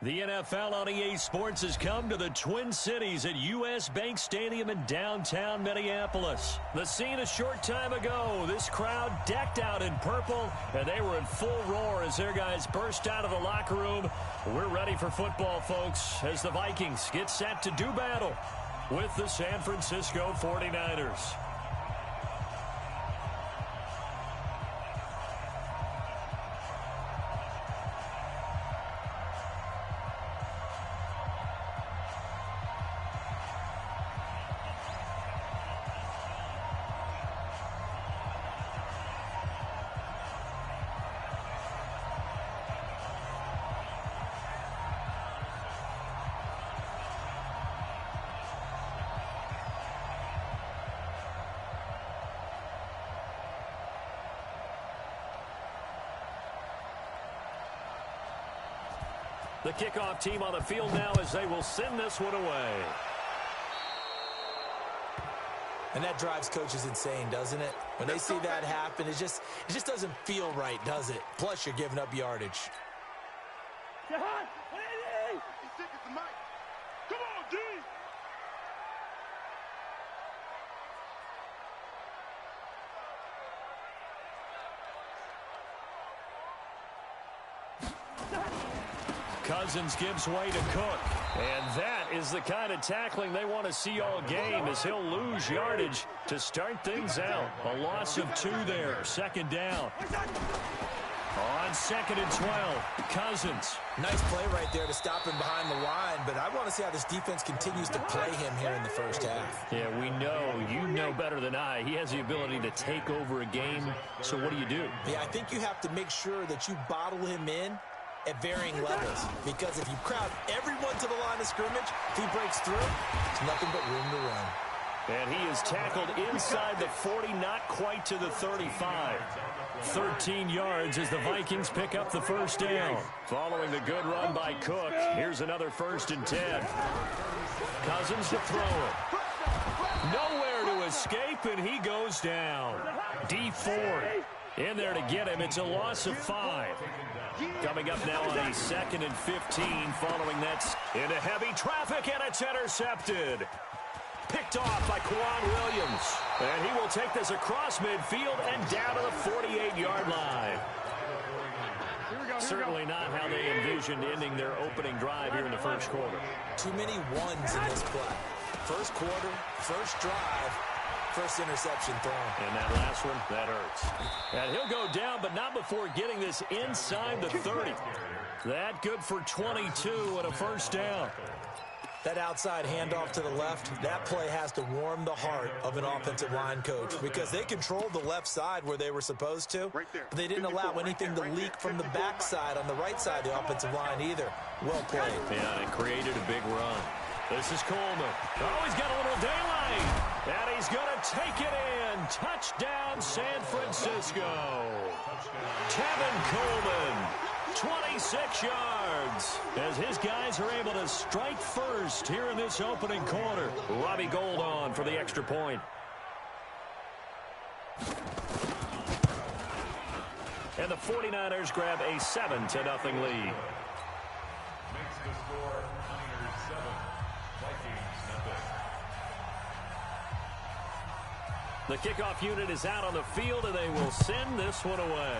The NFL on EA Sports has come to the Twin Cities at U.S. Bank Stadium in downtown Minneapolis. The scene a short time ago, this crowd decked out in purple, and they were in full roar as their guys burst out of the locker room. We're ready for football, folks, as the Vikings get set to do battle with the San Francisco 49ers. The kickoff team on the field now as they will send this one away. And that drives coaches insane, doesn't it? When they see that happen, it just doesn't feel right, does it? Plus, you're giving up yardage. Come on, D! Cousins gives way to Cook. And that is the kind of tackling they want to see all game as he'll lose yardage to start things out. A loss of 2 there. Second down. On 2nd and 12, Cousins. Nice play right there to stop him behind the line, but I want to see how this defense continues to play him here in the first half. Yeah, we know. You know better than I. He has the ability to take over a game, so what do you do? Yeah, I think you have to make sure that you bottle him in at varying levels, because if you crowd everyone to the line of scrimmage, if he breaks through, it's nothing but room to run. And he is tackled inside the 40, not quite to the 35. 13 yards as the Vikings pick up the first down. Following the good run by Cook, here's another 1st and 10. Cousins to throw it. Nowhere to escape, and he goes down. D Ford in there to get him. It's a loss of 5. Coming up now on a 2nd and 15 following that into heavy traffic, and it's intercepted. Picked off by Quan Williams. And he will take this across midfield and down to the 48-yard line. Certainly not how they envisioned ending their opening drive here in the first quarter. Too many ones in this play. First quarter, first drive, first interception thrown. And that last one, that hurts. And he'll go down, but not before getting this inside the 30. That good for 22 and a first down. That outside handoff to the left, that play has to warm the heart of an offensive line coach, because they controlled the left side where they were supposed to, but they didn't allow anything to leak from the backside on the right side of the offensive line either. Well played. Yeah, and it created a big run. This is Coleman. Oh, he's got a little daylight. And he's going to take it in. Touchdown, San Francisco. Kevin Coleman, 26 yards. As his guys are able to strike first here in this opening quarter. Robbie Gould on for the extra point. And the 49ers grab a 7-0 lead. Makes the score Niners 7, Vikings nothing. The kickoff unit is out on the field, and they will send this one away.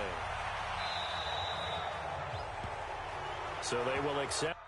So they will accept.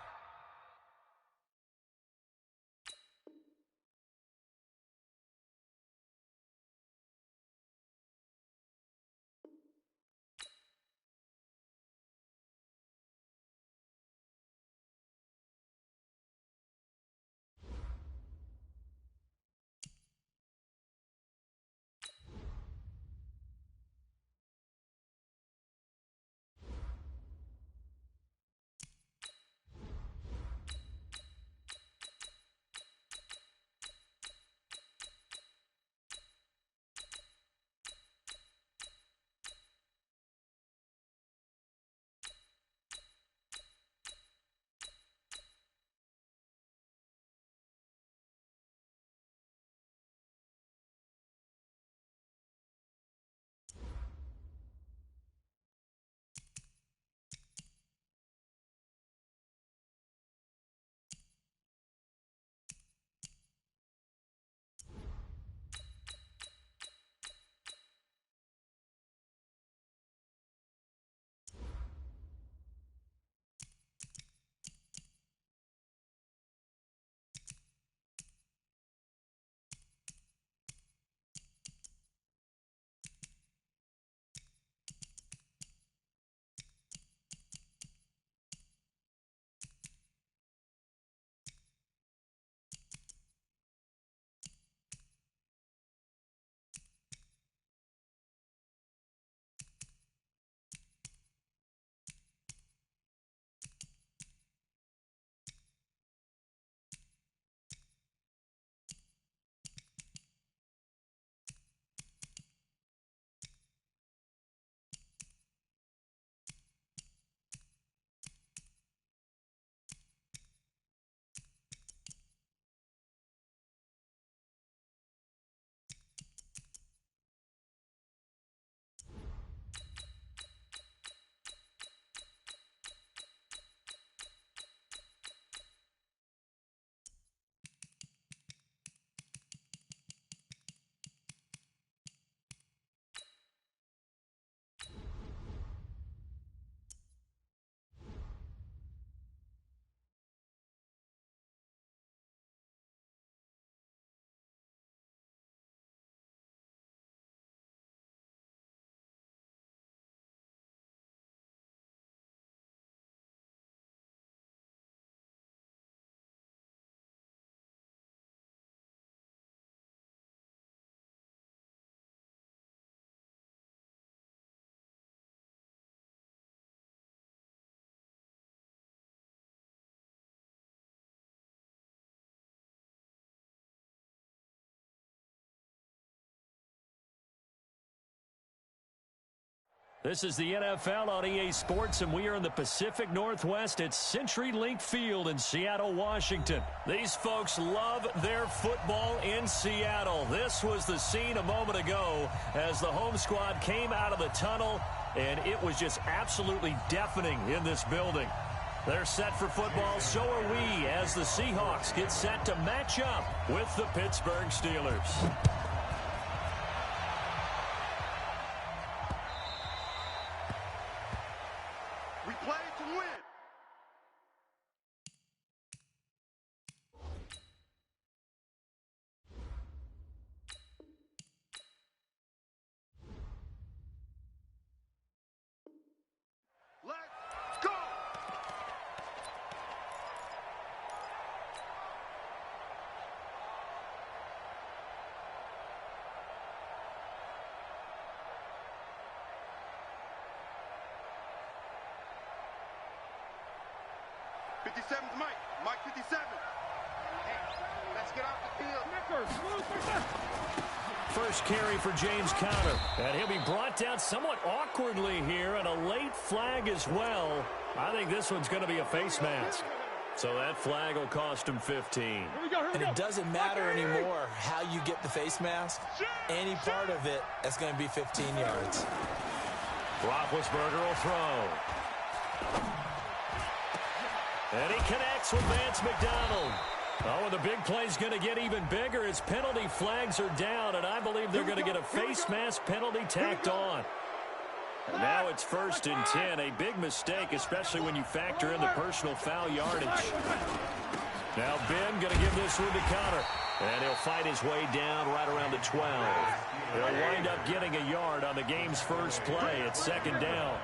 This is the NFL on EA Sports, and we are in the Pacific Northwest at CenturyLink Field in Seattle, Washington. These folks love their football in Seattle. This was the scene a moment ago as the home squad came out of the tunnel, and it was just absolutely deafening in this building. They're set for football, so are we, as the Seahawks get set to match up with the Pittsburgh Steelers. We play to win. Let's go. Mike 57. Hey, let's get off the field. First carry for James Conner. And he'll be brought down somewhat awkwardly here, and a late flag as well. I think this one's going to be a face mask. So that flag will cost him 15. And it doesn't matter anymore how you get the face mask. Any part of it, that's going to be 15 yards. Roethlisberger will throw. And he connects with Vance McDonald. Oh, and the big play's going to get even bigger as penalty flags are down, and I believe they're going to get a face mask penalty tacked on. And now it's 1st and 10. A big mistake, especially when you factor in the personal foul yardage. Now Ben going to give this one to Conner. And he'll fight his way down right around the 12. He'll wind up getting a yard on the game's first play. It's 2nd down.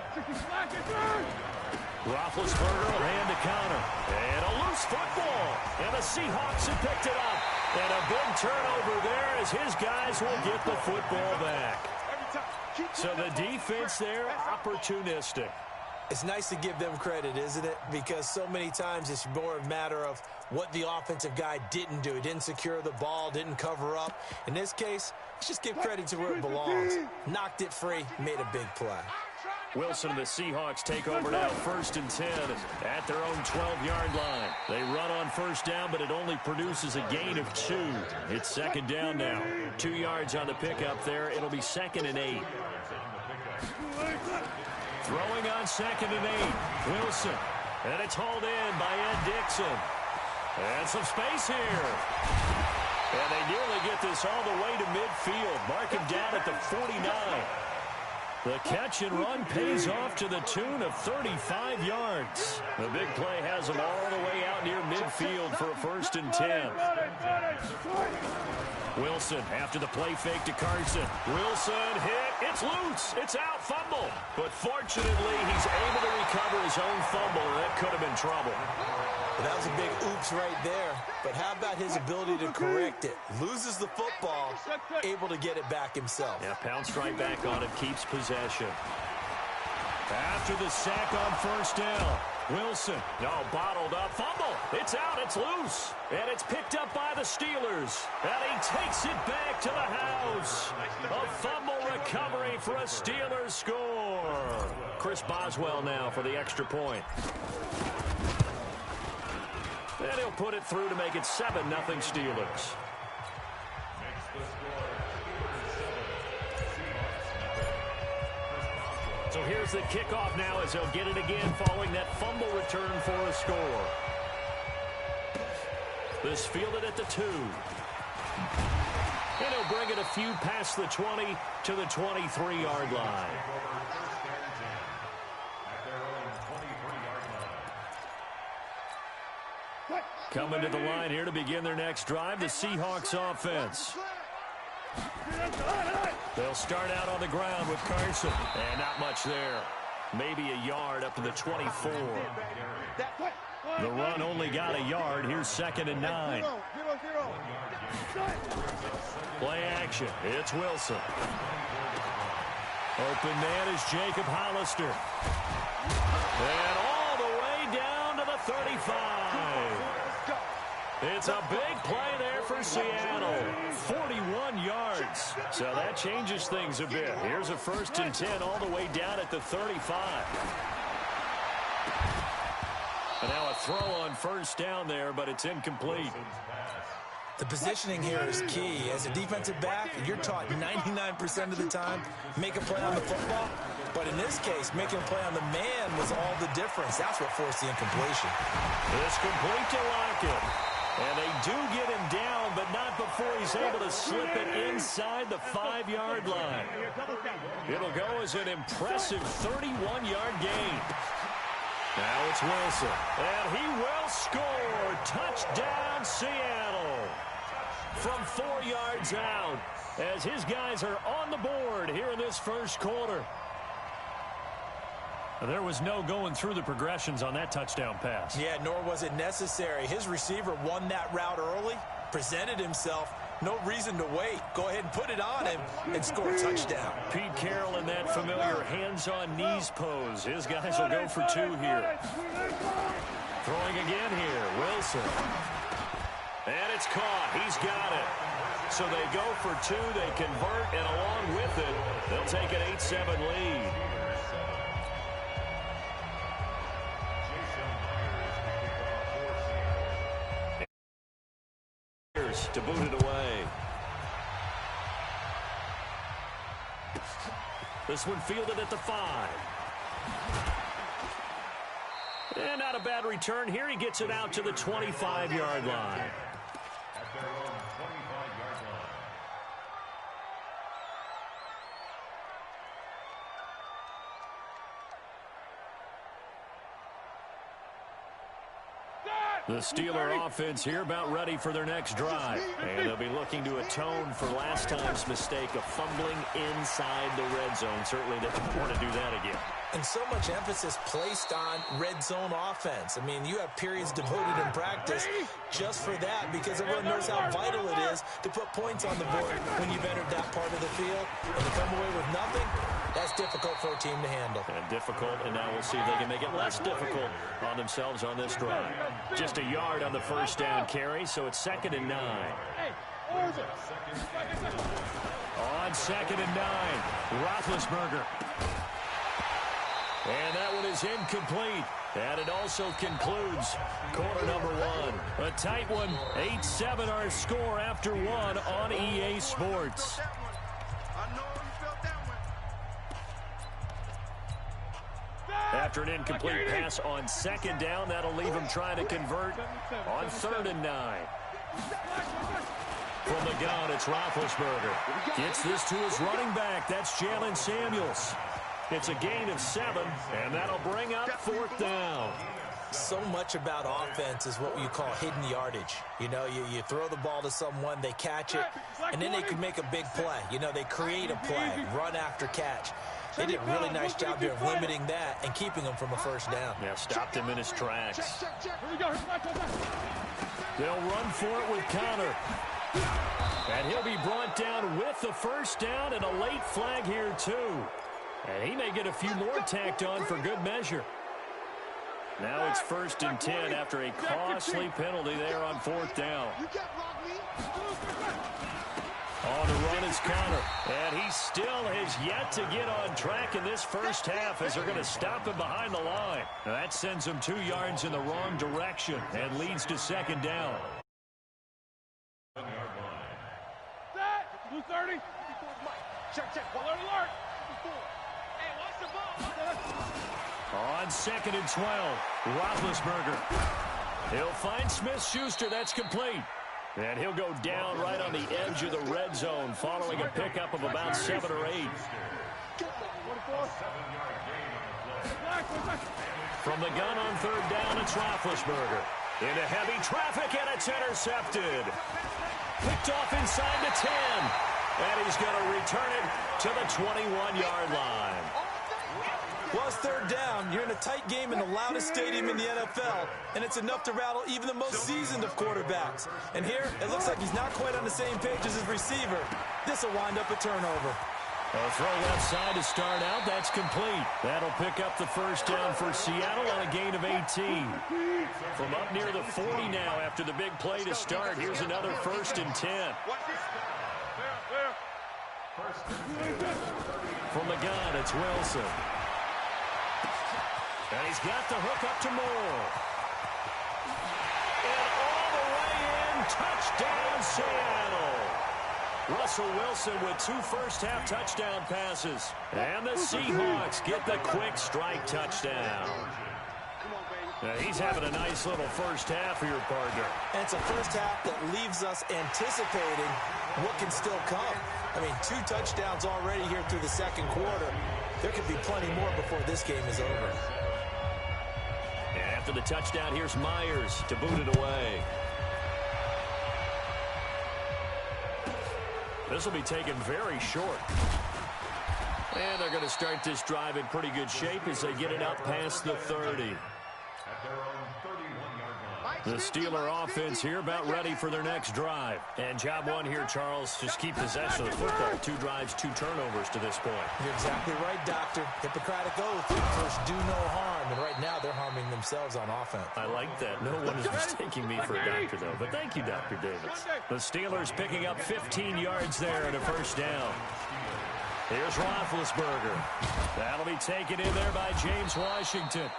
Roethlisberger will hand to Conner. And a loose football. And the Seahawks have picked it up. And a big turnover there as his guys will get the football back. So the defense there, opportunistic. It's nice to give them credit, isn't it? Because so many times it's more a matter of what the offensive guy didn't do. He didn't secure the ball, didn't cover up. In this case, let's just give credit to where it belongs. Knocked it free, made a big play. Wilson and the Seahawks take over now, 1st and 10 at their own 12-yard line. They run on 1st down, but it only produces a gain of 2. It's 2nd down now. 2 yards on the pickup there. It'll be 2nd and 8. Throwing on 2nd and 8. Wilson. And it's hauled in by Ed Dixon. And some space here. And they nearly get this all the way to midfield. Mark him down at the 49. The catch and run pays off to the tune of 35 yards. The big play has them all the way out near midfield for a 1st and 10. Wilson after the play fake to Carson. Wilson hit. It's loose. It's out. Fumble. But fortunately, he's able to recover his own fumble, and that could have been trouble. Well, that was a big oops right there. But how about his ability to correct it? Loses the football, able to get it back himself. Yeah, pounced right back on it, keeps possession. After the sack on 1st down, Wilson, bottled up, fumble. It's out, it's loose, and it's picked up by the Steelers. And he takes it back to the house. A fumble recovery for a Steelers score. Chris Boswell now for the extra point. And he'll put it through to make it 7-0 Steelers. So here's the kickoff now as they'll get it again following that fumble return for a score. This fielded at the 2. And he'll bring it a few past the 20 to the 23-yard line. Coming to the line here to begin their next drive, the Seahawks offense. They'll start out on the ground with Carson. And not much there. Maybe a yard up to the 24. The run only got a yard. Here's 2nd and 9. Play action. It's Wilson. Open man is Jacob Hollister. And all the way down to the 35. It's a big play there for Seattle. 41 yards. So that changes things a bit. Here's a 1st and 10 all the way down at the 35. And now a throw on 1st down there, but it's incomplete. The positioning here is key. As a defensive back, you're taught 99% of the time, make a play on the football. But in this case, making a play on the man was all the difference. That's what forced the incompletion. It's complete to Lockett. And they do get him down, but not before he's able to slip it inside the 5-yard line. It'll go as an impressive 31-yard gain. Now it's Wilson. And he will score. Touchdown, Seattle. From 4 yards out, as his guys are on the board here in this 1st quarter. There was no going through the progressions on that touchdown pass. Yeah, nor was it necessary. His receiver won that route early, presented himself. No reason to wait. Go ahead and put it on him and score a touchdown. Pete Carroll in that familiar hands-on knees pose. His guys will go for 2 here. Throwing again here, Wilson. And it's caught. He's got it. So they go for 2. They convert, and along with it, they'll take an 8-7 lead. To boot it away. This one fielded at the 5. And not a bad return here. He gets it out to the 25-yard line. At their own 25-yard line. The Steeler offense here about ready for their next drive. And they'll be looking to atone for last time's mistake of fumbling inside the red zone. Certainly they don't want to do that again. And so much emphasis placed on red zone offense. I mean, you have periods devoted in practice just for that because everyone knows how vital it is to put points on the board when you've entered that part of the field. And to come away with nothing, that's difficult for a team to handle. And difficult, and now we'll see if they can make it less difficult on themselves on this drive. Just a yard on the 1st down carry, so it's 2nd and 9. On 2nd and 9, Roethlisberger. And that one is incomplete. And it also concludes quarter number 1. A tight one. 8-7 our score after 1 on EA Sports. After an incomplete pass on 2nd down, that'll leave him trying to convert on 3rd and 9. From the gun, it's Roethlisberger. Gets this to his running back. That's Jalen Samuels. It's a gain of 7, and that'll bring up 4th down. So much about offense is what you call hidden yardage. You know, you throw the ball to someone, they catch it, and then they can make a big play. You know, they create a play, run after catch. They did a really nice job here of limiting that and keeping him from a 1st down. Yeah, stopped him in his tracks. They'll run for it with Connor. And he'll be brought down with the 1st down and a late flag here, too. And he may get a few more tacked on for good measure. Now it's 1st and 10 after a costly penalty there on 4th down. On the run is Connor. And he still has yet to get on track in this 1st half as they're going to stop him behind the line. Now that sends him 2 yards in the wrong direction and leads to 2nd down. Blue 30. Check. Alert. Hey, watch the ball. On 2nd and 12, Roethlisberger. He'll find Smith-Schuster. That's complete. And he'll go down right on the edge of the red zone following a pickup of about 7 or 8. From the gun on 3rd down, it's Roethlisberger. Into heavy traffic, and it's intercepted. Picked off inside the 10. And he's going to return it to the 21-yard line. Well, it's 3rd down. You're in a tight game in the loudest stadium in the NFL, and it's enough to rattle even the most seasoned of quarterbacks. And here, it looks like he's not quite on the same page as his receiver. This will wind up a turnover. A throw left side to start out. That's complete. That'll pick up the first down for Seattle on a gain of 18. From up near the 40 now after the big play to start. Here's another 1st and 10. From the gun, it's Wilson. And he's got the hook up to Moore. And all the way in. Touchdown, Seattle. Russell Wilson with 2 first-half touchdown passes. And the Seahawks get the quick strike touchdown. He's having a nice little first half here, partner. And it's a first half that leaves us anticipating what can still come. I mean, 2 touchdowns already here through the second quarter. There could be plenty more before this game is over. And after the touchdown, here's Myers to boot it away. This will be taken very short. And they're going to start this drive in pretty good shape as they get it up past the 30. The Steeler offense here about ready for their next drive. And job one here, Charles, just keep possession of the football. 2 drives, 2 turnovers to this point. You're exactly right, Doctor. Hippocratic oath. First, do no harm. And right now, they're harming themselves on offense. I like that. No one is mistaking me for a doctor, though. But thank you, Dr. Davis. The Steelers picking up 15 yards there and a first down. Here's Roethlisberger. That'll be taken in there by James Washington.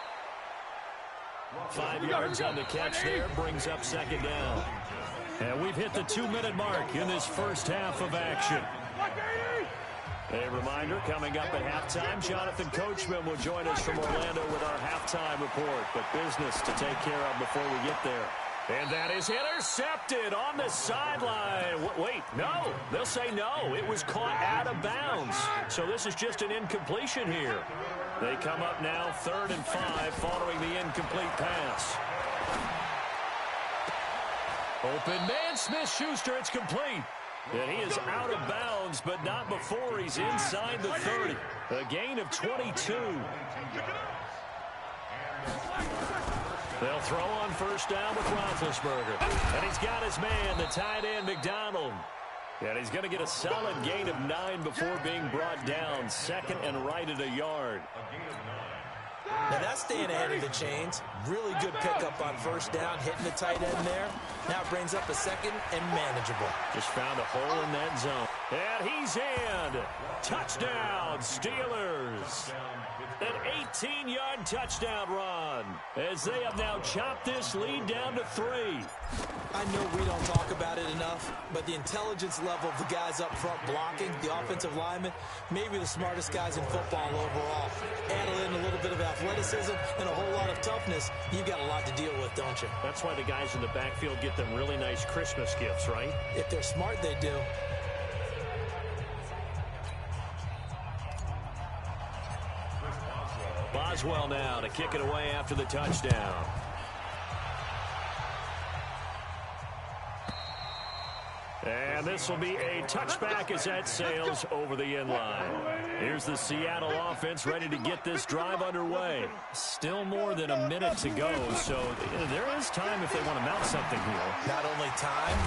5 yards on the catch there, brings up second down. And we've hit the 2-minute mark in this first half of action. A reminder, coming up at halftime, Jonathan Coachman will join us from Orlando with our halftime report. But business to take care of before we get there. And that is intercepted on the sideline. Wait, no. They'll say no. It was caught out of bounds. So this is just an incompletion here. They come up now 3rd and 5 following the incomplete pass. Open man, Smith-Schuster, it's complete. And he is out of bounds, but not before he's inside the 30. A gain of 22. They'll throw on first down with Roethlisberger. And he's got his man, the tight end, McDonald. And he's going to get a solid gain of 9 before being brought down. 2nd and right at a yard. Now that's staying ahead of the chains. Really good pickup on first down, hitting the tight end there. Now it brings up a 2nd and manageable. Just found a hole in that zone. And he's in. Touchdown, Steelers. An 18-yard touchdown run as they have now chopped this lead down to 3. I know we don't talk about it enough, but the intelligence level of the guys up front blocking, the offensive linemen, maybe the smartest guys in football overall. Add in a little bit of athleticism and a whole lot of toughness, you've got a lot to deal with, don't you? That's why the guys in the backfield get them really nice Christmas gifts, right? If they're smart, they do. Boswell now to kick it away after the touchdown. And this will be a touchback as that sails over the end line. Here's the Seattle offense ready to get this drive underway. Still more than a minute to go, so there is time if they want to mount something here. Not only time,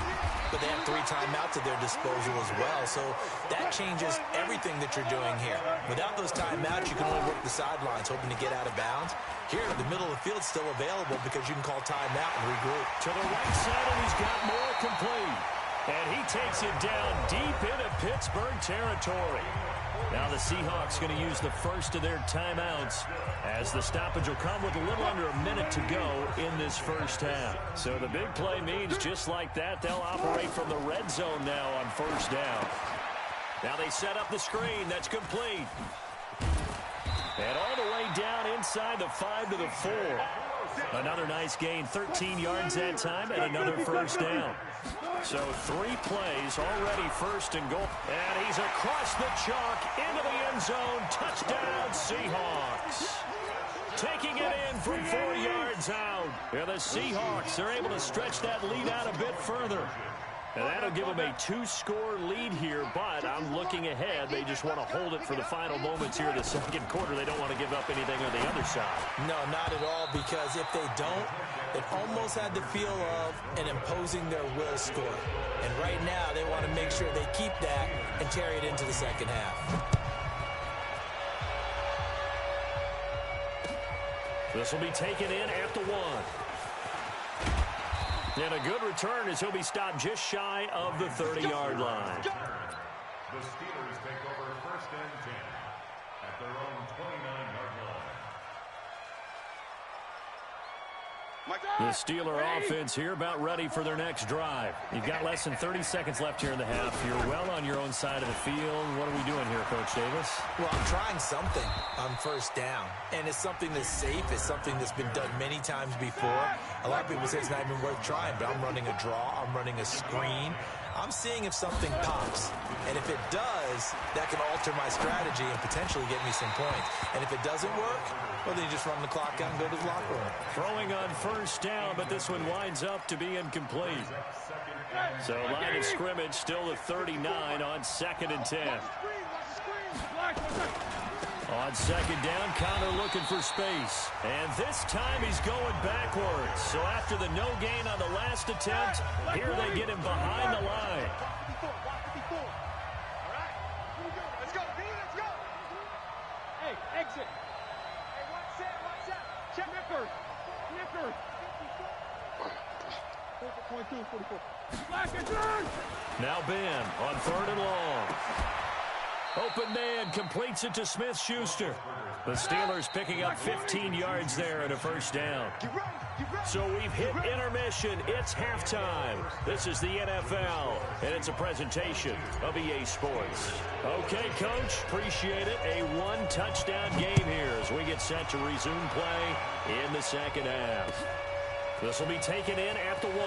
but they have 3 timeouts at their disposal as well, so that changes everything that you're doing here. Without those timeouts, you can only work the sidelines, hoping to get out of bounds. Here, the middle of the field is still available because you can call timeout and regroup. To the right side, and he's got more complete. And he takes it down deep into Pittsburgh territory. Now the Seahawks going to use the first of their timeouts as the stoppage will come with a little under a minute to go in this first half. So the big play means just like that, they'll operate from the red zone now on first down. Now they set up the screen. That's complete. And all the way down inside the 5 to the 4. Another nice gain, 13 yards that time, and another first down. So 3 plays, already 1st and goal. And he's across the chalk into the end zone. Touchdown, Seahawks. Taking it in from 4 yards out. And the Seahawks are able to stretch that lead out a bit further. And that'll give them a 2-score lead here, but I'm looking ahead. They just want to hold it for the final moments here in the second quarter. They don't want to give up anything on the other side. No, not at all, because if they don't, It almost had the feel of an imposing their will score. And right now, they want to make sure they keep that and carry it into the second half. This will be taken in at the 1. And a good return as he'll be stopped just shy of the 30-yard line. The Steelers take over 1st and 10 at their own 29-yard line. The Steeler offense here about ready for their next drive. You've got less than 30 seconds left here in the half. You're well on your own side of the field. What are we doing here, Coach Davis? Well, I'm trying something on 1st down. And it's something that's safe. It's something that's been done many times before. A lot of people say it's not even worth trying, but I'm running a draw. I'm running a screen. I'm seeing if something pops. And if it does, that can alter my strategy and potentially get me some points. And if it doesn't work, well, then you just run the clock out and go to the locker room. Throwing on 1st down, but this one winds up to be incomplete. So line of scrimmage still at 39 on 2nd and 10. On 2nd down, Connor looking for space. And this time he's going backwards. So after the no gain on the last attempt, here they get him behind the line. Let's go, B, let's go. Hey, exit. Hey, watch that. Check Nicker. 44. Now Ben on 3rd and long. Open man completes it to Smith-Schuster. The Steelers picking up 15 yards there and a 1st down. So we've hit intermission. It's halftime. This is the NFL, and it's a presentation of EA Sports. Okay, Coach, appreciate it. A 1-touchdown game here as we get set to resume play in the second half. This will be taken in at the 1.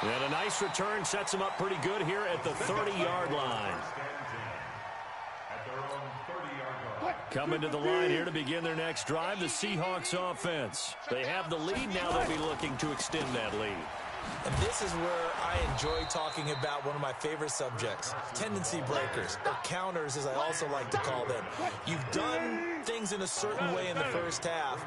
And a nice return sets them up pretty good here at the 30-yard line. Coming to the line here to begin their next drive, the Seahawks offense. They have the lead. Now they'll be looking to extend that lead. And this is where I enjoy talking about one of my favorite subjects, tendency breakers, or counters as I also like to call them. You've done things in a certain way in the 1st half,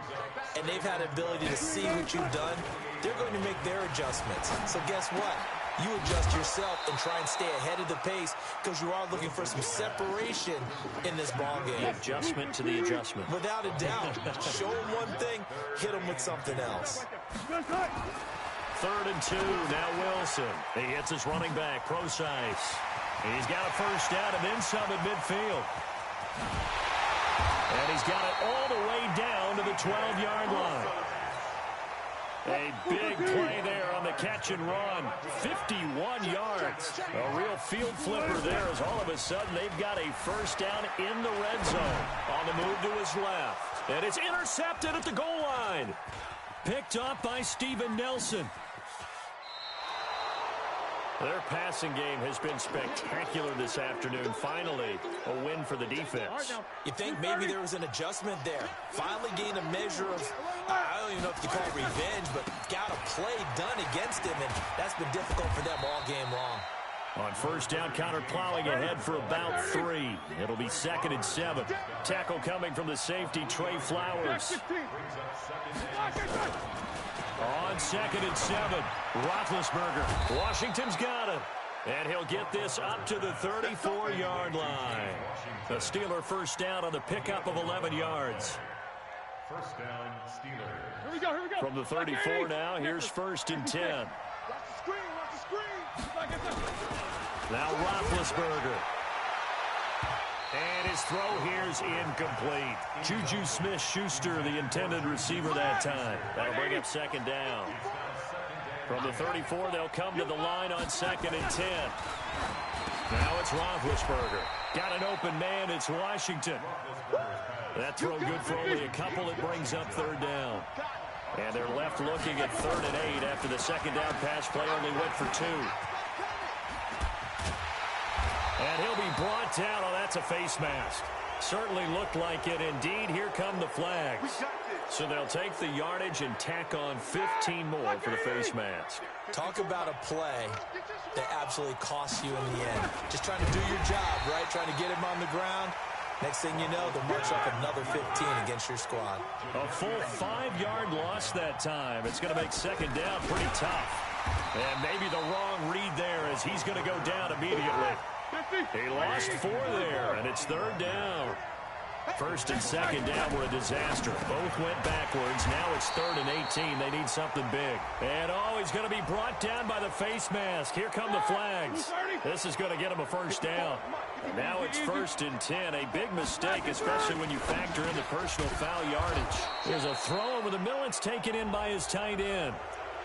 and they've had ability to see what you've done. They're going to make their adjustments. So guess what? You adjust yourself and try and stay ahead of the pace because you are looking for some separation in this ball game. The adjustment to the adjustment. Without a doubt. Show them one thing, hit them with something else. 3rd and 2, now Wilson. He hits his running back, Procise. He's got a 1st down and then some at midfield. And he's got it all the way down to the 12-yard line. A big play there on the catch and run. 51 yards. A real field flipper there as all of a sudden they've got a 1st down in the red zone. On the move to his left. And it's intercepted at the goal line. Picked up by Steven Nelson. Their passing game has been spectacular this afternoon. Finally, a win for the defense. You think maybe there was an adjustment there. Finally gained a measure of, I don't even know if you call it revenge, but got a play done against him, and that's been difficult for them all game long. On 1st down, Connor plowing ahead for about 3. It'll be 2nd and 7. Tackle coming from the safety, Trey Flowers. On 2nd and 7, Roethlisberger. Washington's got it. And he'll get this up to the 34-yard line. The Steeler 1st down on the pickup of 11 yards. 1st down, Steelers. Here we go. From the 34 now, here's 1st and 10. Watch the screen. Now Roethlisberger. And his throw here's incomplete. Juju Smith-Schuster, the intended receiver that time. That'll bring up 2nd down. From the 34, they'll come to the line on 2nd and 10. Now it's Roethlisberger. Got an open man. It's Washington. That throw good for only a couple. It brings up 3rd down. And they're left looking at 3rd and 8 after the 2nd down pass play only went for 2. And he'll be brought down. Oh, that's a face mask. Certainly looked like it. Indeed, here come the flags. So they'll take the yardage and tack on 15 more for the face mask. Talk about a play that absolutely costs you in the end. Just trying to do your job, right? Trying to get him on the ground. Next thing you know, they'll march up another 15 against your squad. A full 5-yard loss that time. It's going to make second down pretty tough. And maybe the wrong read there as he's going to go down immediately. He lost 4 there, and it's third down. First and second down were a disaster. Both went backwards. Now it's third and 18. They need something big. And, he's going to be brought down by the face mask. Here come the flags. This is going to get him a first down. And now it's first and 10. A big mistake, especially when you factor in the personal foul yardage. There's a throw over the middle. It's taken in by his tight end.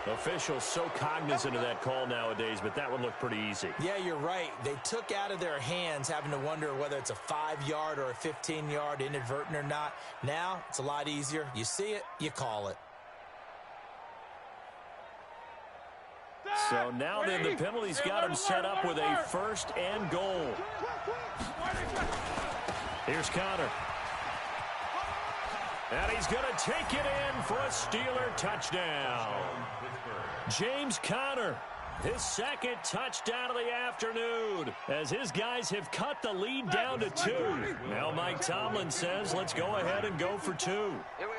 Officials so cognizant of that call nowadays, but that one looked pretty easy. Yeah, you're right. They took out of their hands having to wonder whether it's a 5-yard or a 15-yard inadvertent or not. Now, it's a lot easier. You see it, you call it. So now then the penalty's got him set up with a first and goal. Here's Connor. And he's going to take it in for a Steeler touchdown. James Conner, his second touchdown of the afternoon, as his guys have cut the lead down to 2. Now Mike Tomlin says, let's go ahead and go for 2. Here we go.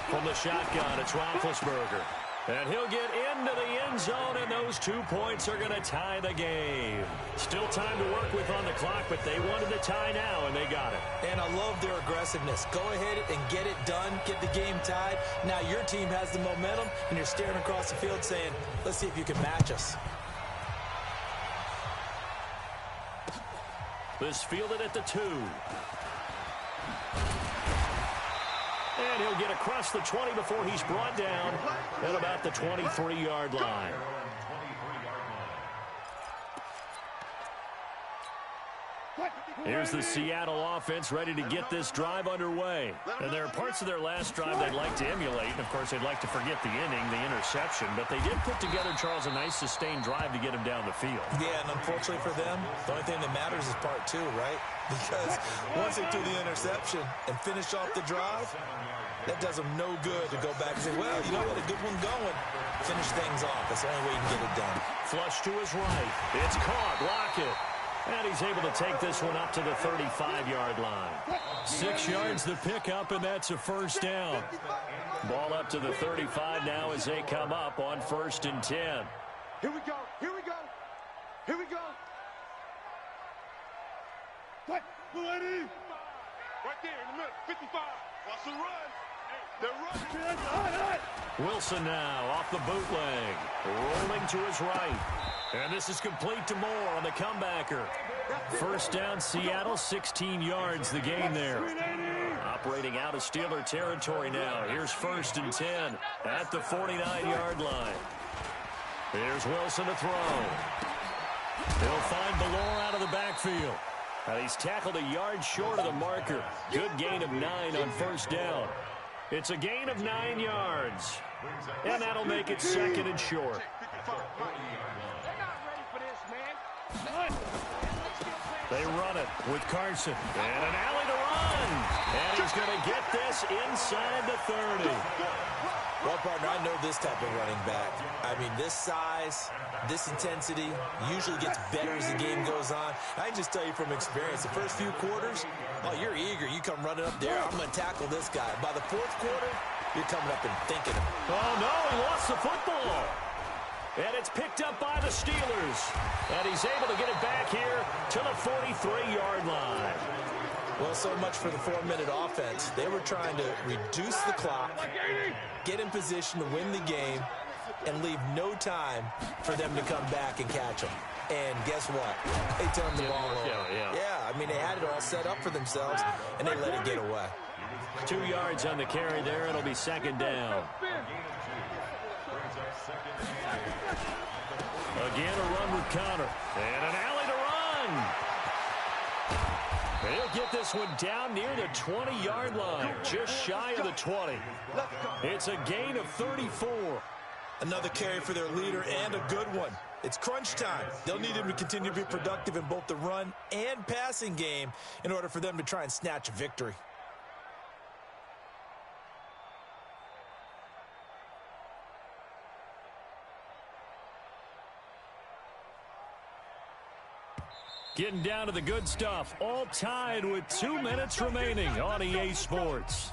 From the shotgun, it's Roethlisberger. And he'll get into the end zone, and those 2 points are going to tie the game. Still time to work with on the clock, but they wanted to tie now, and they got it. And I love their aggressiveness. Go ahead and get it done, get the game tied. Now your team has the momentum, and you're staring across the field saying, let's see if you can match us. This fielded at the 2. And he'll get across the 20 before he's brought down at about the 23-yard line. Here's the Seattle offense ready to get this drive underway. And there are parts of their last drive they'd like to emulate. And, of course, they'd like to forget the inning, the interception. But they did put together, Charles, a nice sustained drive to get him down the field. Yeah, and unfortunately for them, the only thing that matters is part 2, right? Because once they do the interception and finish off the drive, that does them no good to go back and say, well, you know what, a good one going. Finish things off. That's the only way you can get it done. Flush to his right. It's caught. Lockett. And he's able to take this one up to the 35-yard line. 6 yards to pick up, and that's a first down. Ball up to the 35 now as they come up on first and 10. Here we go. Here we go. Here we go. Right there in the middle. 55. What's the run? They're running. Wilson now off the bootleg. Rolling to his right. And this is complete to Moore on the comebacker. First down, Seattle, 16 yards the gain there. Operating out of Steeler territory now. Here's first and 10 at the 49-yard line. Here's Wilson to throw. He'll find Ballore out of the backfield. He's tackled a yard short of the marker. Good gain of 9 on first down. It's a gain of 9 yards. And that'll make it second and short. They run it with Carson. And an alley to run. And he's going to get this inside the 30. Well, partner, I know this type of running back. I mean, this size, this intensity usually gets better as the game goes on. I can just tell you from experience, the first few quarters, oh, you're eager. You come running up there, I'm going to tackle this guy. By the fourth quarter, you're coming up and thinking. Oh, no, he lost the football. And it's picked up by the Steelers. And he's able to get it back here to the 43-yard line. Well, so much for the 4-minute offense. They were trying to reduce the clock, get in position to win the game, and leave no time for them to come back and catch them. And guess what? They turned the ball over. Yeah, I mean, they had it all set up for themselves, and they let it get away. 2 yards on the carry there. It'll be second down. Again, a run with Connor. And an alley to run. He'll get this one down near the 20-yard line, just shy of the 20. It's a gain of 34. Another carry for their leader, and a good one. It's crunch time. They'll need him to continue to be productive in both the run and passing game in order for them to try and snatch a victory. Getting down to the good stuff. All tied with 2 minutes remaining on EA Sports.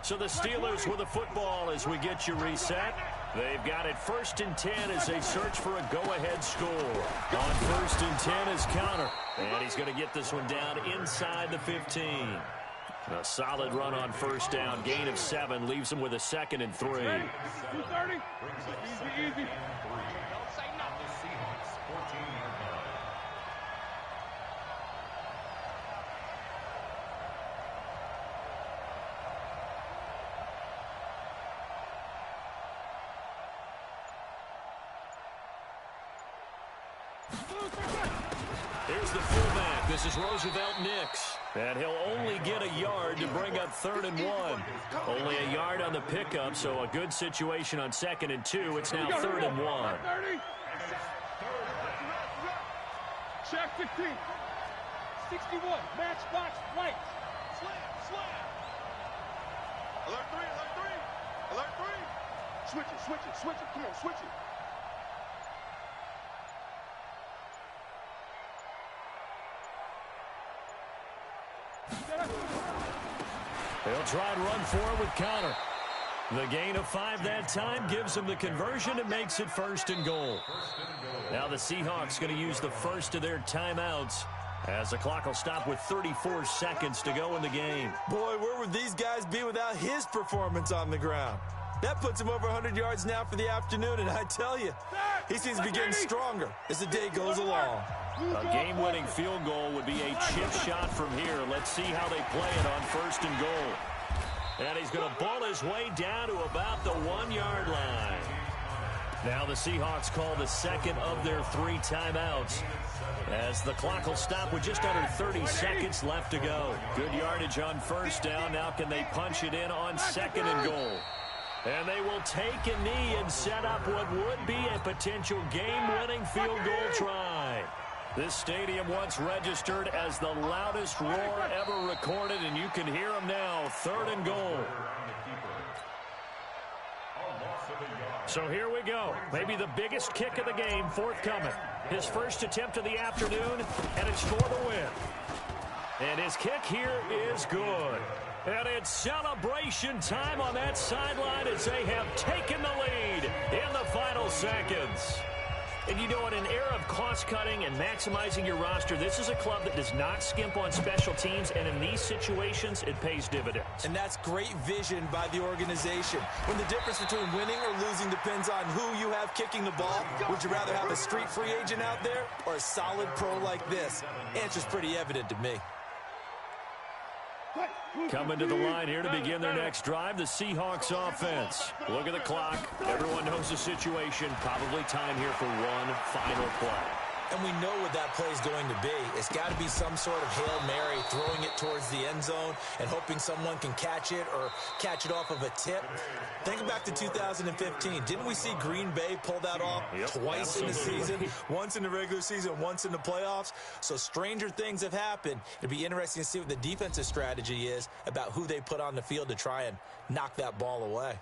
So the Steelers with the football as we get you reset. They've got it 1st and 10 as they search for a go-ahead score. On 1st and 10 is Connor. And he's going to get this one down inside the 15. A solid run on 1st down. Gain of 7 leaves him with a 2nd and 3. 230. Easy, easy. Don't say nothing. The Seahawks 14-yard line. Here's the fullback. This is Roosevelt Nix. And he'll only get a yard to bring up 3rd and 1. Only a yard on the pickup, so a good situation on 2nd and 2. It's now 3rd and 1. 30. Check 15. 61. Matchbox right. Slam. Alert 3, alert 3. Alert 3. Switch it. Come on, switch it. They'll try and run for it with Connor. The gain of 5 that time gives them the conversion and makes it 1st and goal. Now the Seahawks going to use the first of their timeouts as the clock will stop with 34 seconds to go in the game. Boy, where would these guys be without his performance on the ground? That puts him over 100 yards now for the afternoon, and I tell you, he seems to be getting stronger as the day goes along. A game-winning field goal would be a chip shot from here. Let's see how they play it on 1st and goal. And he's going to ball his way down to about the 1-yard line. Now the Seahawks call the 2nd of their 3 timeouts as the clock will stop with just under 30 seconds left to go. Good yardage on 1st down. Now can they punch it in on 2nd and goal? And they will take a knee and set up what would be a potential game-winning field goal try. This stadium once registered as the loudest roar ever recorded, and you can hear them now. 3rd and goal. So here we go. Maybe the biggest kick of the game forthcoming. His first attempt of the afternoon, and it's for the win. And his kick here is good. And it's celebration time on that sideline as they have taken the lead in the final seconds. And you know, in an era of cost-cutting and maximizing your roster, this is a club that does not skimp on special teams, and in these situations, it pays dividends. And that's great vision by the organization. When the difference between winning or losing depends on who you have kicking the ball, would you rather have a street free agent out there or a solid pro like this? Answer's pretty evident to me. Coming to the line here to begin their next drive, the Seahawks offense. Look at the clock. Everyone knows the situation. Probably time here for one final play. And we know what that play is going to be. It's got to be some sort of Hail Mary, throwing it towards the end zone and hoping someone can catch it or catch it off of a tip. Think back to 2015. Didn't we see Green Bay pull that off twice in the season? Once in the regular season, once in the playoffs. So stranger things have happened. It'd be interesting to see what the defensive strategy is about who they put on the field to try and knock that ball away.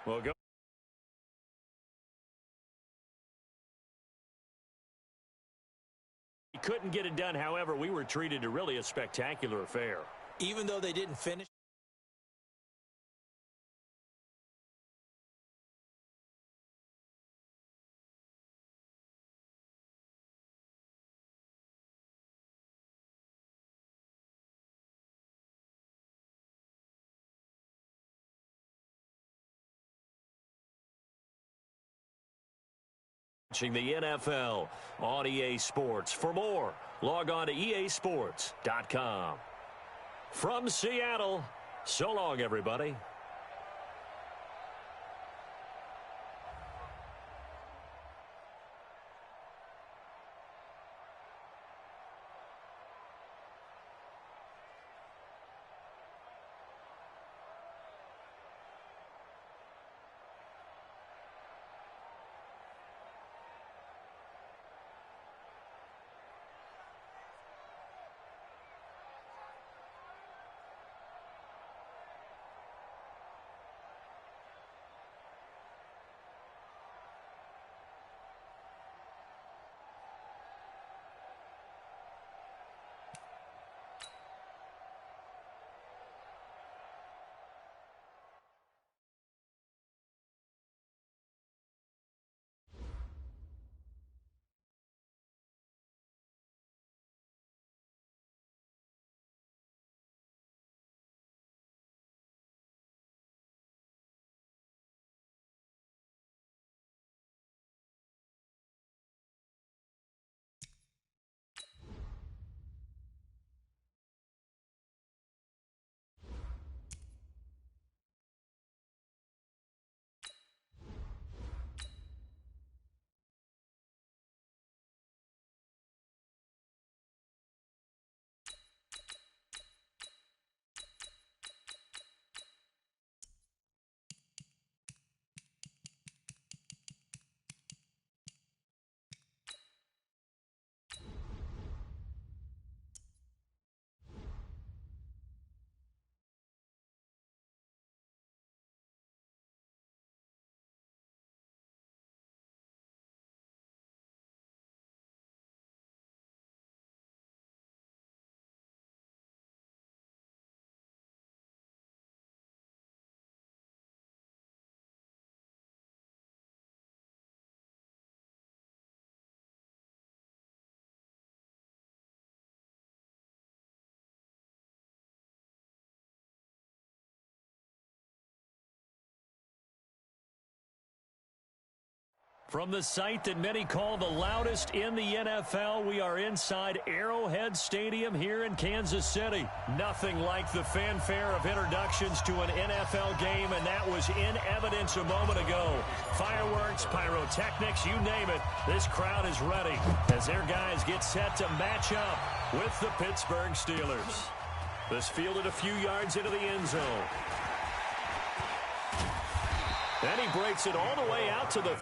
Well, go. Couldn't get it done. However, we were treated to really a spectacular affair. Even though they didn't finish. Watching the NFL on EA Sports. For more, log on to easports.com. From Seattle, so long, everybody. From the site that many call the loudest in the NFL, we are inside Arrowhead Stadium here in Kansas City. Nothing like the fanfare of introductions to an NFL game, and that was in evidence a moment ago. Fireworks, pyrotechnics, you name it, this crowd is ready as their guys get set to match up with the Pittsburgh Steelers. This fielded a few yards into the end zone. Then he breaks it all the way out to the...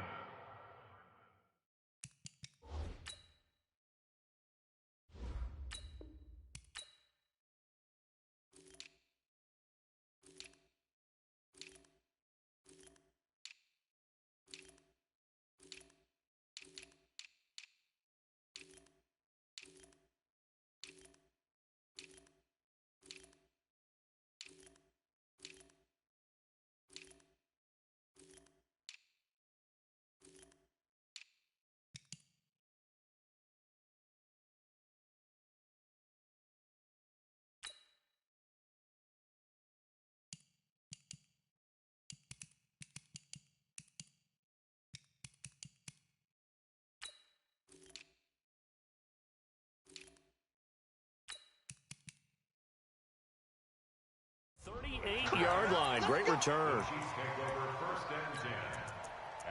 Yard line. Great return. Chiefs take over first and 10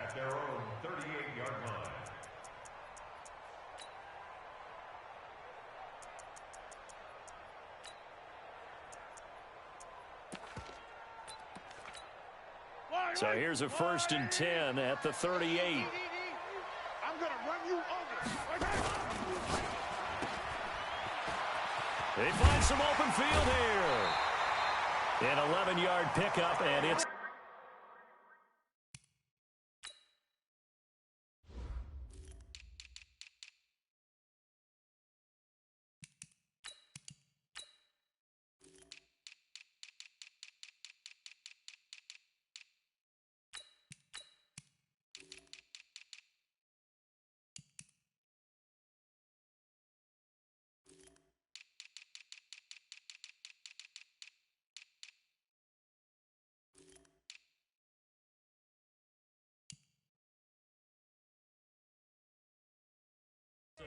at their own 38-yard line. So here's a first and 10 at the 38. I'm going to run you over. They find some open field here. An 11-yard pickup, and it's...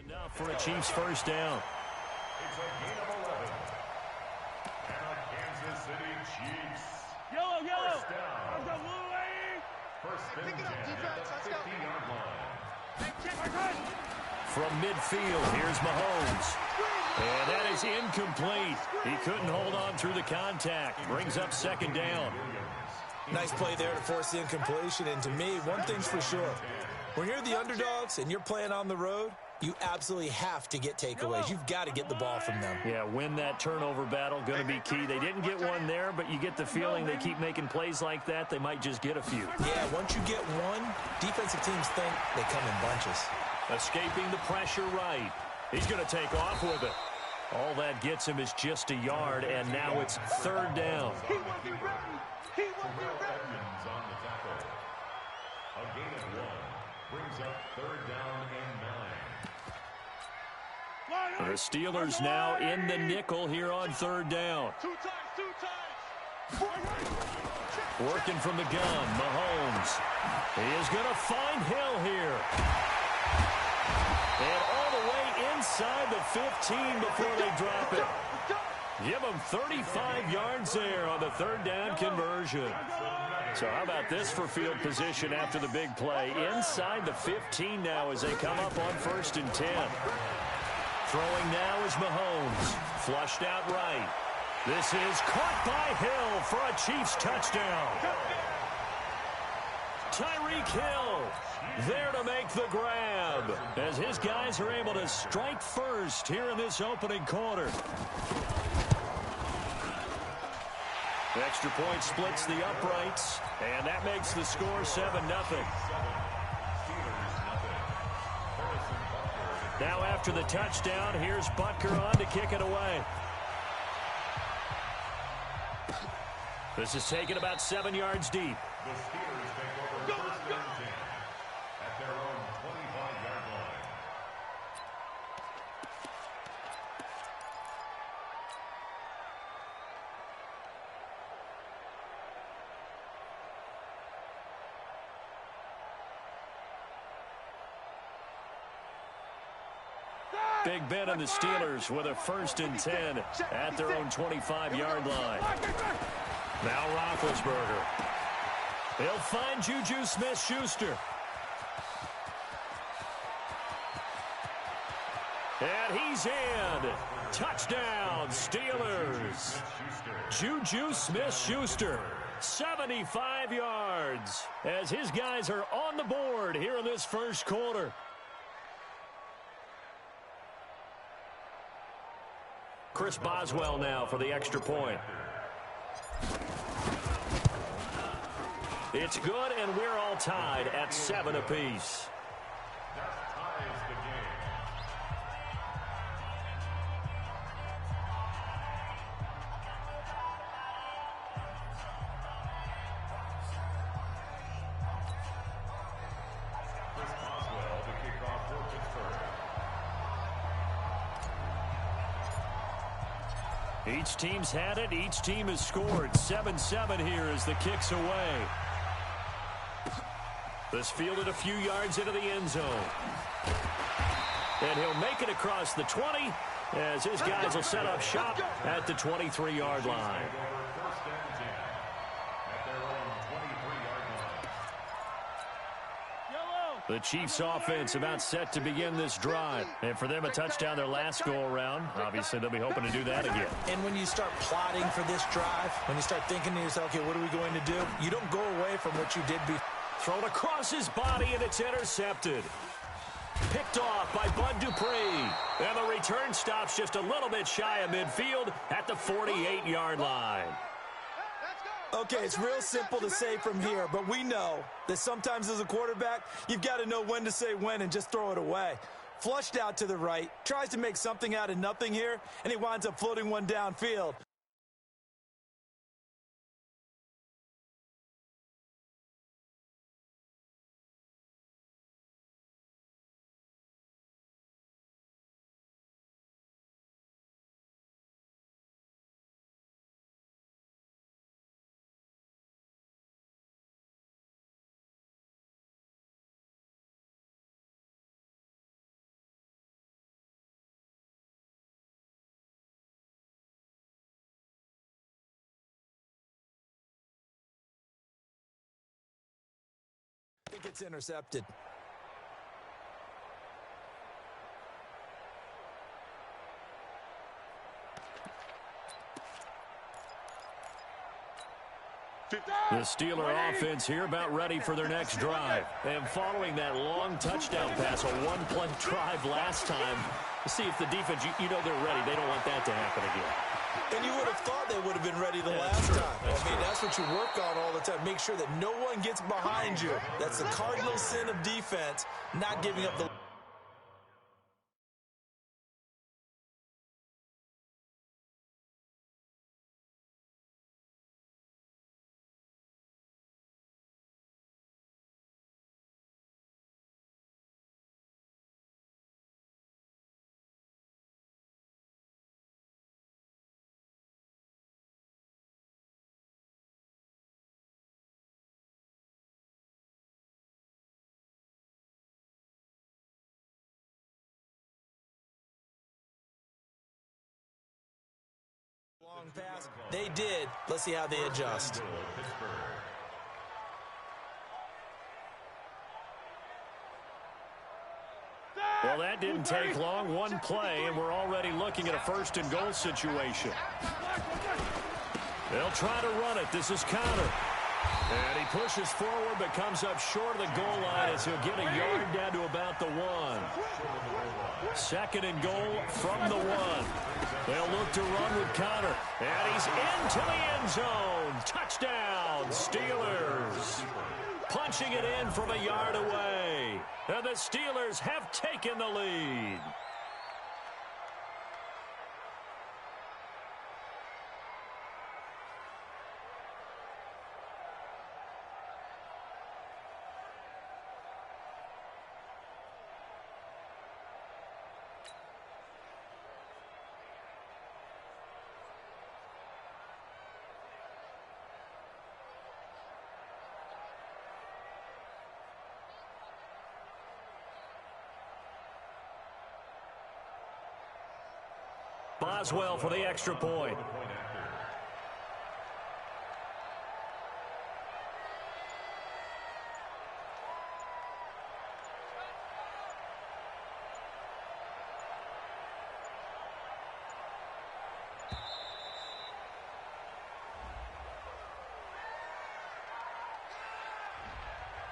enough for a Chiefs first down. It's a gain of 11. And the Kansas City Chiefs. Yellow. First down. Let's go, Blue Wave. First and 10 at the 50-yard line. From midfield, here's Mahomes. And that is incomplete. He couldn't hold on through the contact. Brings up second down. Nice play there to force the incompletion. And to me, one thing's for sure. When you're the underdogs and you're playing on the road, you absolutely have to get takeaways. You've got to get the ball from them. Yeah, win that turnover battle, going to be key. They didn't get one there, but you get the feeling they keep making plays like that, they might just get a few. Yeah, once you get one, defensive teams think they come in bunches. Escaping the pressure right. He's going to take off with it. All that gets him is just a yard, and now it's third down. He won't be ready. He won't be Will ready. Edmonds on the tackle. A gain of 1 brings up third down and 9. The Steelers now in the nickel here on third down. Two times. Working from the gun, Mahomes. He is going to find Hill here. And all the way inside the 15 before they drop it. Give them 35 yards there on the third down conversion. So how about this for field position after the big play? Inside the 15 now as they come up on first and 10. Throwing now is Mahomes. Flushed out right. This is caught by Hill for a Chiefs touchdown. Tyreek Hill there to make the grab as his guys are able to strike first here in this opening quarter. The extra point splits the uprights, and that makes the score 7-0. Now after the touchdown, here's Butker on to kick it away. This is taken about 7 yards deep. The Steelers take over first and 10 at their own 25-yard line. Big Ben and the Steelers with a 1st and 10 at their own 25-yard line. Now Roethlisberger. He'll find Juju Smith-Schuster. And he's in. Touchdown, Steelers. Juju Smith-Schuster, 75 yards, as his guys are on the board here in this first quarter. Chris Boswell now for the extra point. It's good, and we're all tied at 7 apiece. Each team's had it. Each team has scored. 7-7 here as the kick's away. This fielded a few yards into the end zone. And he'll make it across the 20 as his guys will set up shop at the 23-yard line. The Chiefs' offense about set to begin this drive. And for them, a touchdown their last go-around. Obviously, they'll be hoping to do that again. And when you start plotting for this drive, when you start thinking to yourself, okay, what are we going to do? You don't go away from what you did before. Thrown across his body, and it's intercepted. Picked off by Bud Dupree. And the return stops just a little bit shy of midfield at the 48-yard line. Okay, it's real simple to say from here, but we know that sometimes as a quarterback, you've got to know when to say when and just throw it away. Flushed out to the right, tries to make something out of nothing here, and he winds up floating one downfield. I think it's intercepted. The Steeler offense here about ready for their next drive. And following that long touchdown pass, a one-play drive last time, to see if the defense, you know they're ready. They don't want that to happen again. And you would have thought they would have been ready the last time. I mean, that's what you work on all the time. Make sure that no one gets behind you. That's the cardinal sin of defense, not giving up the... Long pass. They did. Let's see how they adjust. Well, that didn't take long. One play, and we're already looking at a 1st and goal situation. They'll try to run it. This is counter. And he pushes forward, but comes up short of the goal line as he'll get a yard down to about the 1. 2nd and goal from the 1. They'll look to run with Connor. And he's into the end zone. Touchdown, Steelers. Punching it in from a yard away. And the Steelers have taken the lead. Boswell for the extra point.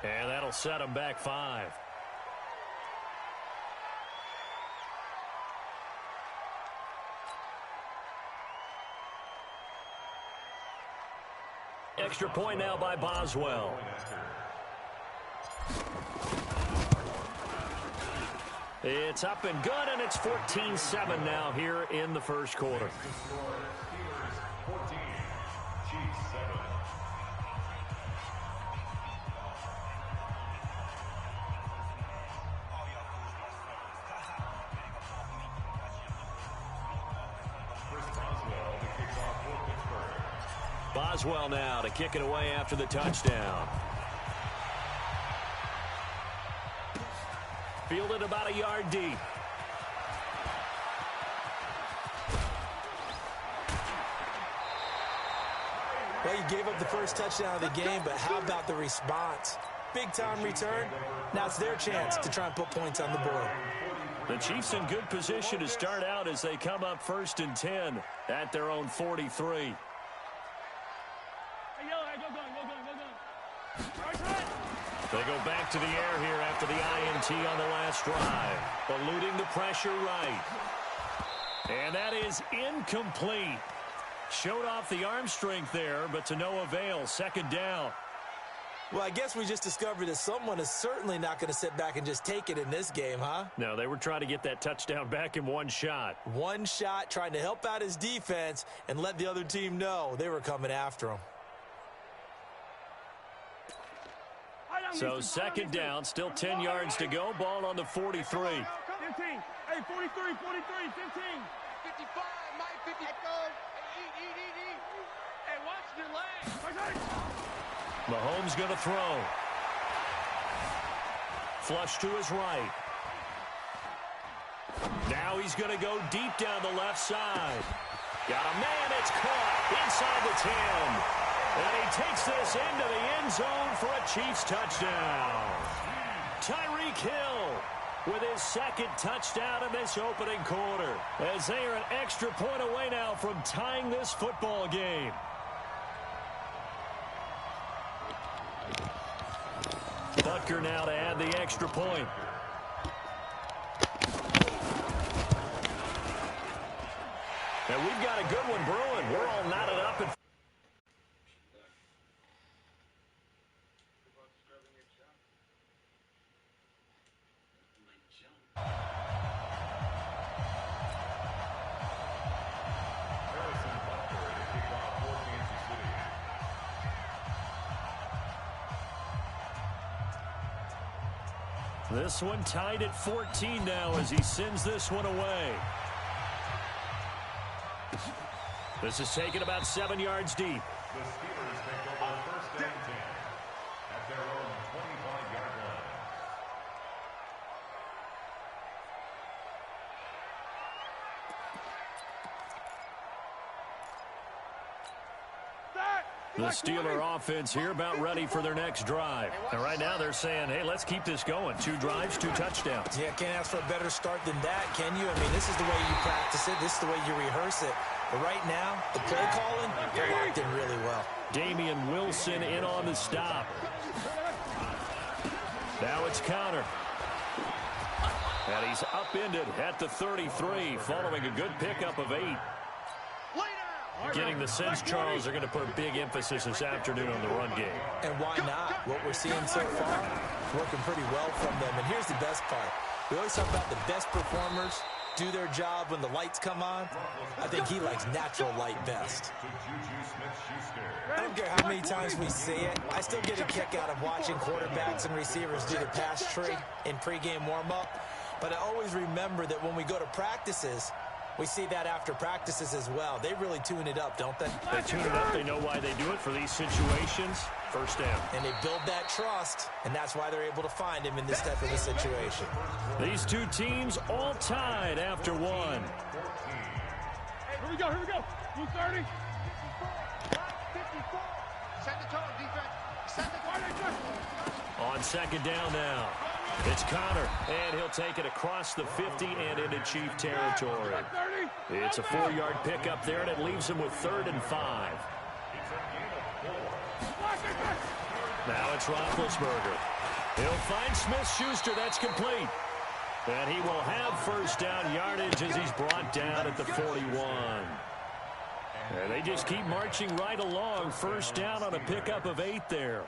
And that'll set them back 5. Extra point now by Boswell. It's up and good, and it's 14-7 now here in the first quarter. Steelers 14, Chiefs 7. Boswell now to kick it away after the touchdown. Fielded about a yard deep. Well, you gave up the first touchdown of the game, but how about the response? Big-time return. Now it's their chance to try and put points on the board. The Chiefs in good position to start out as they come up 1st and 10 at their own 43. They go back to the air here after the INT on the last drive. Eluding the pressure right. And that is incomplete. Showed off the arm strength there, but to no avail. 2nd down. Well, I guess we just discovered that someone is certainly not going to sit back and just take it in this game, huh? No, they were trying to get that touchdown back in one shot. One shot, trying to help out his defense and let the other team know they were coming after him. So 2nd down, still 10 yards to go. Ball on the 43. 15. Hey, 43, 15. 55, Mike, 50. Echo. Hey, eat. Hey, watch your legs. Mahomes going to throw. Flush to his right. Now he's going to go deep down the left side. Got a man, it's caught inside the 10. And he takes this into the end zone for a Chiefs touchdown. Tyreek Hill with his 2nd touchdown in this opening quarter, as they are an extra point away now from tying this football game. Butker now to add the extra point. And we've got a good one brewing. We're all knotted up at this one tied at 14 now as he sends this one away. This is taken about 7 yards deep. The Steelers take over 1st and 10 at their own 25-yard line. The Steeler offense here about ready for their next drive. And right now they're saying, hey, let's keep this going. 2 drives, 2 touchdowns. Yeah, can't ask for a better start than that, can you? I mean, this is the way you practice it. This is the way you rehearse it. But right now, the play calling, they're locked in really well. Damian Wilson in on the stop. Now it's counter. And he's upended at the 33 following a good pickup of 8. Getting the sense, Charles, they're going to put a big emphasis this afternoon on the run game. And why not? What we're seeing so far, working pretty well from them. And here's the best part. We always talk about the best performers do their job when the lights come on. I think he likes natural light best. I don't care how many times we see it. I still get a kick out of watching quarterbacks and receivers do the pass tree in pregame warm-up. But I always remember that when we go to practices, we see that after practices as well. They really tune it up, don't they? They tune it up. They know why they do it for these situations. 1st down. And they build that trust, and that's why they're able to find him in this type of a situation. These two teams all tied after 1. Here we go. Blue 30. 54. Set the tone, defense. Set the tone. On second down now. It's Connor, and he'll take it across the 50 and into Chief territory. It's a 4-yard pickup there, and it leaves him with 3rd and 5. Now it's Roethlisberger. He'll find Smith-Schuster. That's complete. And he will have first down yardage as he's brought down at the 41. And they just keep marching right along. First down on a pickup of 8 there.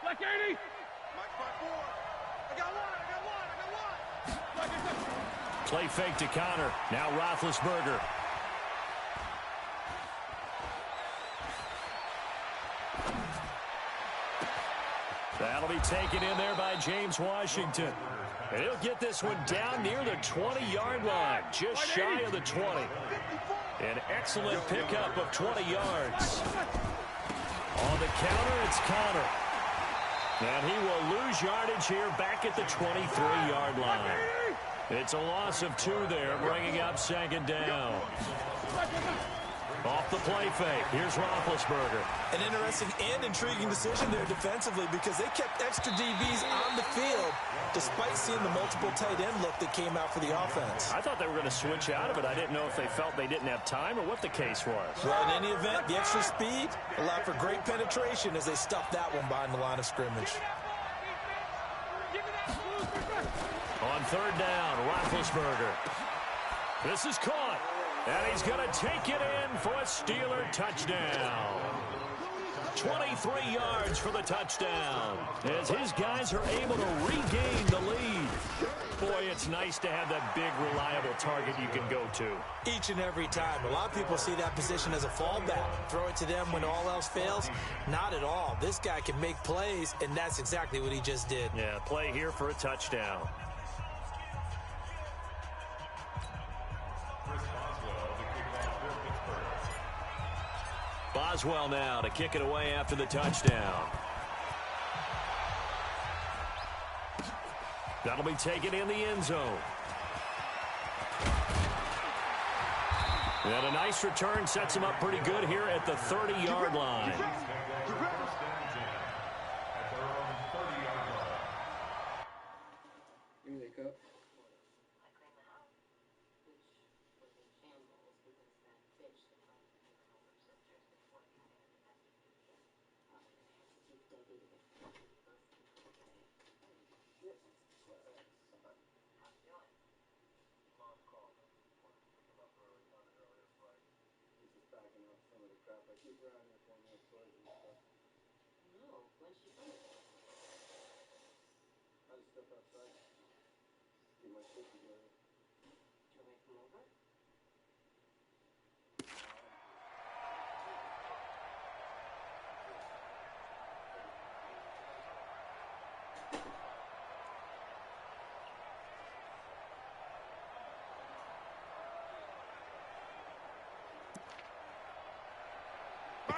Black 80. Mike's by 4. I got one. Play fake to Connor. Now Roethlisberger. That'll be taken in there by James Washington. And he'll get this one down near the 20-yard line, just shy of the 20. An excellent pickup of 20 yards. On the counter, it's Connor. And he will lose yardage here back at the 23-yard line. It's a loss of 2 there, bringing up second down. Off the play fake. Here's Roethlisberger. An interesting and intriguing decision there defensively because they kept extra DBs on the field despite seeing the multiple tight end look that came out for the offense. I thought they were going to switch out of it. I didn't know if they felt they didn't have time or what the case was. Well, in any event, the extra speed allowed for great penetration as they stuffed that one behind the line of scrimmage. On third down, Roethlisberger. This is caught. And he's going to take it in for a Steeler touchdown. 23 yards for the touchdown as his guys are able to regain the lead. Boy, it's nice to have that big, reliable target you can go to. Each and every time. A lot of people see that position as a fallback. Throw it to them when all else fails. Not at all. This guy can make plays, and that's exactly what he just did. Yeah, play here for a touchdown. Boswell now to kick it away after the touchdown. That'll be taken in the end zone. And a nice return sets him up pretty good here at the 30-yard line.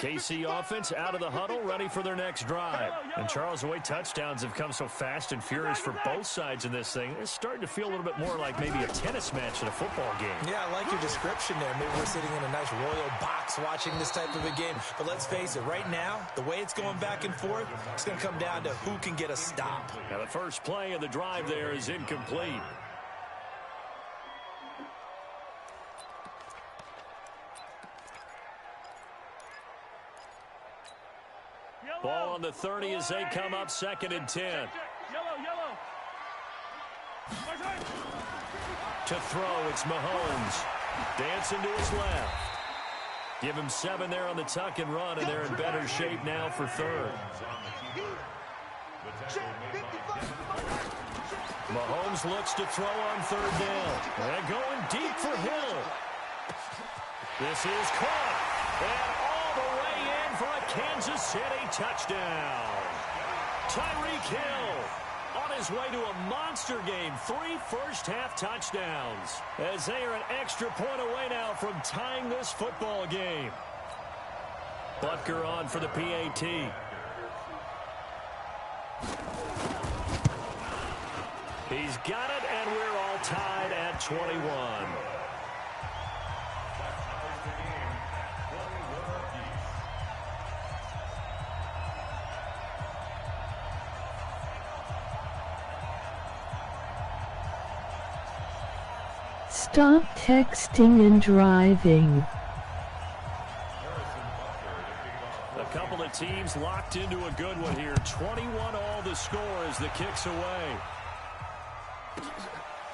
KC offense out of the huddle, ready for their next drive. And Charles, the way touchdowns have come so fast and furious for both sides in this thing, it's starting to feel a little bit more like maybe a tennis match in a football game. Yeah, I like your description there. Maybe we're sitting in a nice royal box watching this type of a game. But let's face it, right now, the way it's going back and forth, it's going to come down to who can get a stop. Now the first play of the drive there is incomplete. Ball on the 30 as they come up 2nd and 10. Yellow. To throw, it's Mahomes. Dancing to his left. Give him 7 there on the tuck and run, and they're in better shape now for 3rd. Mahomes looks to throw on 3rd down. And going deep for Hill. This is caught. And all the way in for a Kansas City touchdown. Tyreek Hill on his way to a monster game. 3 first-half touchdowns. As they are an extra point away now from tying this football game. Butker on for the PAT. He's got it, and we're all tied at 21. Stop texting and driving. A couple of teams locked into a good one here. 21 all the score as the kick's away.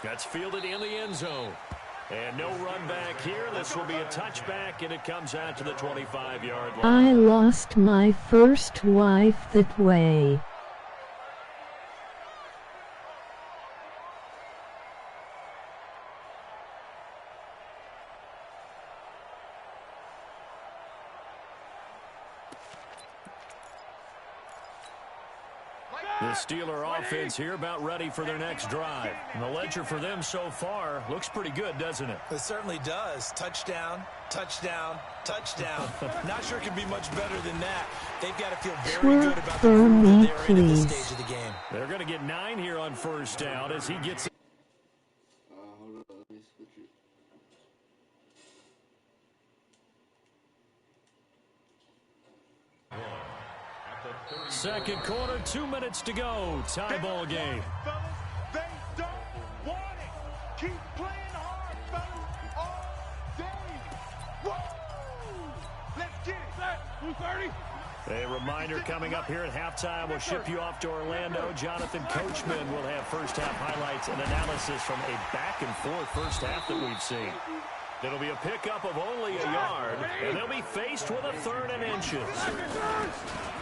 That's fielded in the end zone. And no run back here. This will be a touchback, and it comes out to the 25-yard line. I lost my first wife that way. The Steeler offense here about ready for their next drive. And the ledger for them so far looks pretty good, doesn't it? It certainly does. Touchdown, touchdown, touchdown. Not sure it could be much better than that. They've got to feel very good about the group that they're in at this stage of the game. They're going to get 9 here on first down as he gets it. Second quarter, 2 minutes to go. Tie ball game. They don't want it. Keep playing hard, fellas, all day. Whoa! Let's get it. 230. A reminder coming up here at halftime. We'll ship you off to Orlando. Jonathan Coachman will have first-half highlights and analysis from a back-and-forth first half that we've seen. It'll be a pickup of only a yard, and they'll be faced with a 3rd and inches.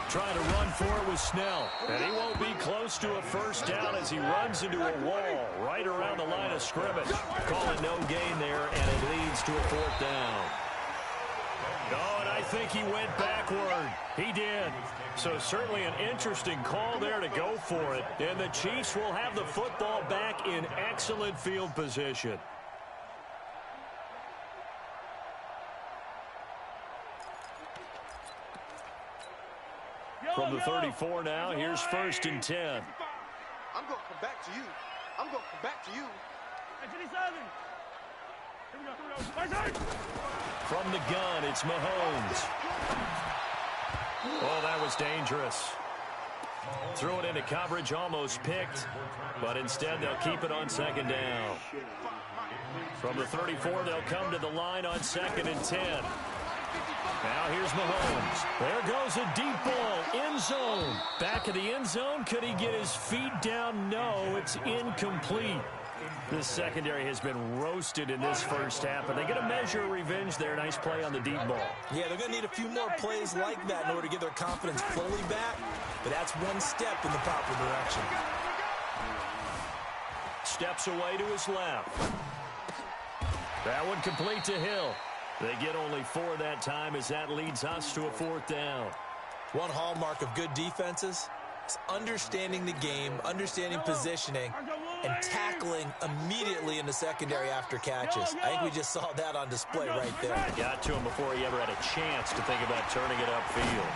Trying to run for it with Snell, and he won't be close to a first down as he runs into a wall right around the line of scrimmage. Calling no gain there, and it leads to a 4th down. Oh, and I think he went backward. He did. So certainly an interesting call there to go for it. And the Chiefs will have the football back in excellent field position. From the 34 now, here's 1st and 10. I'm going to come back to you. I'm going to come back to you. From the gun, it's Mahomes. Oh, that was dangerous. Threw it into coverage, almost picked, but instead they'll keep it on 2nd down. From the 34, they'll come to the line on 2nd and 10. Now here's Mahomes. There goes a deep ball. End zone. Back of the end zone. Could he get his feet down? No, it's incomplete. This secondary has been roasted in this first half, but they get a measure of revenge there. Nice play on the deep ball. Yeah, they're going to need a few more plays like that in order to get their confidence fully back, but that's one step in the proper direction. Steps away to his left. That one complete to Hill. They get only 4 that time as that leads us to a 4th down. One hallmark of good defenses is understanding the game, understanding positioning, and tackling immediately in the secondary after catches. I think we just saw that on display right there. Got to him before he ever had a chance to think about turning it upfield.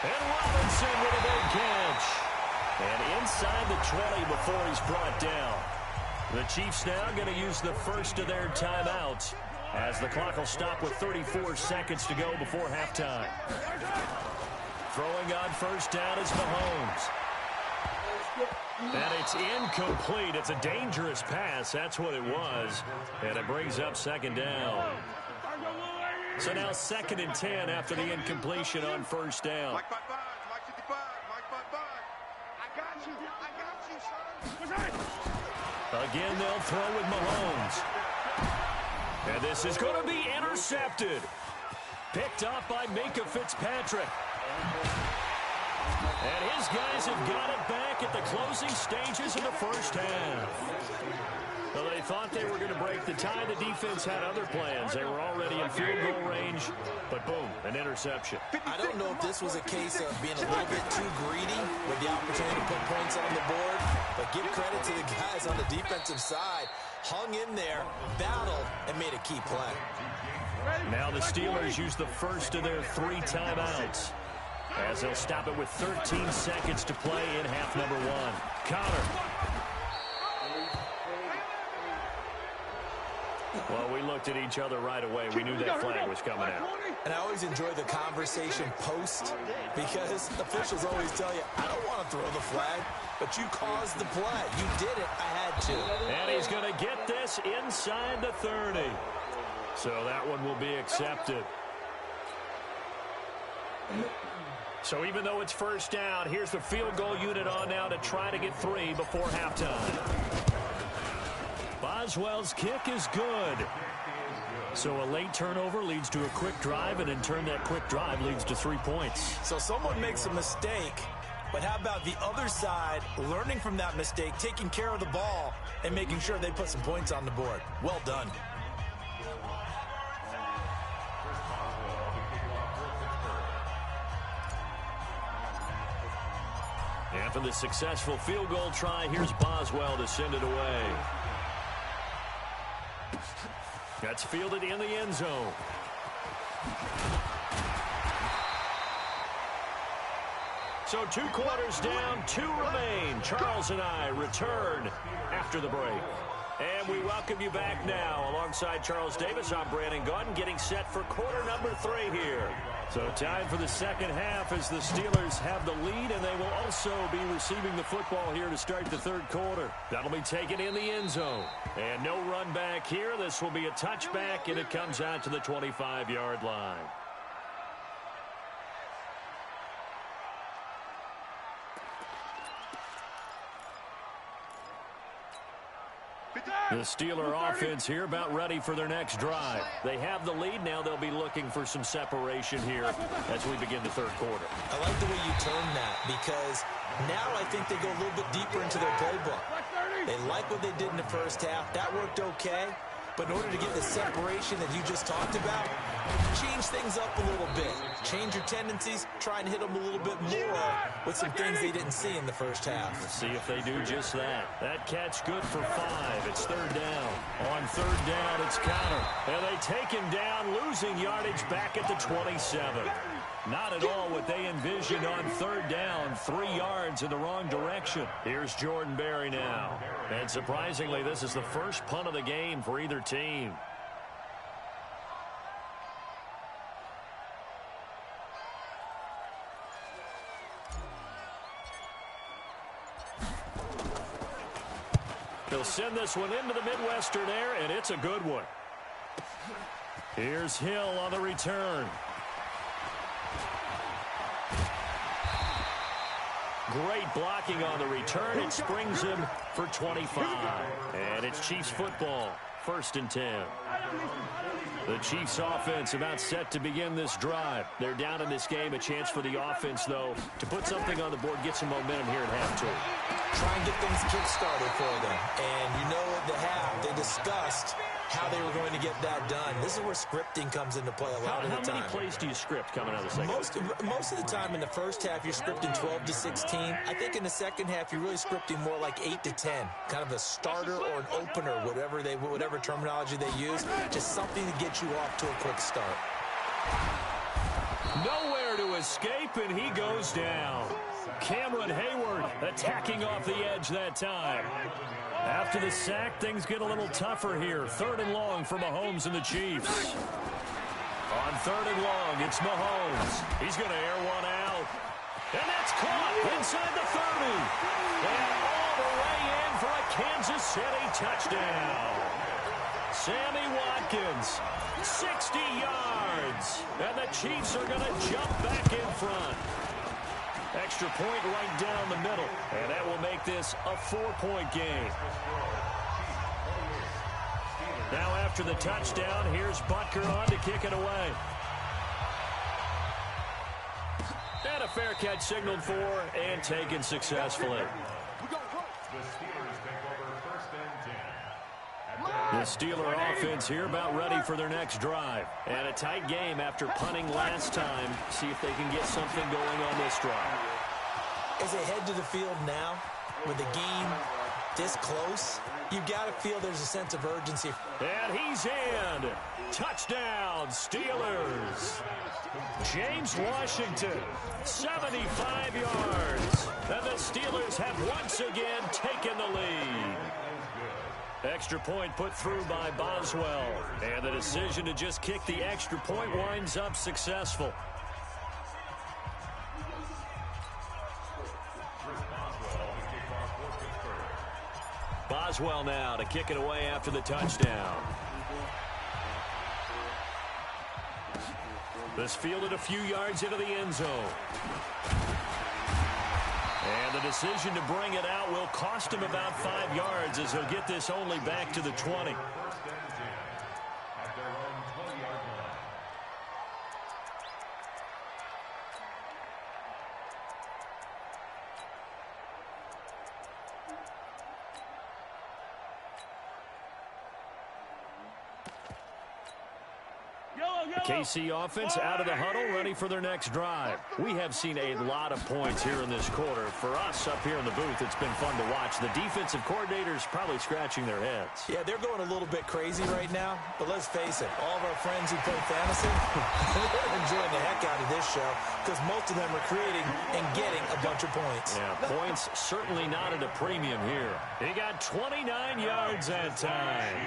And Robinson with a big catch. And inside the 20 before he's brought down. The Chiefs now going to use the first of their timeouts, as the clock will stop with 34 seconds to go before halftime. Throwing on first down is Mahomes. And it's incomplete. It's a dangerous pass. That's what it was. And it brings up 2nd down. So now 2nd and 10 after the incompletion on first down. Mike 55, Mike 55, Mike 55. I got you, son. Again, they'll throw with Mahomes. And this is going to be intercepted. Picked up by Minka Fitzpatrick. And his guys have got it back at the closing stages of the first half. Well, they thought they were going to break the tie. The defense had other plans. They were already in field goal range, but boom, an interception. I don't know if this was a case of being a little bit too greedy with the opportunity to put points on the board, but give credit to the guys on the defensive side. Hung in there, battled, and made a key play. Now the Steelers use the first of their 3 timeouts, as they'll stop it with 13 seconds to play in half number 1. Connor. Well, we looked at each other right away. We knew that flag was coming out. And I always enjoy the conversation post, because officials always tell you, I don't want to throw the flag, but you caused the play. You did it. I had to. And he's going to get this inside the 30. So that one will be accepted. So even though it's first down, here's the field goal unit on now to try to get 3 before halftime. Boswell's kick is good. So a late turnover leads to a quick drive, and in turn that quick drive leads to 3 points. So someone makes a mistake, but how about the other side learning from that mistake, taking care of the ball, and making sure they put some points on the board? Well done. And for the successful field goal try, here's Boswell to send it away. That's fielded in the end zone. So 2 quarters down, 2 remain. Charles and I return after the break. And we welcome you back now. Alongside Charles Davis, I'm Brandon Gaudin, getting set for quarter number 3 here. So time for the second half as the Steelers have the lead, and they will also be receiving the football here to start the third quarter. That'll be taken in the end zone. And no run back here. This will be a touchback, and it comes out to the 25-yard line. The Steeler offense here about ready for their next drive. They have the lead. Now they'll be looking for some separation here as we begin the third quarter. I like the way you turn that, because now I think they go a little bit deeper into their playbook. They like what they did in the first half. That worked okay. But in order to get the separation that you just talked about, change things up a little bit. Change your tendencies. Try and hit them a little bit more with some things they didn't see in the first half. Let's see if they do just that. That catch good for 5. It's third down. On third down, it's Connor. And they take him down, losing yardage back at the 27. Not at all what they envisioned on third down. 3 yards in the wrong direction. Here's Jordan Berry now. And surprisingly, this is the first punt of the game for either team. They'll send this one into the Midwestern air, and it's a good one. Here's Hill on the return. Great blocking on the return. It springs him for 25. And it's Chiefs football. 1st and 10. The Chiefs offense about set to begin this drive. They're down in this game. A chance for the offense, though, to put something on the board, get some momentum here at halftime. Try and get things kick-started for them. And you know at the half, they discussed how they were going to get that done. This is where scripting comes into play a lot of the time. How many plays do you script coming out of the second half? Most of the time in the first half, you're scripting 12 to 16. I think in the second half, you're really scripting more like 8 to 10. Kind of a starter or an opener, whatever terminology they use. Just something to get you off to a quick start. Nowhere to escape, and he goes down. Cameron Hayward attacking off the edge that time. After the sack, things get a little tougher here. 3rd and long for Mahomes and the Chiefs. On 3rd and long, it's Mahomes. He's going to air one out. And that's caught inside the 30. And all the way in for a Kansas City touchdown. Sammy Watkins, 60 yards. And the Chiefs are going to jump back in front. Extra point right down the middle. And that will make this a 4-point game. Now after the touchdown, here's Butker on to kick it away. And a fair catch signaled for and taken successfully. The Steelers take over 1st and 10 at The Steeler offense here about ready for their next drive. And a tight game after punting last time. See if they can get something going on this drive. As they head to the field now, with the game this close, you've got to feel there's a sense of urgency. And he's in. Touchdown, Steelers. James Washington, 75 yards. And the Steelers have once again taken the lead. Extra point put through by Boswell. And the decision to just kick the extra point winds up successful. Boswell now to kick it away after the touchdown. This fielded a few yards into the end zone. And the decision to bring it out will cost him about 5 yards as he'll get this only back to the 20. KC offense out of the huddle, ready for their next drive. We have seen a lot of points here in this quarter. For us up here in the booth, it's been fun to watch. The defensive coordinators probably scratching their heads. Yeah, they're going a little bit crazy right now, but let's face it, all of our friends who play fantasy, they're enjoying the heck out of this show because most of them are creating and getting a bunch of points. Yeah, points certainly not at a premium here. He got 29 yards that time.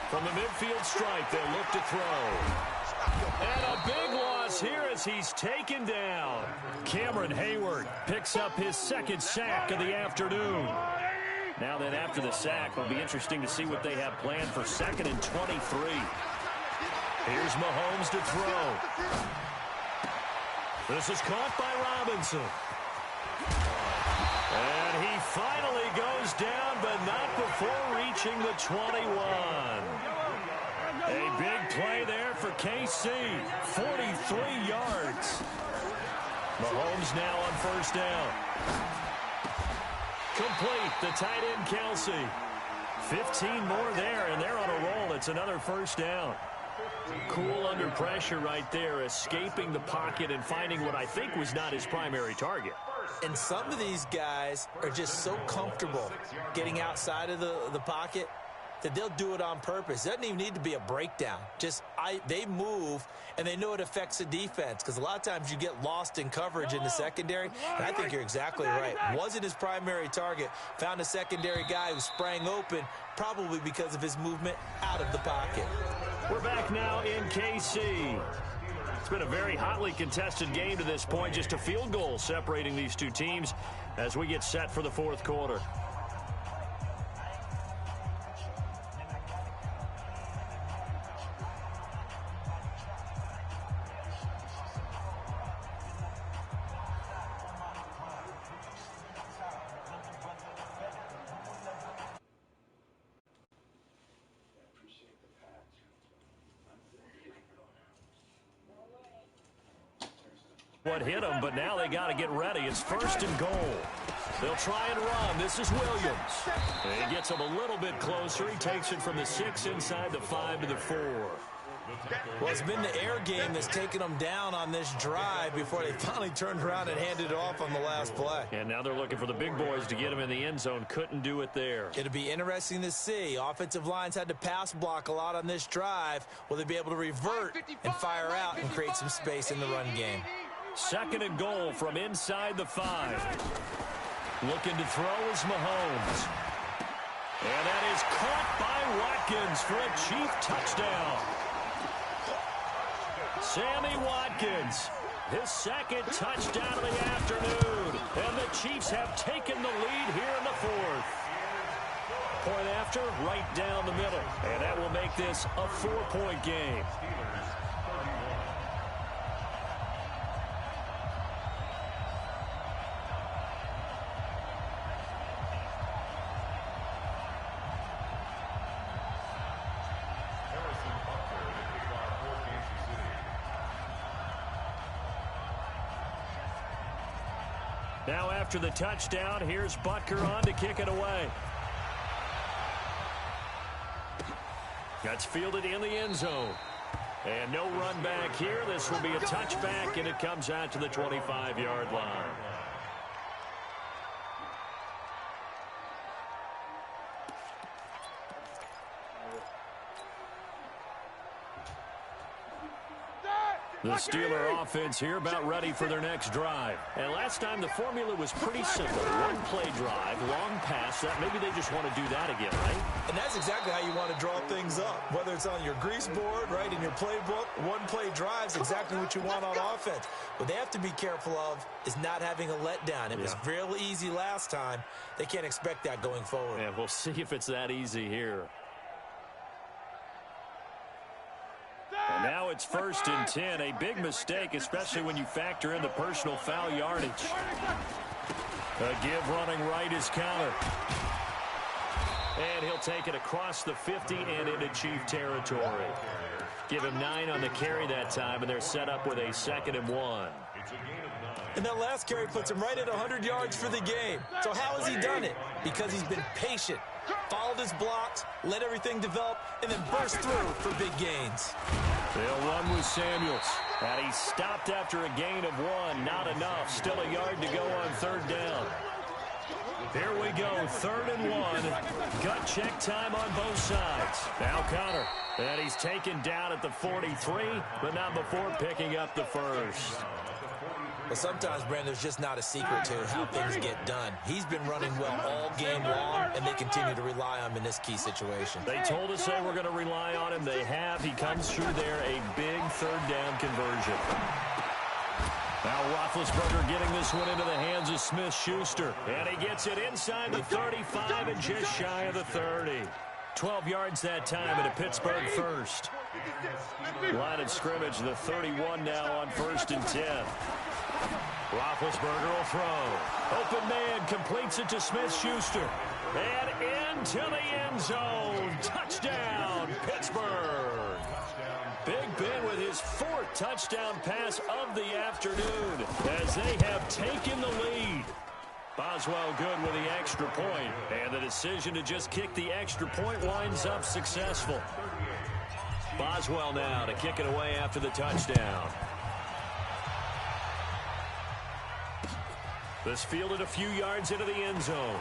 From the midfield stripe, they'll look to throw. And a big loss here as he's taken down. Cameron Hayward picks up his second sack of the afternoon. Now then, after the sack, it'll be interesting to see what they have planned for 2nd and 23. Here's Mahomes to throw. This is caught by Robinson. And he finally goes down, but not before reaching the 21. A big play there for KC. 43 yards. Mahomes now on first down. Complete, the tight end Kelsey. 15 more there, and they're on a roll. It's another first down. Cool under pressure right there, escaping the pocket and finding what I think was not his primary target. And some of these guys are just so comfortable getting outside of the pocket that they'll do it on purpose. It doesn't even need to be a breakdown. They move, and they know it affects the defense because a lot of times you get lost in coverage in the secondary, and I think you're exactly right. Wasn't his primary target. Found a secondary guy who sprang open, probably because of his movement out of the pocket. We're back now in KC. It's been a very hotly contested game to this point. Just a field goal separating these two teams as we get set for the fourth quarter. What hit them, but now they got to get ready. It's 1st and goal. They'll try and run. This is Williams. He gets him a little bit closer. He takes it from the 6 inside the 5 to the 4. Well, it's been the air game that's taken them down on this drive before they finally turned around and handed it off on the last play. And now they're looking for the big boys to get him in the end zone. Couldn't do it there. It'll be interesting to see. Offensive lines had to pass block a lot on this drive. Will they be able to revert and fire out and create some space in the run game? 2nd and goal from inside the 5. Looking to throw is Mahomes. And that is caught by Watkins for a Chief touchdown. Sammy Watkins, his 2nd touchdown of the afternoon. And the Chiefs have taken the lead here in the 4th. Point after, right down the middle. And that will make this a 4-point game. Now after the touchdown, here's Butker on to kick it away. That's fielded in the end zone. And no run back here. This will be a touchback, and it comes out to the 25-yard line. The Steeler offense here about ready for their next drive. And last time the formula was pretty simple. One play drive, long pass. That maybe they just want to do that again, right? And that's exactly how you want to draw things up. Whether it's on your grease board, right, in your playbook, one play drive is exactly what you want on offense. What they have to be careful of is not having a letdown. It was real easy last time. They can't expect that going forward. Yeah, we'll see if it's that easy here. And now it's 1st and 10. A big mistake, especially when you factor in the personal foul yardage. A give running right is counter. And he'll take it across the 50 and into Chief territory. Give him 9 on the carry that time, and they're set up with a 2nd and 1. And that last carry puts him right at 100 yards for the game. So how has he done it? Because he's been patient, followed his blocks, let everything develop, and then burst through for big gains. They'll run with Samuels. And he stopped after a gain of 1. Not enough. Still a yard to go on 3rd down. Here we go, 3rd and 1. Gut check time on both sides. Now Connor. And he's taken down at the 43, but not before picking up the first. Well, sometimes, Brandon, there's just not a secret to how things get done. He's been running well all game long, and they continue to rely on him in this key situation. They told us they were going to rely on him. They have. He comes through there, a big 3rd down conversion. Now Roethlisberger getting this one into the hands of Smith-Schuster. And he gets it inside the 35 and just shy of the 30. 12 yards that time and a Pittsburgh first. Line of scrimmage, the 31 now on 1st and 10. Roethlisberger will throw. Open man completes it to Smith-Schuster. And into the end zone. Touchdown, Pittsburgh. Big Ben with his 4th touchdown pass of the afternoon as they have taken the lead. Boswell good with the extra point, and the decision to just kick the extra point winds up successful. Boswell now to kick it away after the touchdown. This fielded a few yards into the end zone.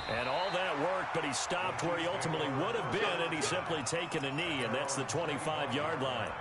And all that worked, but he stopped where he ultimately would have been, and he's simply taken a knee, and that's the 25-yard line.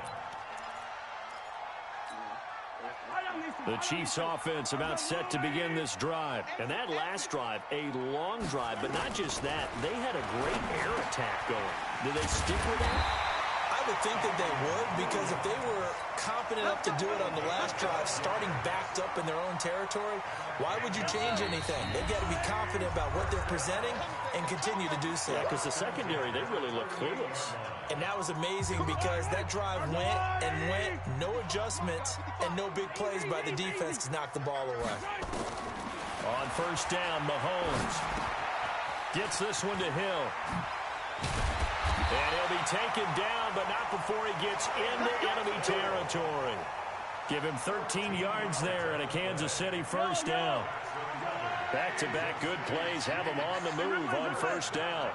The Chiefs offense about set to begin this drive. And that last drive, a long drive, but not just that. They had a great air attack going. Did they stick with that? I would think that they would, because if they were confident enough to do it on the last drive, starting backed up in their own territory, why would you change anything? They've got to be confident about what they're presenting and continue to do so. Yeah, because the secondary, they really look clueless. And that was amazing because that drive went and went, no adjustments, and no big plays by the defense to knock the ball away. On 1st down, Mahomes gets this one to Hill. And he'll be taken down, but not before he gets into enemy territory. Give him 13 yards there and a Kansas City 1st down. Back-to-back good plays have him on the move on 1st down.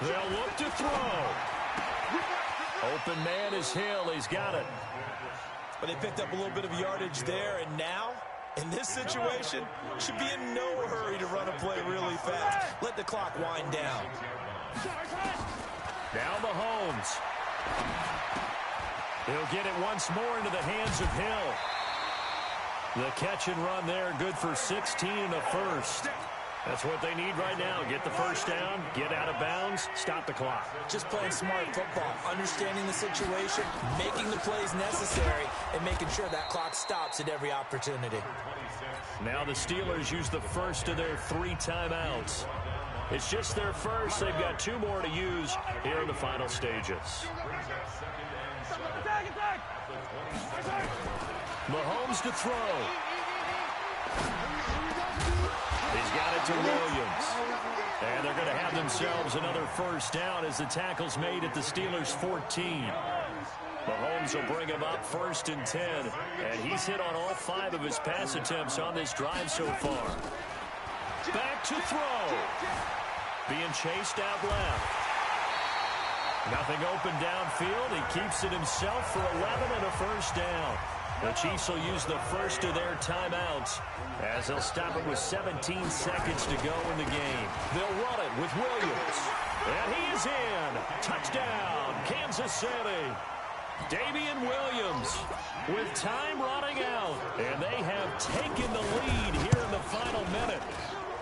They'll look to throw. Open man is Hill. He's got it. But they picked up a little bit of yardage there, and now, in this situation, should be in no hurry to run a play really fast. Let the clock wind down. Now Mahomes. He'll get it once more into the hands of Hill. The catch and run there, good for 16 and a first. That's what they need right now. Get the 1st down, get out of bounds, stop the clock. Just playing smart football, understanding the situation, making the plays necessary, and making sure that clock stops at every opportunity. Now the Steelers use the first of their 3 timeouts. It's just their first. They've got 2 more to use here in the final stages. Mahomes to throw. He's got it to Williams. And they're going to have themselves another first down as the tackle's made at the Steelers' 14. Mahomes will bring him up 1st and 10. And he's hit on all 5 of his pass attempts on this drive so far. Back to throw. Being chased out left. Nothing open downfield. He keeps it himself for 11 and a first down. The Chiefs will use the first of their timeouts as they'll stop it with 17 seconds to go in the game. They'll run it with Williams. And he is in. Touchdown, Kansas City. Damian Williams with time running out. And they have taken the lead here in the final minute.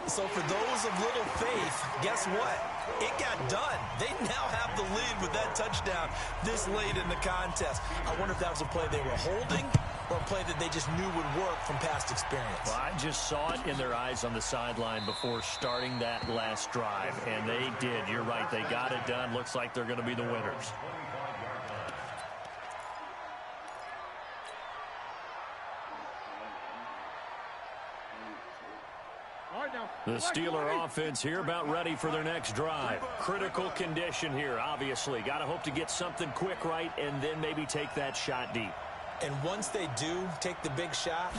So for those of little faith, guess what? It got done. They now have the lead with that touchdown this late in the contest. I wonder if that was a play they were holding or a play that they just knew would work from past experience. Well, I just saw it in their eyes on the sideline before starting that last drive, and they did. You're right. They got it done. Looks like they're going to be the winners. The Steeler offense here about ready for their next drive. Critical condition here, obviously. Got to hope to get something quick right and then maybe take that shot deep. And once they do take the big shot,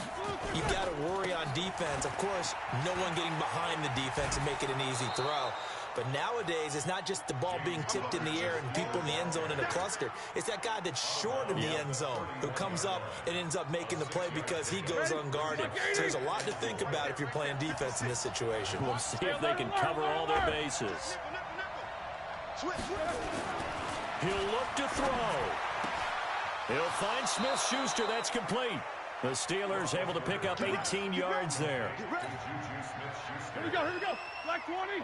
you've got to worry on defense. Of course, no one getting behind the defense and make it an easy throw. But nowadays, it's not just the ball being tipped in the air and people in the end zone in a cluster. It's that guy that's short of the end zone who comes up and ends up making the play because he goes unguarded. So there's a lot to think about if you're playing defense in this situation. We'll see if they can cover all their bases. He'll look to throw. He'll find Smith-Schuster. That's complete. The Steelers able to pick up 18 yards there. Here we go, here we go. Black 20.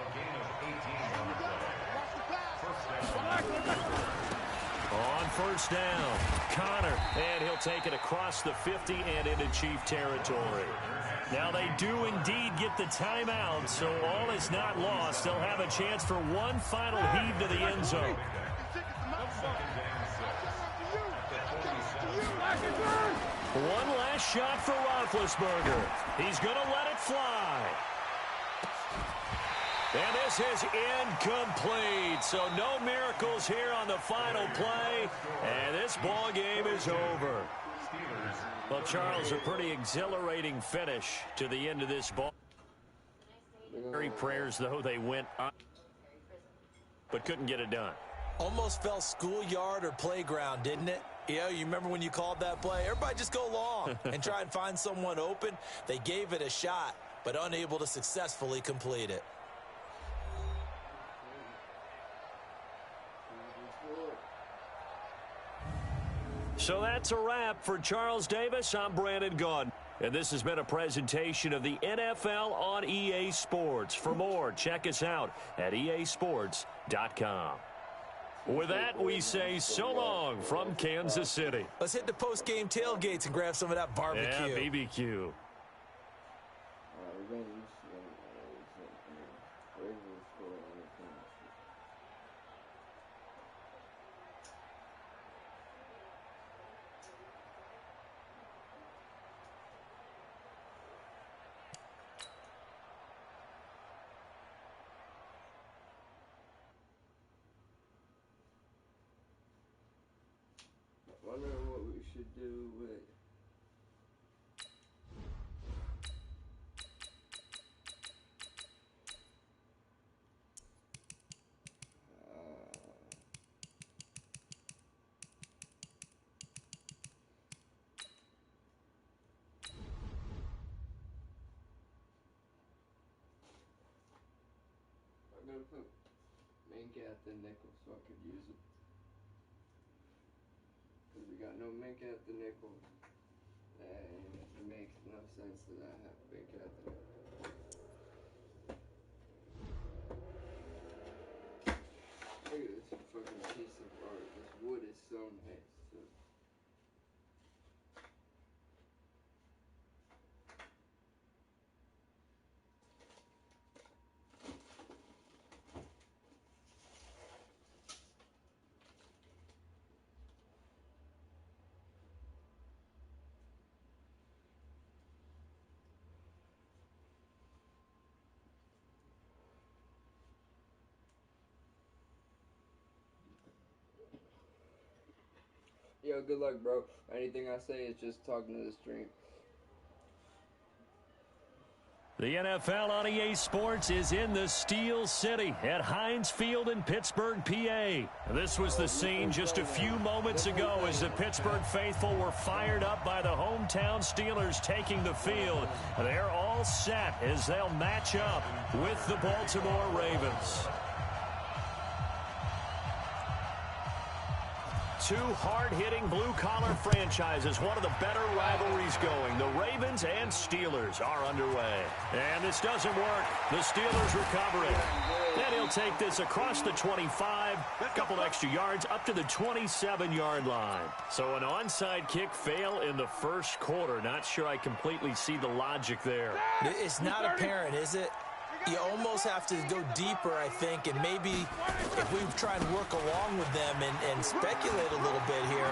On first down, Connor, and he'll take it across the 50 and into Chief territory. Now they do indeed get the timeout, so all is not lost. They'll have a chance for one final heave to the end zone. One last shot for Roethlisberger. He's going to let it fly. And this is incomplete. So no miracles here on the final play. And this ball game is over. Well, Charles, a pretty exhilarating finish to the end of this ball. Very prayers, though, they went up, but couldn't get it done. Almost felt schoolyard or playground, didn't it? Yeah, you remember when you called that play? Everybody just go long and try and find someone open. They gave it a shot, but unable to successfully complete it. So that's a wrap for Charles Davis. I'm Brandon Gaudin. And this has been a presentation of the NFL on EA Sports. For more, check us out at easports.com. With that, we say so long from Kansas City. Let's hit the post-game tailgates and grab some of that barbecue. Yeah, BBQ. Wondering what we should do with I'm gonna put Mink at the nickel so I could use it. We got no Mink at the nickel, and it makes no sense that I have Mink at the nickel. Look at this fucking piece of art. This wood is so nice. Yo, good luck, bro. Anything I say is just talking to the stream. The NFL on EA Sports is in the Steel City at Heinz Field in Pittsburgh, PA. This was the scene just a few moments ago as the Pittsburgh faithful were fired up by the hometown Steelers taking the field. They're all set as they'll match up with the Baltimore Ravens. Two hard-hitting blue-collar franchises, one of the better rivalries going. The Ravens and Steelers are underway. And this doesn't work. The Steelers recover it. Then he'll take this across the 25, a couple extra yards, up to the 27-yard line. So an onside kick fail in the first quarter. Not sure I completely see the logic there. It's not apparent, is it? You almost have to go deeper, I think, and maybe if we try and work along with them and speculate a little bit here,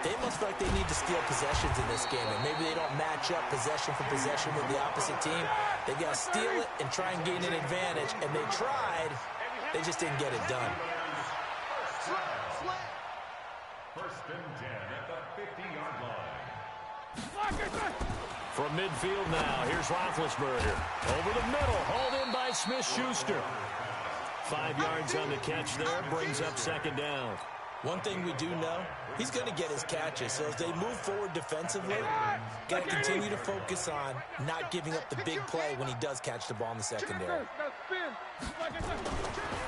they must feel like they need to steal possessions in this game, and maybe they don't match up possession for possession with the opposite team. They've got to steal it and try and gain an advantage, and they tried. They just didn't get it done. First and 10 at the 50-yard line. From midfield now, here's Roethlisberger. Over the middle, hauled in by Smith-Schuster. 5 yards on the catch there, brings up second down. One thing we do know, he's going to get his catches. So as they move forward defensively, got to continue to focus on not giving up the big play when he does catch the ball in the secondary.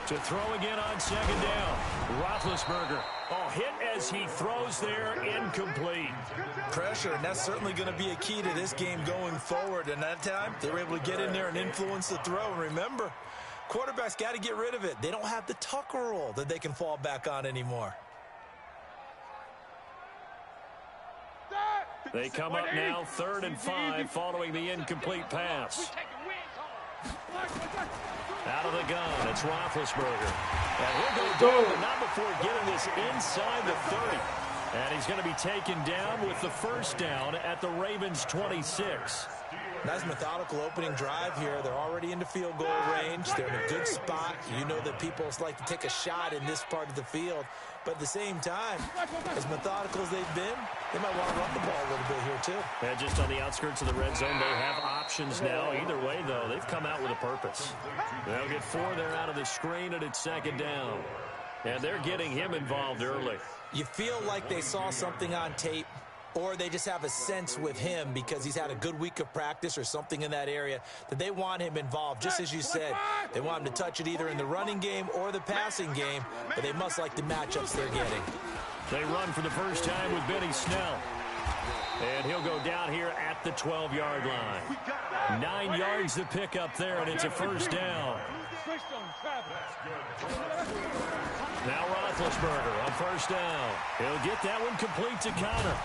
To throw again on second down. Roethlisberger. Oh, hit as he throws there, incomplete. Pressure, and that's certainly going to be a key to this game going forward. And that time, they were able to get in there and influence the throw. And remember, quarterbacks got to get rid of it. They don't have the tucker roll that they can fall back on anymore. They come up now 3rd and 5 following the incomplete pass. Out of the gun, it's Roethlisberger. And he'll go down, but not before getting this inside the 30. And he's going to be taken down with the first down at the Ravens' 26. Nice methodical opening drive here. They're already into field goal range. They're in a good spot. You know that people like to take a shot in this part of the field. But at the same time, as methodical as they've been, they might want to run the ball a little bit here too. Yeah, just on the outskirts of the red zone, they have options now. Either way, though, they've come out with a purpose. They'll get 4 there out of the screen, and it's second down. And they're getting him involved early. You feel like they saw something on tape, or they just have a sense with him because he's had a good week of practice or something in that area that they want him involved. Just as you said, they want him to touch it either in the running game or the passing game, but they must like the matchups they're getting. They run for the first time with Benny Snell. And he'll go down here at the 12-yard line. 9 yards to pick up there, and it's a first down. Now Roethlisberger on first down. He'll get that one complete to Connor.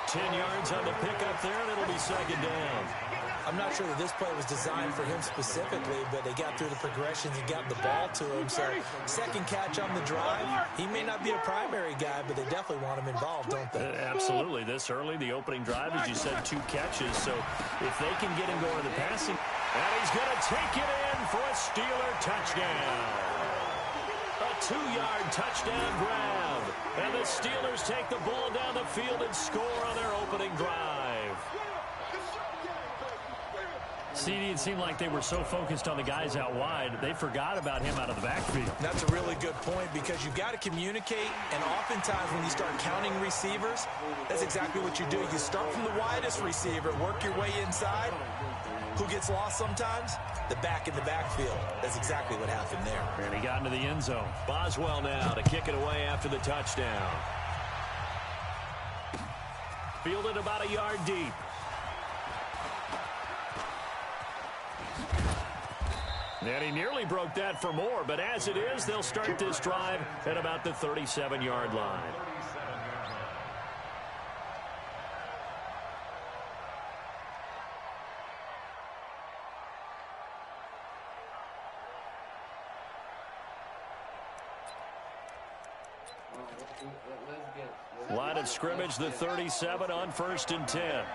10 yards on the pickup there, and it'll be second down. I'm not sure that this play was designed for him specifically, but they got through the progressions and got the ball to him. So second catch on the drive. He may not be a primary guy, but they definitely want him involved, don't they? Absolutely. This early, the opening drive, as you said, 2 catches. So if they can get him going in the passing, and he's going to take it in for a Steeler touchdown. A 2-yard touchdown grab. And the Steelers take the ball down the field and score on their opening drive. CD, it seemed like they were so focused on the guys out wide, they forgot about him out of the backfield. That's a really good point because you've got to communicate, and oftentimes when you start counting receivers, that's exactly what you do. You start from the widest receiver, work your way inside. Who gets lost sometimes? The back in the backfield. That's exactly what happened there. And he got into the end zone. Boswell now to kick it away after the touchdown. Fielded about a yard deep. And he nearly broke that for more, but as it is, they'll start this drive at about the 37-yard line. Line of scrimmage, the 37 on 1st and 10.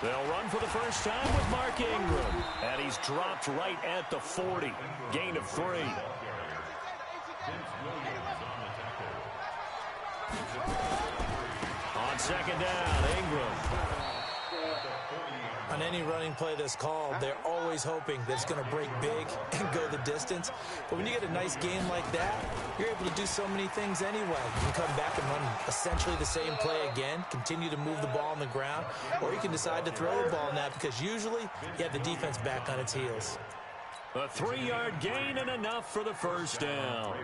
They'll run for the first time with Mark Ingram. And he's dropped right at the 40. Gain of 3. On second down, Ingram. On any running play that's called, they're always hoping that it's going to break big and go the distance. But when you get a nice game like that, you're able to do so many things anyway. You can come back and run essentially the same play again, continue to move the ball on the ground, or you can decide to throw the ball now because usually you have the defense back on its heels. A 3-yard gain and enough for the first down.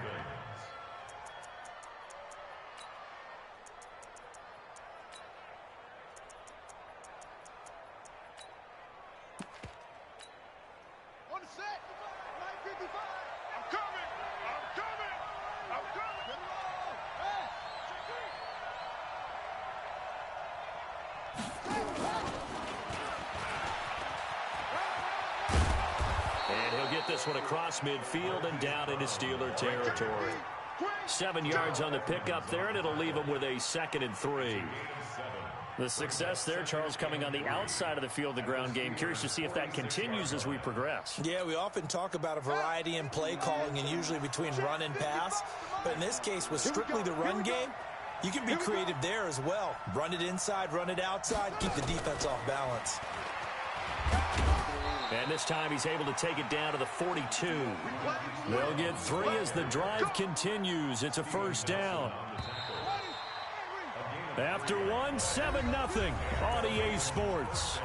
And he'll get this one across midfield and down into Steeler territory. 7 yards on the pickup there, and it'll leave him with a 2nd and 3. The success there, Charles, coming on the outside of the field, the ground game. Curious to see if that continues as we progress. Yeah, we often talk about a variety in play calling and usually between run and pass. But in this case, with strictly the run game, you can be creative there as well. Run it inside, run it outside, keep the defense off balance. And this time he's able to take it down to the 42. They'll get 3 as the drive continues. It's a first down. After 1, 7-0 on EA Sports.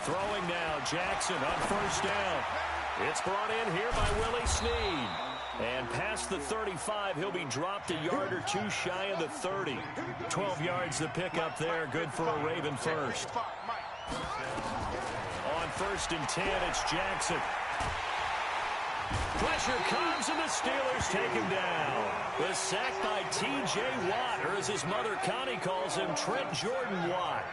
Throwing now, Jackson on first down. It's brought in here by Willie Snead. And past the 35, he'll be dropped a yard or 2 shy of the 30. 12 yards to pick up there, good for a Raven first. On 1st and 10, it's Jackson. Pressure comes, and the Steelers take him down. The sack by T.J. Watt, or as his mother Connie calls him, Trent Jordan Watt.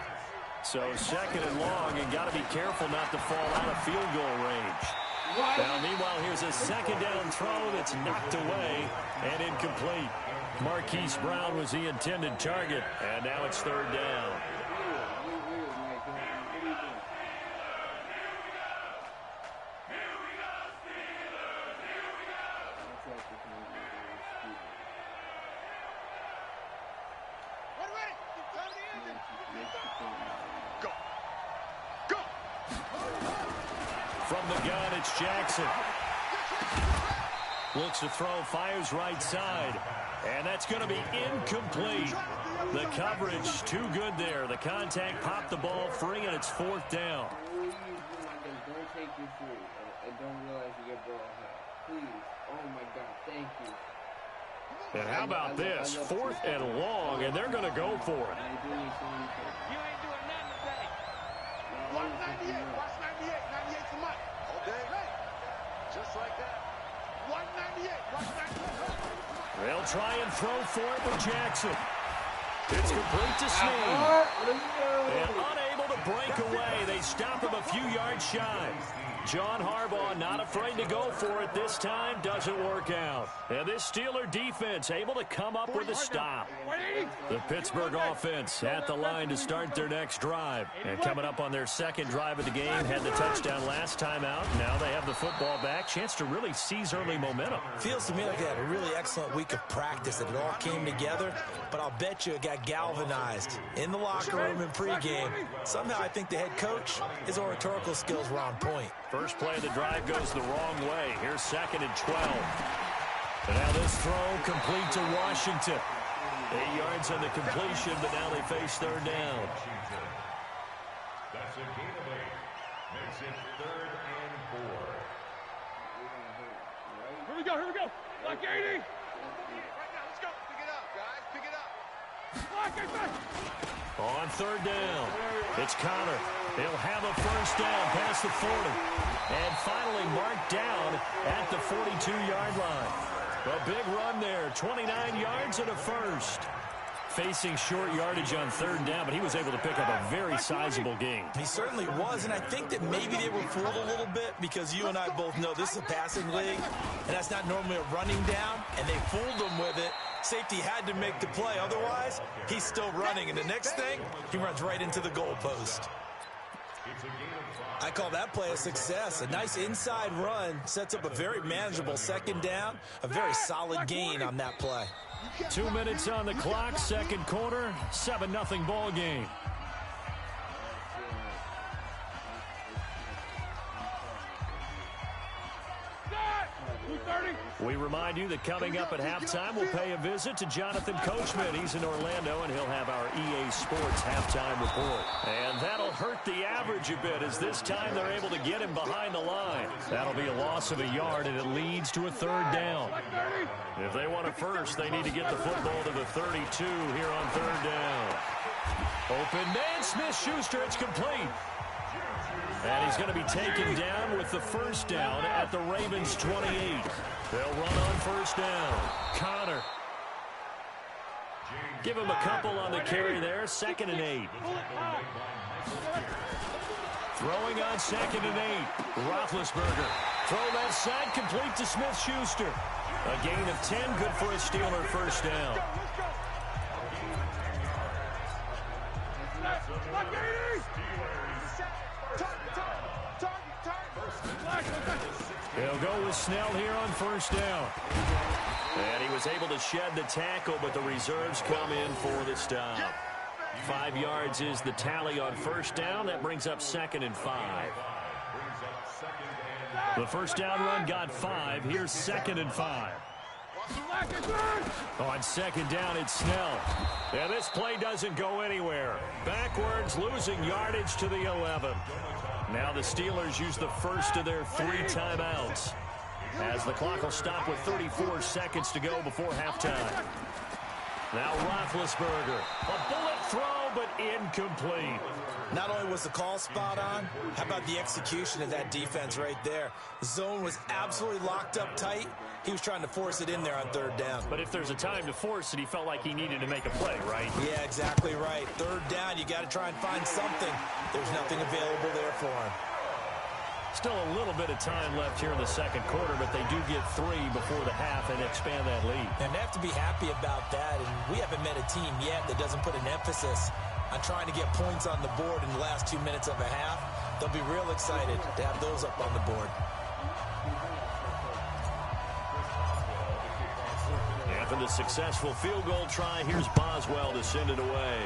So 2nd and long, and got to be careful not to fall out of field goal range. Now, meanwhile, here's a 2nd down throw that's knocked away and incomplete. Marquise Brown was the intended target, and now it's 3rd down. From the gun, it's Jackson. Looks to throw, fires right side. And that's going to be incomplete. The coverage too good there. The contact popped the ball free, and it's 4th down. Don't take your free and don't realize you get ball high. Please. Oh, my God. Thank you. And how about this? 4th and long, and they're going to go for it. You ain't doing nothing today. 198. Watch 98. 98's the money. Okay. Just like that. 198. Watch 98. They'll try and throw for it with Jackson. It's complete to Snead. And unable to break away. They stop him a few yards shy. John Harbaugh not afraid to go for it this time. Doesn't work out. And this Steeler defense able to come up with a stop. The Pittsburgh offense at the line to start their next drive. And coming up on their 2nd drive of the game. Had the touchdown last time out. Now they have the football back. Chance to really seize early momentum. Feels to me like they had a really excellent week of practice. That it all came together. But I'll bet you it got galvanized in the locker room in pregame. Somehow I think the head coach, his oratorical skills were on point. First play of the drive goes the wrong way. Here's 2nd and 12. And now this throw complete to Washington. 8 yards on the completion, but now they face 3rd down. That's a gain of 8. Makes it 3rd and 4. Here we go. Here we go. Like 80. Right now. Let's go. Pick it up, guys. Pick it up. Like 80. On 3rd down, it's Connor. He'll have a first down past the 40. And finally marked down at the 42-yard line. A big run there, 29 yards and a first. Facing short yardage on third down, but he was able to pick up a very sizable gain. He certainly was, and I think that maybe they were fooled a little bit because you and I both know this is a passing league, and that's not normally a running down, and they fooled him with it. Safety had to make the play. Otherwise, he's still running, and the next thing, he runs right into the goalpost. I call that play a success. A nice inside run sets up a very manageable second down, a very solid gain on that play. 2 minutes on the clock, second quarter, 7-0 ball game. We remind you that coming up at halftime, we'll pay a visit to Jonathan Coachman. He's in Orlando, and he'll have our EA Sports halftime report. And that'll hurt the average a bit, as this time they're able to get him behind the line. That'll be a loss of a yard, and it leads to a third down. If they want it first, they need to get the football to the 32 here on third down. Open man, Smith-Schuster, it's complete. And he's going to be taken down with the first down at the Ravens' 28. They'll run on first down. Connor. Give him a couple on the carry there. 2nd and 8. Throwing on 2nd and 8. Roethlisberger. Throw that side, complete to Smith-Schuster. A gain of 10, good for a Steeler first down. He'll go with Snell here on first down. And he was able to shed the tackle, but the reserves come in for the stop. 5 yards is the tally on first down. That brings up 2nd and 5. The first down run got 5. Here's 2nd and 5. On second down, it's Snell. And this play doesn't go anywhere. Backwards, losing yardage to the 11. Now the Steelers use the first of their 3 timeouts, as the clock will stop with 34 seconds to go before halftime. Now Roethlisberger. A bullet throw, but incomplete. Not only was the call spot on, how about the execution of that defense right there? The zone was absolutely locked up tight. He was trying to force it in there on third down. But if there's a time to force it, he felt like he needed to make a play, right? Yeah, exactly right. Third down, you got to try and find something. There's nothing available there for him. Still a little bit of time left here in the second quarter, but they do get 3 before the half and expand that lead. And they have to be happy about that, and we haven't met a team yet that doesn't put an emphasis on trying to get points on the board in the last 2 minutes of a half. They'll be real excited to have those up on the board. After the successful field goal try, here's Boswell to send it away.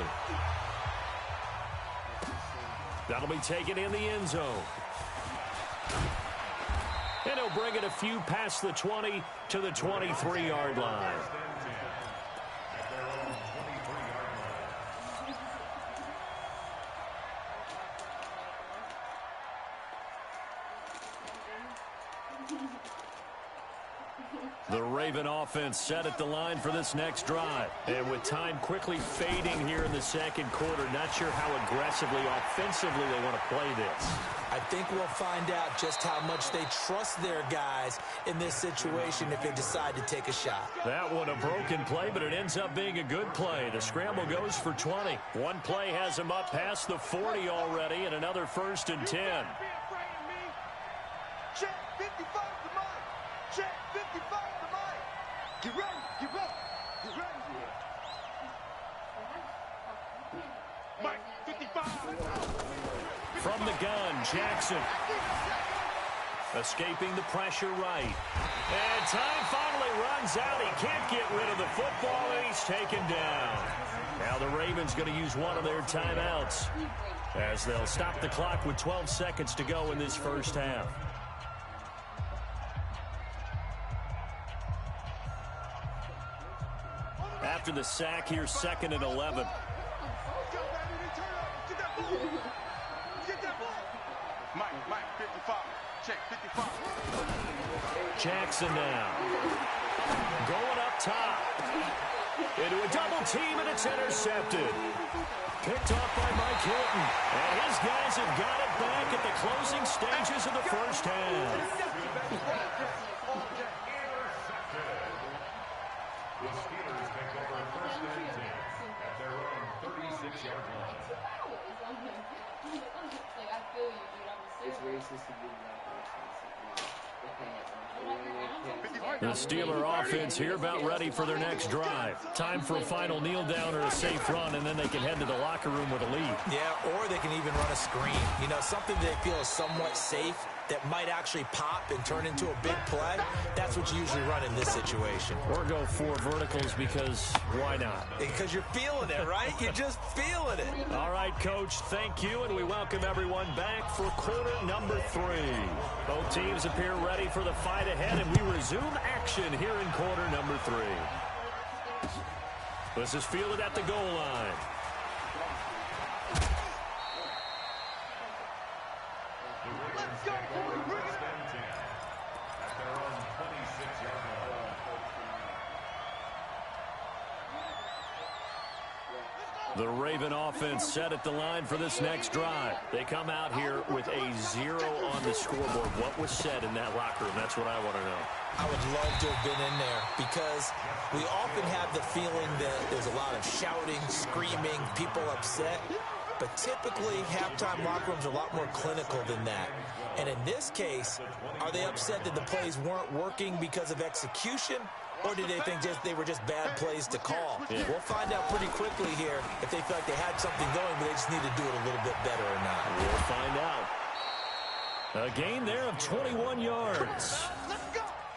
That'll be taken in the end zone. And he'll bring it a few past the 20 to the 23-yard line. The Raven offense set at the line for this next drive. And with time quickly fading here in the second quarter, not sure how aggressively, offensively they want to play this. I think we'll find out just how much they trust their guys in this situation if they decide to take a shot. That one a broken play, but it ends up being a good play. The scramble goes for 20. One play has him up past the 40 already, and another 1st and 10. Check 55 to Mike. Check 55 to Mike. Get ready, get ready, get ready. Mike, 55. From the gun, Jackson. Escaping the pressure right. And time finally runs out. He can't get rid of the football, and he's taken down. Now the Ravens going to use one of their timeouts, as they'll stop the clock with 12 seconds to go in this first half. After the sack, here's 2nd and 11. Mike, 55. Check 55. Jackson now. Going up top. Into a double team, and it's intercepted. Picked off by Mike Hilton. And his guys have got it back at the closing stages of the first half. The Steelers take over 1st and 10 at 26-yard line. It's racist to be black. The Steeler offense here about ready for their next drive. Time for a final kneel down or a safe run, and then they can head to the locker room with a lead. Yeah, or they can even run a screen. You know, something they feel is somewhat safe that might actually pop and turn into a big play. That's what you usually run in this situation. Or go 4 verticals because why not? Because you're feeling it, right? You're just feeling it. All right, Coach, thank you, and we welcome everyone back for quarter number 3. Both teams appear ready for the fight ahead, and we resume action here in quarter number 3. This is fielded at the goal line. Let's go, boys. Bring it up. At their own 26-yard line. The Raven offense set at the line for this next drive. They come out here with a 0 on the scoreboard. What was said in that locker room? That's what I want to know. I would love to have been in there because we often have the feeling that there's a lot of shouting, screaming, people upset. But typically, halftime locker rooms are a lot more clinical than that. And in this case, are they upset that the plays weren't working because of execution? Or did they think they were just bad plays to call? Yeah. We'll find out pretty quickly here if they feel like they had something going, but they just need to do it a little bit better or not. We'll find out. A gain there of 21 yards.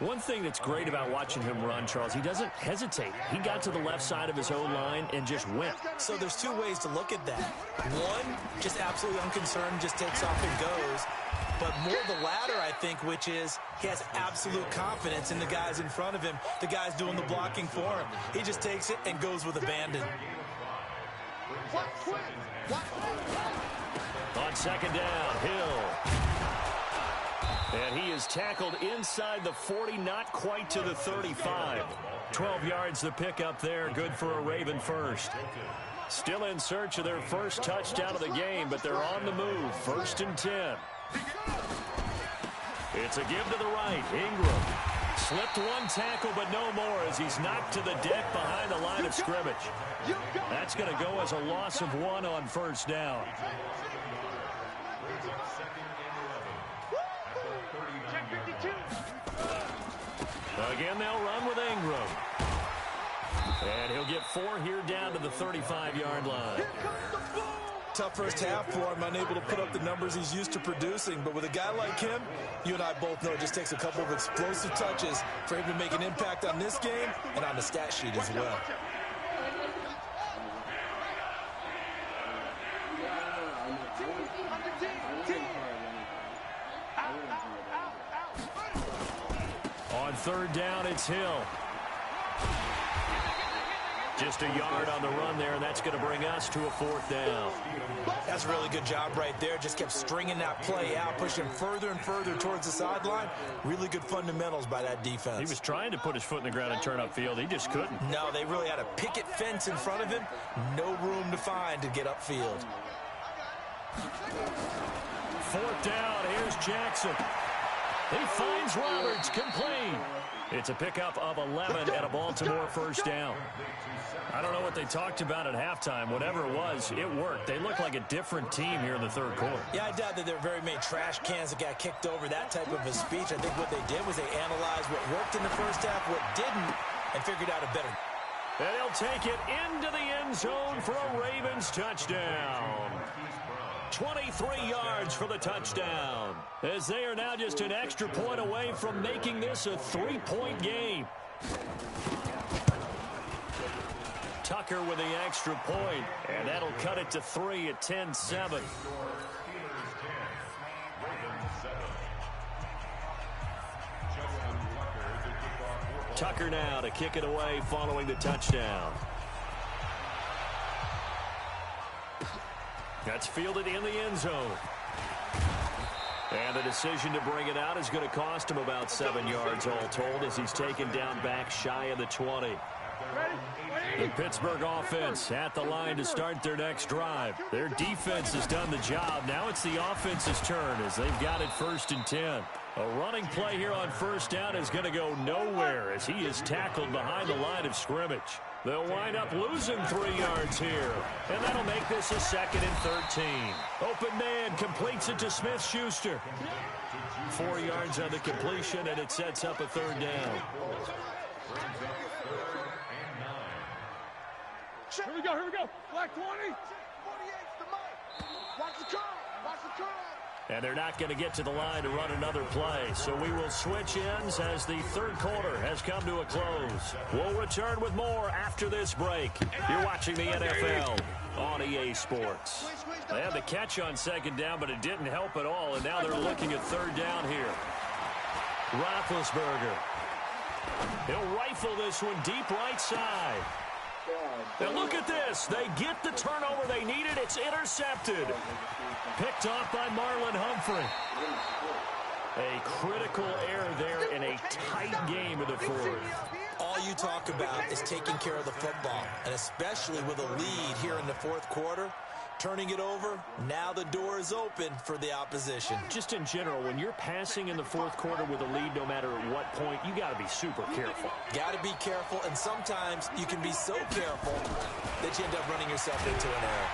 One thing that's great about watching him run, Charles, he doesn't hesitate. He got to the left side of his O-line and just went. So there's 2 ways to look at that. One, just absolutely unconcerned, just takes off and goes. But more the latter, I think, which is he has absolute confidence in the guys in front of him, the guys doing the blocking for him. He just takes it and goes with abandon. On second down, Hill. And he is tackled inside the 40, not quite to the 35. 12 yards to pick up there, good for a Raven first. Still in search of their first touchdown of the game, but they're on the move. 1st and 10. It's a give to the right. Ingram slipped 1 tackle, but no more as he's knocked to the deck behind the line of scrimmage. That's going to go as a loss of 1 on 1st down. Again, they'll run with Ingram. And he'll get 4 here down to the 35-yard line. Tough first half for him, unable to put up the numbers he's used to producing. But with a guy like him, you and I both know it just takes a couple of explosive touches for him to make an impact on this game and on the stat sheet as well. On 3rd down, it's Hill. Just a yard on the run there, and that's going to bring us to a 4th down. That's a really good job right there. Just kept stringing that play out, pushing further and further towards the sideline. Really good fundamentals by that defense. He was trying to put his foot in the ground and turn upfield. He just couldn't. No, they really had a picket fence in front of him. No room to find to get upfield. 4th down, here's Jackson. He finds Roberts, complete. It's a pickup of 11 and a Baltimore 1st down. I don't know what they talked about at halftime. Whatever it was, it worked. They look like a different team here in the 3rd quarter. Yeah, I doubt that there were very many trash cans that got kicked over, that type of a speech. I think what they did was they analyzed what worked in the first half, what didn't, and figured out a better. And he'll take it into the end zone for a Ravens touchdown. 23 yards for the touchdown, as they are now just an extra point away from making this a 3-point game. Tucker with the extra point, and that'll cut it to 3 at 10-7. Tucker now to kick it away following the touchdown. That's fielded in the end zone. And the decision to bring it out is going to cost him about 7 yards all told as he's taken down back shy of the 20. The Pittsburgh offense at the line to start their next drive. Their defense has done the job. Now it's the offense's turn as they've got it 1st and 10. A running play here on 1st down is going to go nowhere as he is tackled behind the line of scrimmage. They'll wind up losing 3 yards here. And that'll make this a 2nd and 13. Open man completes it to Smith-Schuster. 4 yards on the completion, and it sets up a 3rd down. Here we go. Black 20. 48's the mic. Watch the curl. And they're not going to get to the line to run another play. So we will switch ends as the 3rd quarter has come to a close. We'll return with more after this break. You're watching the NFL on EA Sports. They had the catch on 2nd down, but it didn't help at all. And now they're looking at 3rd down here. Roethlisberger. He'll rifle this one deep right side. And look at this. They get the turnover they needed. It's intercepted. Picked off by Marlon Humphrey. A critical error there in a tight game in the 4th. All you talk about is taking care of the football, and especially with a lead here in the 4th quarter. Turning it over, now the door is open for the opposition. Just in general, when you're passing in the 4th quarter with a lead, no matter at what point, you got to be super careful. Got to be careful, and sometimes you can be so careful that you end up running yourself into an error.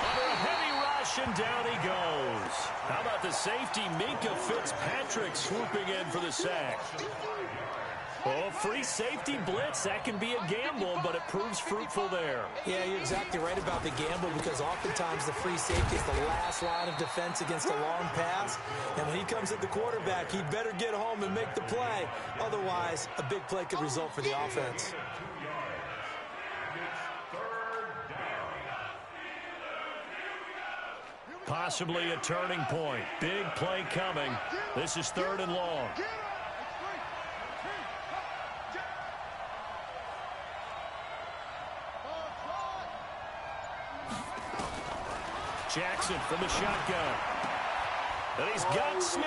Under a heavy rush, and down he goes. How about the safety, Minka Fitzpatrick, swooping in for the sack? Oh, free safety blitz. That can be a gamble, but it proves fruitful there. Yeah, you're exactly right about the gamble, because oftentimes the free safety is the last line of defense against a long pass. And when he comes at the quarterback, he'd better get home and make the play. Otherwise, a big play could result for the offense. Possibly a turning point. Big play coming. This is 3rd and long. Jackson from the shotgun. And he's got Snead.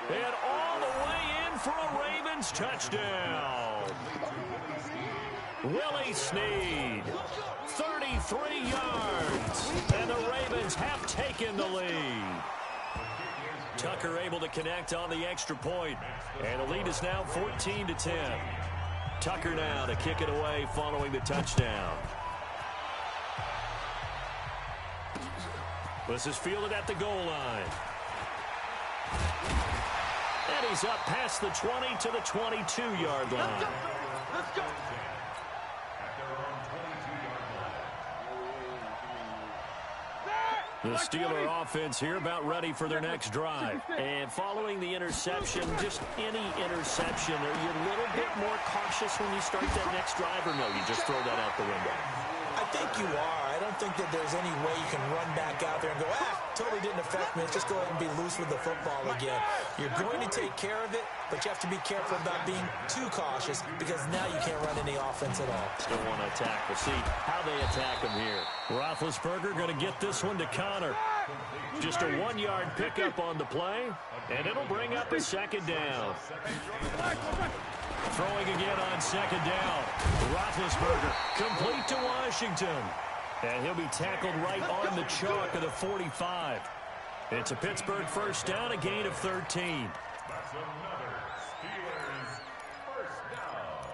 And all the way in for a Ravens touchdown. Willie Snead. 33 yards. And the Ravens have taken the lead. Tucker able to connect on the extra point. And the lead is now 14-10. Tucker now to kick it away following the touchdown. This is fielded at the goal line. And he's up past the 20 to the 22-yard line. Let's go. The Steeler offense here about ready for their next drive. And following the interception, just any interception, are you a little bit more cautious when you start that next drive, or no, you just throw that out the window? I think you are. I don't think that there's any way you can run back out there and go, totally didn't affect me. Let's just go ahead and be loose with the football again. You're going to take care of it, but you have to be careful about being too cautious, because now you can't run any offense at all. Still want to attack. We'll see how they attack him here. Roethlisberger going to get this one to Connor. Just a 1-yard pickup on the play, and it'll bring up a 2nd down. Throwing again on 2nd down. Roethlisberger complete to Washington. And he'll be tackled right on the chalk of the 45. It's a Pittsburgh 1st down, a gain of 13. That's another Steelers 1st down.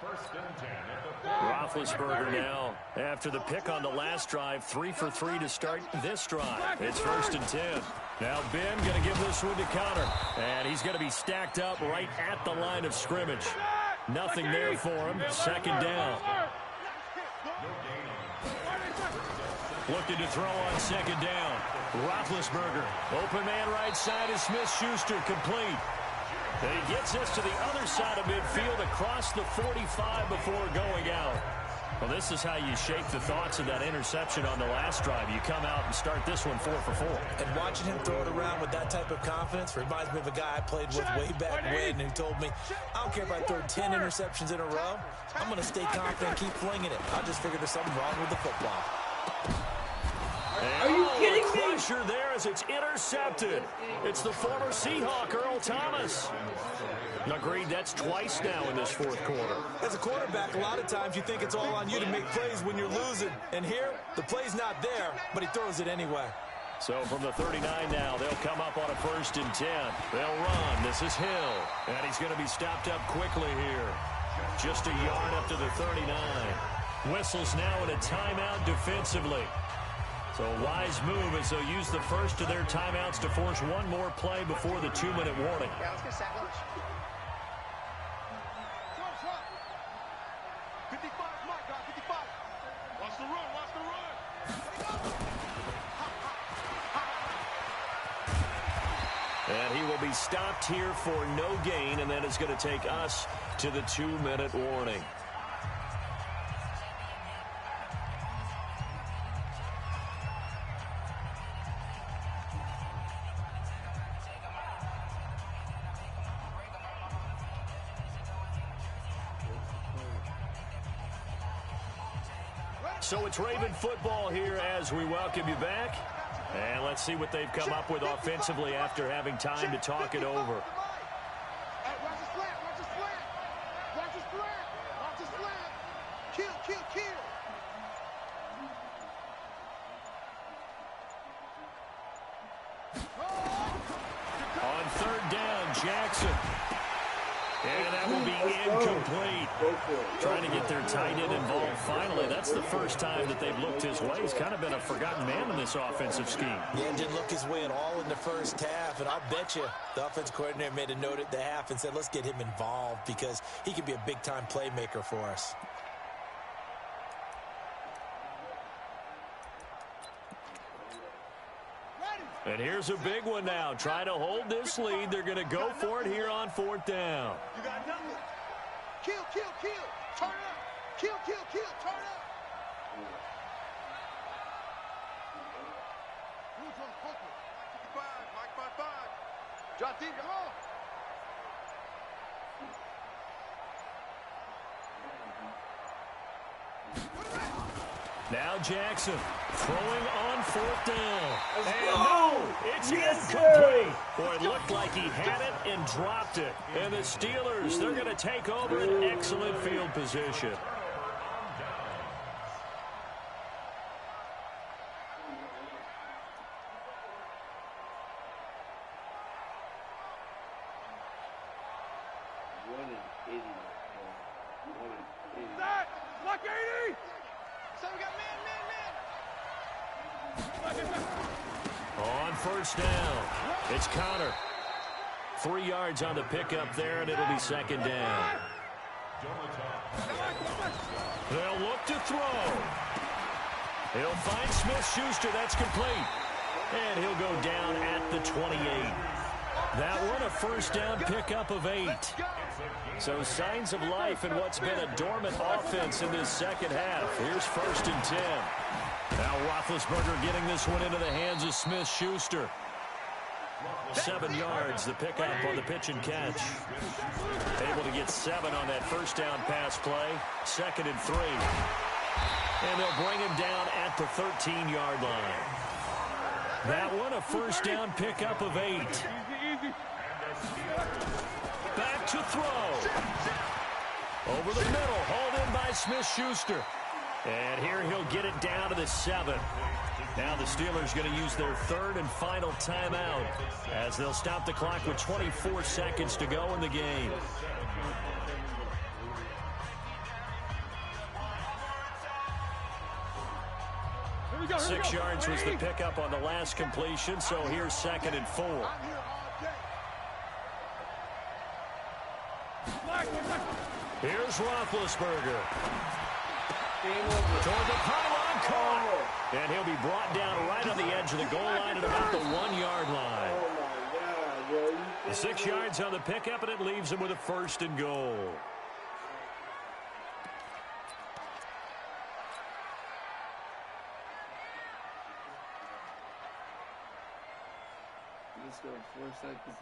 1st and 10 at the 40. Roethlisberger now, after the pick on the last drive, 3 for 3 to start this drive. It's 1st and 10. Now Ben going to give this one to Connor. And he's going to be stacked up right at the line of scrimmage. Nothing there for him. 2nd down. Looking to throw on 2nd down. Roethlisberger. Open man right side is Smith-Schuster, complete. And he gets this to the other side of midfield across the 45 before going out. Well, this is how you shape the thoughts of that interception on the last drive. You come out and start this one 4 for 4. And watching him throw it around with that type of confidence reminds me of a guy I played with way back when, who told me, I don't care if I throw 10 interceptions in a row. I'm going to stay confident and keep flinging it. I just figured there's something wrong with the football. Are you kidding me? Pressure there as it's intercepted. It's the former Seahawk, Earl Thomas. Agreed, that's twice now in this 4th quarter. As a quarterback, a lot of times you think it's all on you to make plays when you're losing. And here, the play's not there, but he throws it anyway. So from the 39 now, they'll come up on a 1st and 10. They'll run. This is Hill. And he's going to be stopped up quickly here. Just a yard up to the 39. Whistles now in a timeout defensively. So a wise move as they'll use the first of their timeouts to force one more play before the 2-minute warning. Yeah, let's get sack lunch. 55, Mike, 55. Watch the run, watch the run. And he will be stopped here for no gain, and that is going to take us to the 2-minute warning. So it's Raven football here as we welcome you back. And let's see what they've come up with offensively after having time to talk it over. Hey, watch the slant, watch the slant. Watch the slant, watch the slant. Kill, kill, kill. On third down, Jackson. And that will be incomplete. Trying to get their tight end involved finally. That's the first time that they've looked his way. He's kind of been a forgotten man in this offensive scheme. Yeah, didn't look his way at all in the first half. And I'll bet you the offense coordinator made a note at the half and said, let's get him involved because he could be a big-time playmaker for us. And here's a big one now. Try to hold this lead. They're going to go for it here on fourth down. You got nothing. Kill, kill, kill. Turn up. Kill, kill, kill. Turn up. Who's on focus? 55, Mike 55. Drop deep, come on. Now Jackson throwing on fourth down. And no, it's incomplete. Boy, it looked like he had it and dropped it. And the Steelers, they're going to take over an excellent field position. What an idiot. What an idiot. That, like 80. So we got man. On first down, it's Connor. 3 yards on the pickup there, and it'll be second down. They'll look to throw. He'll find Smith-Schuster. That's complete. And he'll go down at the 28. That one a first down pickup of 8. So signs of life in what's been a dormant offense in this second half. Here's first and 10. Now Roethlisberger getting this one into the hands of Smith-Schuster. 7 yards, the pickup on the pitch and catch. Able to get 7 on that first down pass play. Second and 3. And they'll bring him down at the 13-yard line. That one a first down pickup of 8. Back to throw. Over the middle, hauled in by Smith-Schuster. And here he'll get it down to the 7. Now the Steelers going to use their third and final timeout as they'll stop the clock with 24 seconds to go in the game. Go, 6 yards was the pickup on the last completion, so here's second and 4. Here's Roethlisberger. Toward the pylon, caught. And he'll be brought down right on the edge of the goal line at about the 1-yard line. Oh my God, bro. 6 yards on the pickup, and it leaves him with a first and goal. Let's go, 4 seconds left.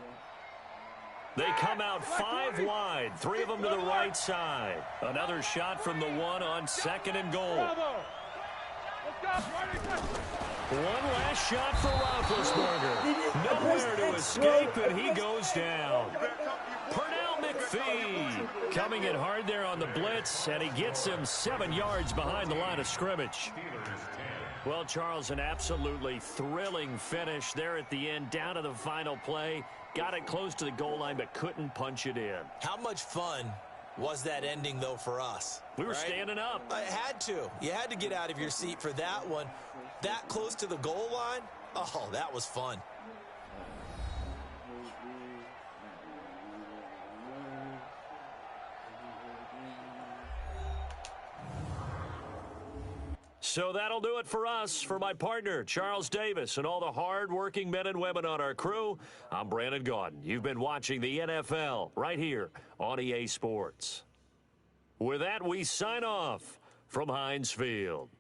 They come out 5 wide, 3 of them to the right side. Another shot from the 1 on second and goal. One last shot for Roethlisberger. Nowhere to escape, and he goes down. Pernell McPhee coming in hard there on the blitz, and he gets him 7 yards behind the line of scrimmage. Well, Charles, an absolutely thrilling finish there at the end, down to the final play. Got it close to the goal line, but couldn't punch it in. How much fun was that ending, though, for us. We were right? standing up. I had to. You had to get out of your seat for that one. That close to the goal line, oh, that was fun. So that'll do it for us. For my partner, Charles Davis, and all the hard-working men and women on our crew, I'm Brandon Gaudin. You've been watching the NFL right here on EA Sports. With that, we sign off from Heinz Field.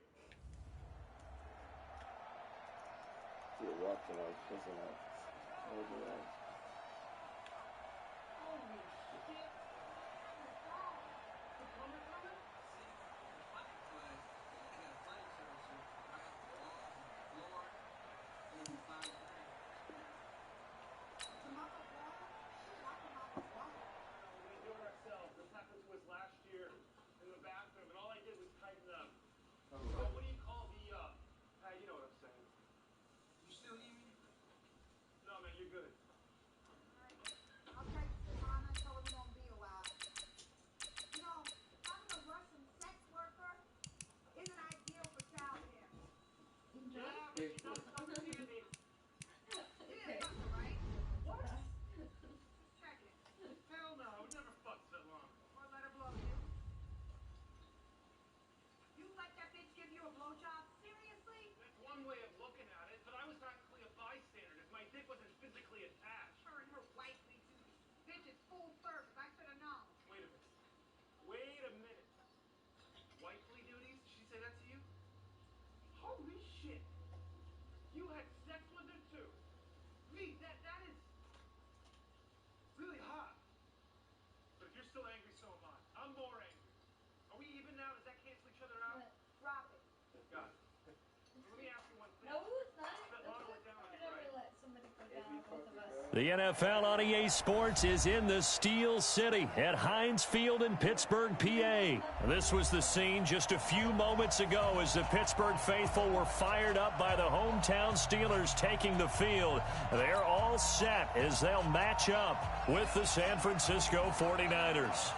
The NFL on EA Sports is in the Steel City at Heinz Field in Pittsburgh, PA. This was the scene just a few moments ago as the Pittsburgh faithful were fired up by the hometown Steelers taking the field. They're all set as they'll match up with the San Francisco 49ers.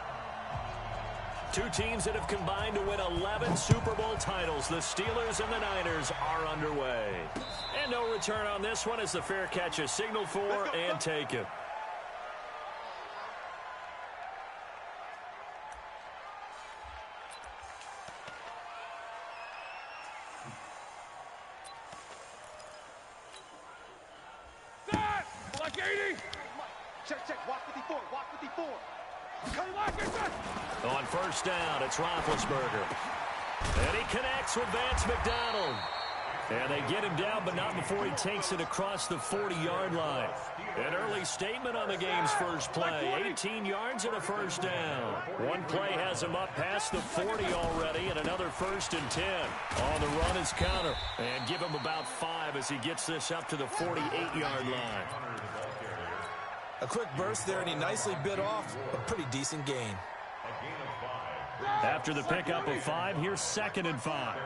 Two teams that have combined to win 11 Super Bowl titles. The Steelers and the Niners are underway. And no return on this one as the fair catch is signaled for and taken. Like 80. Check. Watch 54. Watch 54. On first down, it's Roethlisberger. And he connects with Vance McDonald. And they get him down, but not before he takes it across the 40-yard line. An early statement on the game's first play. 18 yards and a first down. One play has him up past the 40 already, and another 1st and 10. On the run is counter. And give him about 5 as he gets this up to the 48-yard line. A quick burst there, and he nicely bit off a pretty decent gain. After the pickup of 5, here's 2nd and 5.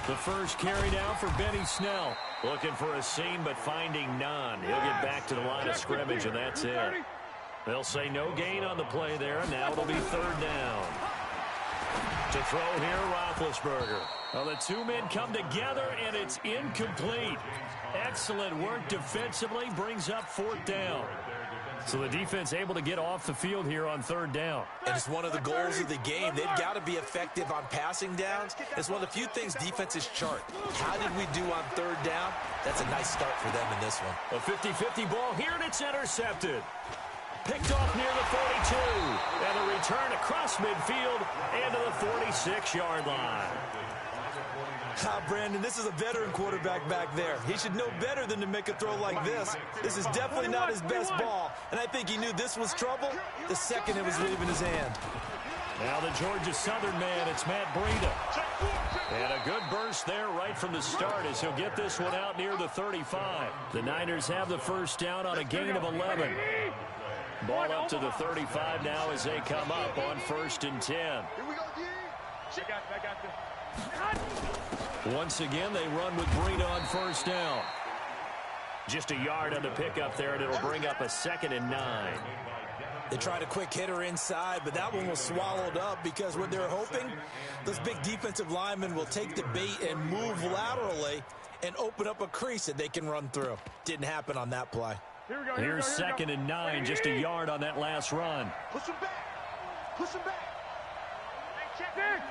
The first carry down for Benny Snell. Looking for a seam, but finding none. He'll get back to the line of scrimmage, and that's it. They'll say no gain on the play there, and now it'll be 3rd down. To throw here, Roethlisberger. Well, the two men come together, and it's incomplete. Excellent work defensively, brings up 4th down. So the defense able to get off the field here on 3rd down. And it's one of the goals of the game. They've got to be effective on passing downs. It's one of the few things defenses chart. How did we do on 3rd down? That's a nice start for them in this one. A 50-50 ball here, and it's intercepted. Picked off near the 42. And a return across midfield and to the 46-yard line. Brandon, this is a veteran quarterback back there. He should know better than to make a throw like this. This is definitely not his best ball, and I think he knew this was trouble the second it was leaving his hand. Now the Georgia Southern man, it's Matt Breida. And a good burst there right from the start as he'll get this one out near the 35. The Niners have the first down on a gain of 11. Ball up to the 35 now as they come up on 1st and 10. Here we go, D. I got this. Once again, they run with Breida on first down. Just a yard on the pickup there, and it'll bring up a 2nd and 9. They tried a quick hitter inside, but that one was swallowed up because what they're hoping, those big defensive linemen will take the bait and move laterally and open up a crease that they can run through. Didn't happen on that play. Here's 2nd and 9, just a yard on that last run. Push him back. Push him back. Hey,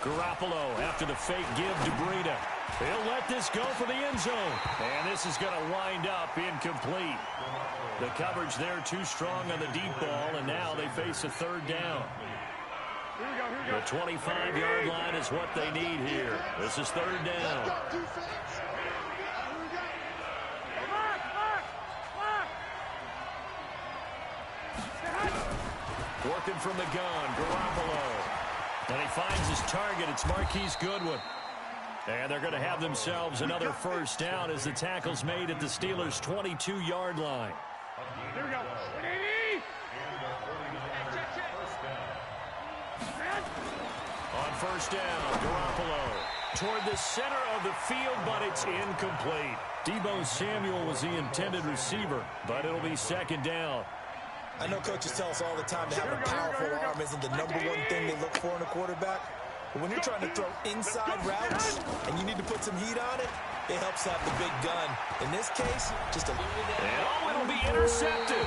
Garoppolo after the fake give to Breida. He'll let this go for the end zone. And this is going to wind up incomplete. The coverage there too strong on the deep ball, and now they face a 3rd down. The 25-yard line is what they need here. This is 3rd down. Working from the gun, Garoppolo. And he finds his target. It's Marquise Goodwin. And they're going to have themselves another 1st down as the tackle's made at the Steelers' 22-yard line. Here we go. On 1st down, Garoppolo toward the center of the field, but it's incomplete. Deebo Samuel was the intended receiver, but it'll be 2nd down. I know coaches tell us all the time to have a powerful arm isn't the number one thing they look for in a quarterback. But when you're trying to throw inside routes and you need to put some heat on it, it helps have the big gun. In this case, just a little bit. Oh, it'll be intercepted.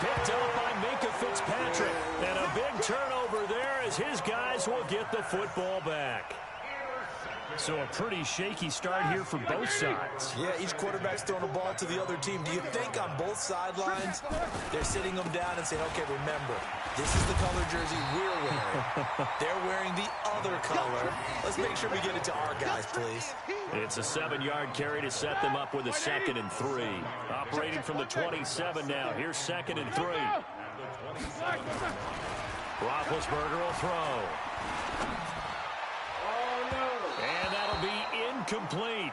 Picked up by Minka Fitzpatrick. And a big turnover there as his guys will get the football back. So a pretty shaky start here for both sides. Yeah, each quarterback's throwing a ball to the other team. Do you think on both sidelines they're sitting them down and saying, okay, remember, this is the color jersey we're wearing. They're wearing the other color. Let's make sure we get it to our guys, please. It's a 7-yard carry to set them up with a 2nd and 3. Operating from the 27 now. Here's 2nd and 3. Roethlisberger will throw. And that'll be incomplete.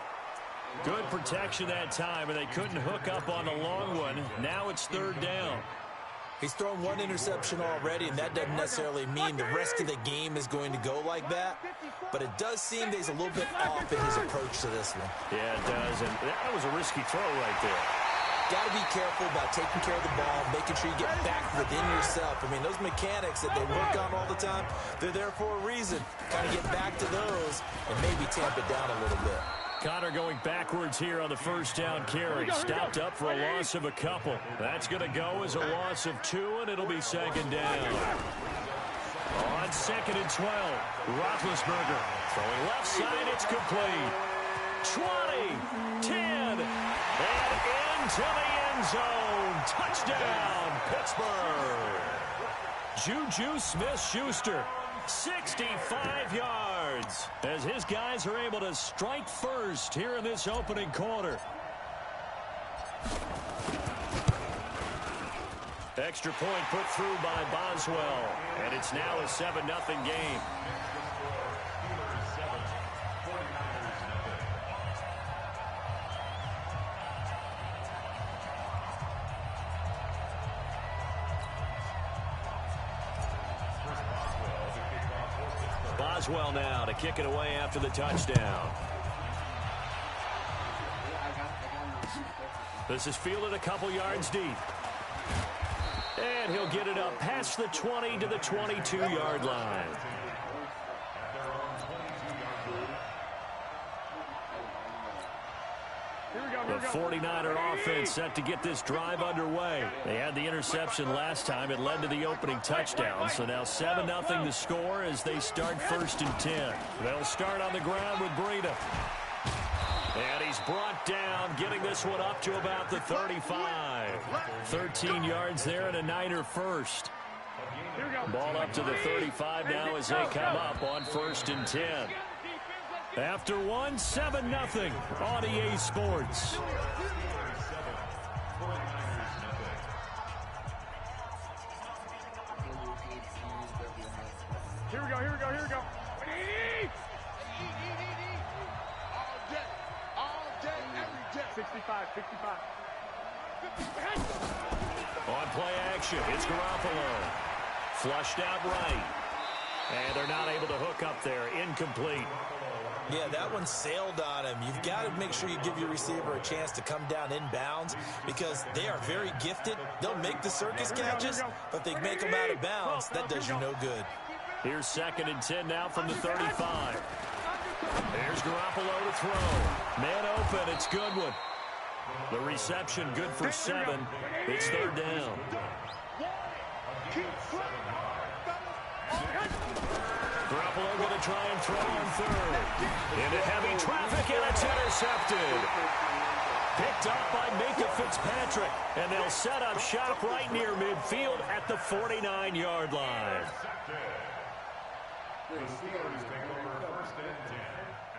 Good protection that time, and they couldn't hook up on the long one. Now it's 3rd down. He's thrown one interception already, and that doesn't necessarily mean the rest of the game is going to go like that. But it does seem that he's a little bit off in his approach to this one. Yeah, it does, and that was a risky throw right there. Got to be careful about taking care of the ball, making sure you get back within yourself. I mean, those mechanics that they work on all the time, they're there for a reason. Kind of get back to those and maybe tamp it down a little bit. Connor going backwards here on the 1st down carry. Stopped up for a loss of a couple. That's going to go as a loss of 2, and it'll be 2nd down. On 2nd and 12, Roethlisberger throwing left side. It's complete. 20, 10, and into the end zone. Touchdown, Pittsburgh. Juju Smith-Schuster, 65 yards, as his guys are able to strike first here in this opening quarter. Extra point put through by Boswell, and it's now a 7-0 game. Boswell now to kick it away after the touchdown. This is fielded a couple yards deep. And he'll get it up past the 20 to the 22-yard line. The 49er offense set to get this drive underway. They had the interception last time. It led to the opening touchdown. So now 7-0 the score as they start 1st and 10. They'll start on the ground with Breida. And he's brought down, getting this one up to about the 35. 13 yards there and a Niner first. Ball up to the 35 now as they come up on 1st and 10. After one, 7-0 on EA Sports. Here we go, here we go, here we go. All day, every day. 65, 65. On play action, it's Garoppolo. Flushed out right. And they're not able to hook up there. Incomplete. Yeah, that one sailed on him. You've got to make sure you give your receiver a chance to come down inbounds because they are very gifted. They'll make the circus catches, but they make them out of bounds. That does you no good. Here's 2nd and 10 now from the 35. There's Garoppolo to throw. Man open, it's Goodwin. The reception good for 7. It's 3rd down. Garoppolo going to try and throw on 3rd. Into heavy traffic, and it's intercepted. Picked up by Minka Fitzpatrick, and they'll set up shop right near midfield at the 49-yard line. The Steelers take over 1st and 10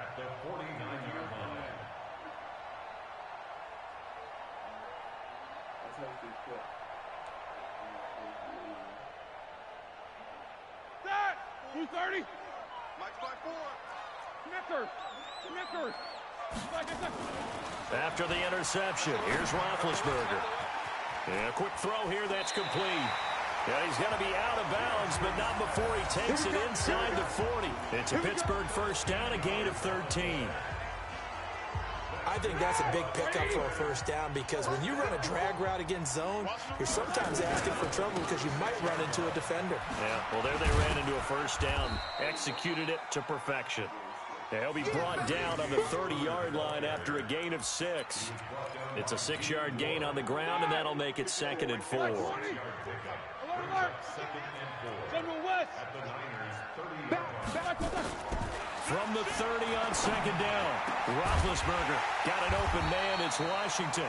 at the 49-yard line. That's how we quit. Set! 230. Mike's by 4. Snickers. Snickers. After the interception, here's Roethlisberger. And a quick throw here that's complete. Yeah, he's going to be out of bounds, but not before he takes it inside the 40. It's a Pittsburgh 1st down, a gain of 13. I think that's a big pickup for a 1st down because when you run a drag route against zone, you're sometimes asking for trouble because you might run into a defender. Yeah, well, there they ran into a 1st down, executed it to perfection. He'll be brought down on the 30-yard line after a gain of 6. It's a 6-yard gain on the ground, and that'll make it 2nd and 4. From the 30 on 2nd down, Roethlisberger got an open man. It's Washington.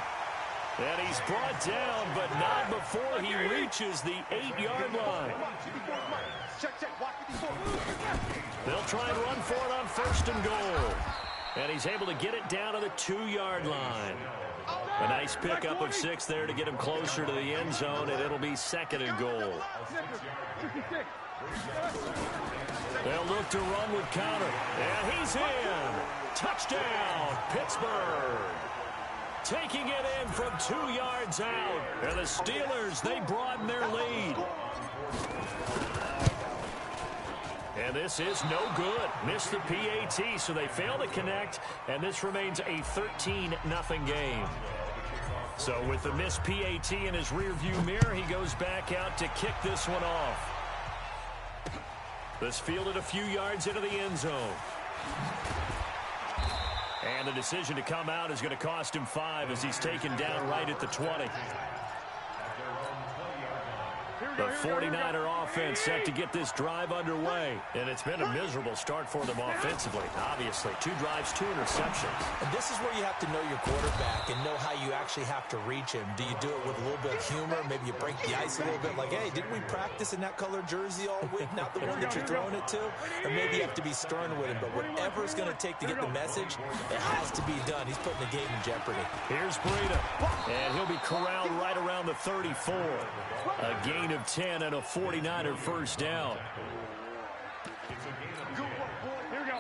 And he's brought down, but not before he reaches the 8-yard line. They'll try and run for it on 1st and goal. And he's able to get it down to the 2-yard line. A nice pickup of 6 there to get him closer to the end zone, and it'll be 2nd and goal. They'll look to run with counter. And he's in. Touchdown, Pittsburgh. Taking it in from 2 yards out. And the Steelers, they broaden their lead. And this is no good. Missed the PAT, so they fail to connect, and this remains a 13-0 game. So with the missed PAT in his rearview mirror, he goes back out to kick this one off. This fielded a few yards into the end zone. And the decision to come out is going to cost him 5 as he's taken down right at the 20. The 49er offense set to get this drive underway. And it's been a miserable start for them offensively. Obviously, 2 drives, 2 interceptions. And this is where you have to know your quarterback and know how you actually have to reach him. Do you do it with a little bit of humor? Maybe you break the ice a little bit like, hey, didn't we practice in that color jersey all week? Not the one that you're throwing it to? Or maybe you have to be stern with him. But whatever it's going to take to get the message, it has to be done. He's putting the game in jeopardy. Here's Breida. And he'll be corralled right around the 34. A gain of 10 and a 49er 1st down.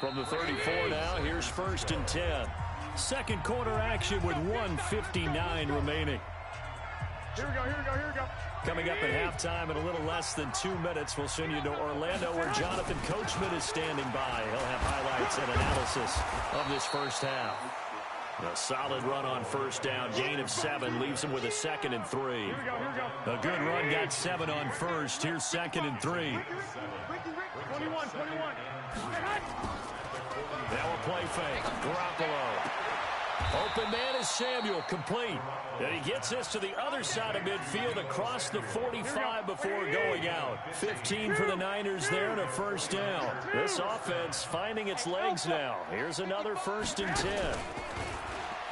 From the 34 now, here's 1st and 10. Second quarter action with 1:59 remaining. Here we go, here we go, here we go. Coming up at halftime in a little less than 2 minutes, we'll send you to Orlando where Jonathan Coachman is standing by. He'll have highlights and analysis of this first half. A solid run on 1st down, gain of 7, leaves him with a 2nd and 3. Here we go, here we go. A good run, got 7 on 1st. Here's 2nd and 3. 21, 21. Now a play fake. Garoppolo. Open man is Samuel, complete. And he gets this to the other side of midfield across the 45 before going out. 15 for the Niners there and a 1st down. This offense finding its legs now. Here's another 1st and 10.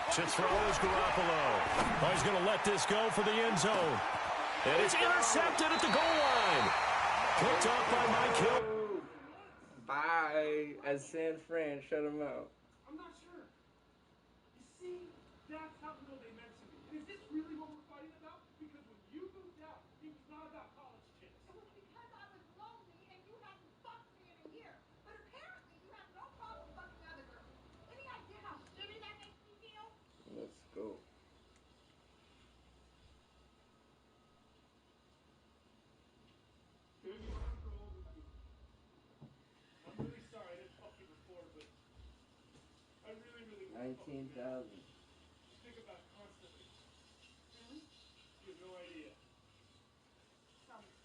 To throw is Garoppolo. Oh, he's going to let this go for the end zone. And it's intercepted at the goal line. Picked up by Mike Hill. Bye. As San Fran, shut him out. I'm not sure. You see, that's how little they meant to me. And is this really what we're fighting about? Because when you moved out, it was not about college chicks. It was because I was lonely and you hadn't fucked me in a year. But apparently you have no problem fucking other girls. Any idea how shitty that makes me feel? Let's go. I'm really sorry I didn't fuck you before, but 19,000. Think about it constantly. Really? You have no idea. Tell me.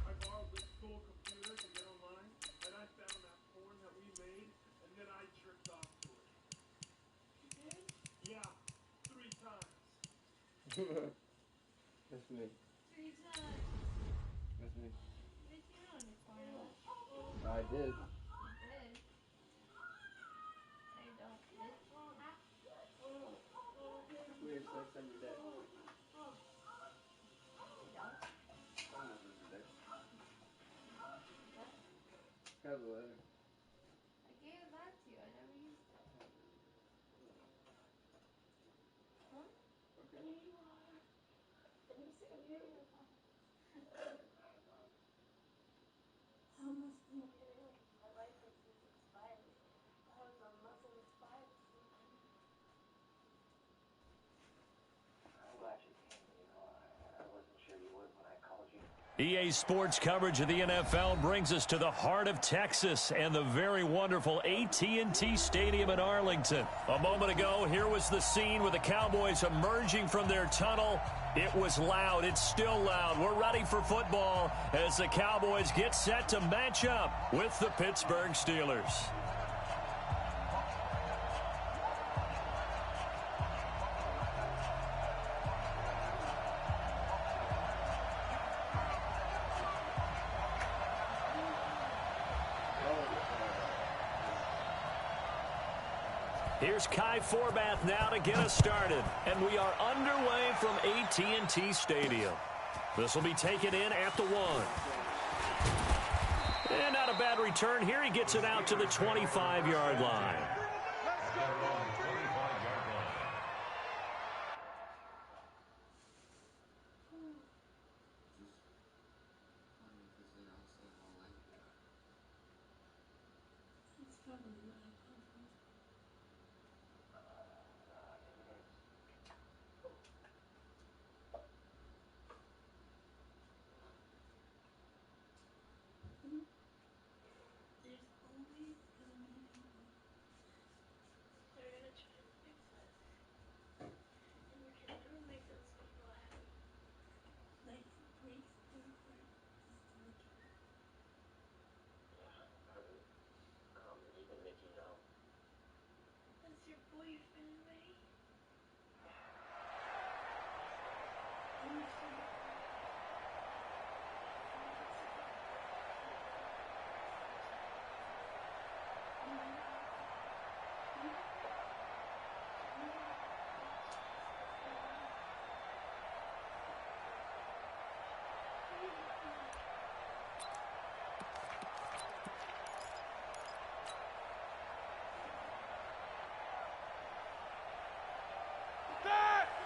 I borrowed the school computer to get online, and I found that porn that we made, and then I jerked off to it. You did? Yeah, 3 times. That's me. 3 times. That's me. Bitch, you don't need porno. I did. You did. I don't, bitch. We have sex every day. You don't. Almost every day. What? Have the letter. I gave it back to you. I never used it. Huh? Okay. Here you are. Let me see. Here you are. I'm Muslim. My license is expired. I was on Muslim expired season. I'm glad you came. You know, I wasn't sure you would when I called you. EA Sports coverage of the NFL brings us to the heart of Texas and the very wonderful AT&T Stadium in Arlington. A moment ago, here was the scene with the Cowboys emerging from their tunnel. It was loud. It's still loud. We're ready for football as the Cowboys get set to match up with the Pittsburgh Steelers. Here's Kai Forbath now to get us started. And we are underway from AT&T Stadium. This will be taken in at the 1. And not a bad return here. He gets it out to the 25-yard line. It's probably what I called him. There's always gonna be people that are gonna try to fix us. And we can never make those people happy. Life breaks their heart just to look at it. Yeah, even if you know. That's your boyfriend, right? I wish you were.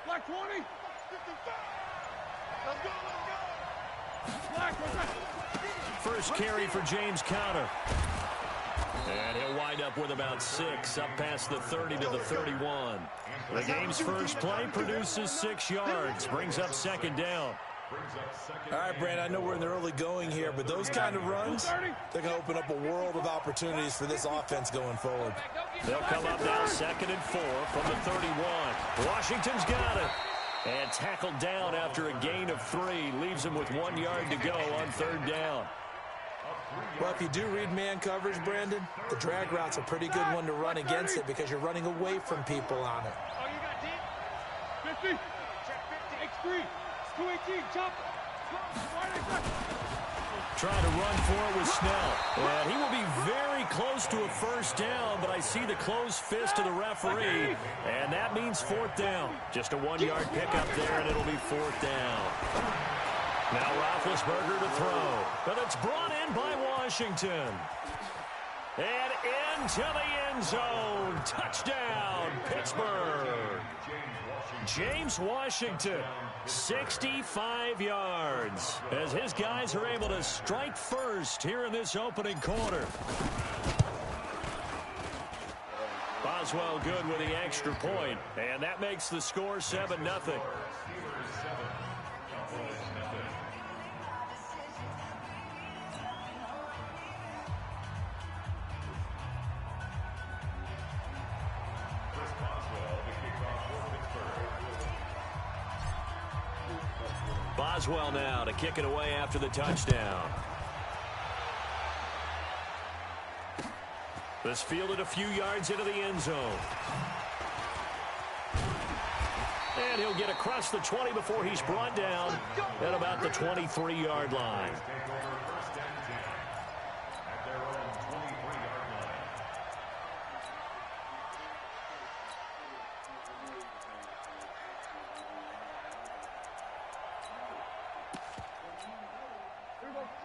Black 20. Let's go, let's go. Black, First carry for James Conner. And he'll wind up with about 6, up past the 30 to the 31. The game's first play produces 6 yards, brings up second down. All right, Brandon, I know we're in the early going here, but those kind of runs, they're going to open up a world of opportunities for this offense going forward. They'll come up now 2nd and 4 from the 31. Washington's got it. And tackled down after a gain of 3. Leaves him with 1 yard to go on 3rd down. Well, if you do read man coverage, Brandon, the drag route's a pretty good one to run against it because you're running away from people on it. Oh, you got deep? 50. Check 50. X3. 218. Jump. Trying to run for it with Snell. And he will be very close to a first down, but I see the closed fist of the referee, and that means 4th down. Just a 1-yard pickup there, and it'll be 4th down. Now Roethlisberger to throw, but it's brought in by Washington. And into the end zone. Touchdown, Pittsburgh. James Washington, 65 yards, as his guys are able to strike first here in this opening quarter. Boswell good with the extra point, and that makes the score 7-0. Boswell now to kick it away after the touchdown. This fielded a few yards into the end zone. And he'll get across the 20 before he's brought down at about the 23-yard line.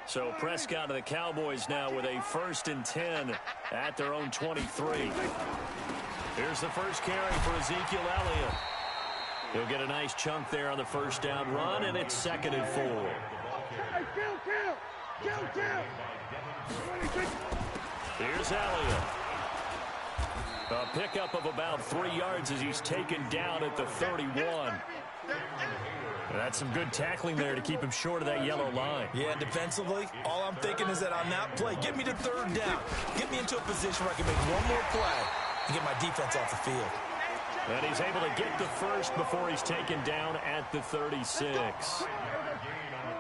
So Prescott and the Cowboys now with a 1st and 10 at their own 23. Here's the first carry for Ezekiel Elliott. He'll get a nice chunk there on the first down run, and it's 2nd and 4. Here's Elliott. A pickup of about 3 yards as he's taken down at the 31. That's some good tackling there to keep him short of that yellow line. Yeah, defensively, all I'm thinking is that on that play, get me to 3rd down. Get me into a position where I can make one more play and get my defense off the field. And he's able to get the first before he's taken down at the 36.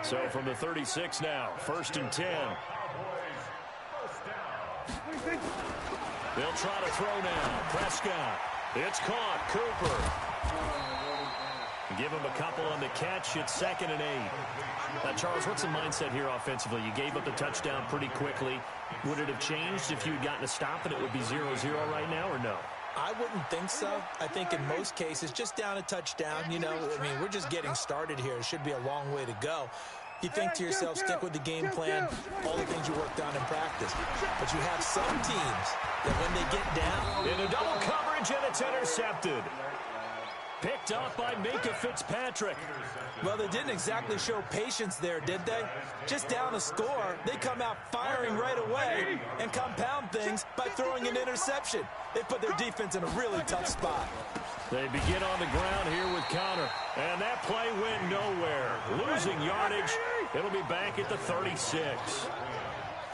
So from the 36 now, 1st and 10. They'll try to throw now. Prescott. It's caught. Cooper. Give him a couple on the catch. It's 2nd and 8. Now, Charles, what's the mindset here offensively? You gave up the touchdown pretty quickly. Would it have changed if you had gotten a stop and it would be 0-0 right now, or no? I wouldn't think so. I think in most cases, just down a touchdown, you know, I mean, we're just getting started here. It should be a long way to go. You think to yourself, stick with the game plan, all the things you worked on in practice. But you have some teams that when they get down... In a double coverage, and it's intercepted. Picked up by Minka Fitzpatrick. Well, they didn't exactly show patience there, did they? Just down a score, they come out firing right away and compound things by throwing an interception. They put their defense in a really tough spot. They begin on the ground here with Connor. And that play went nowhere. Losing yardage. It'll be back at the 36.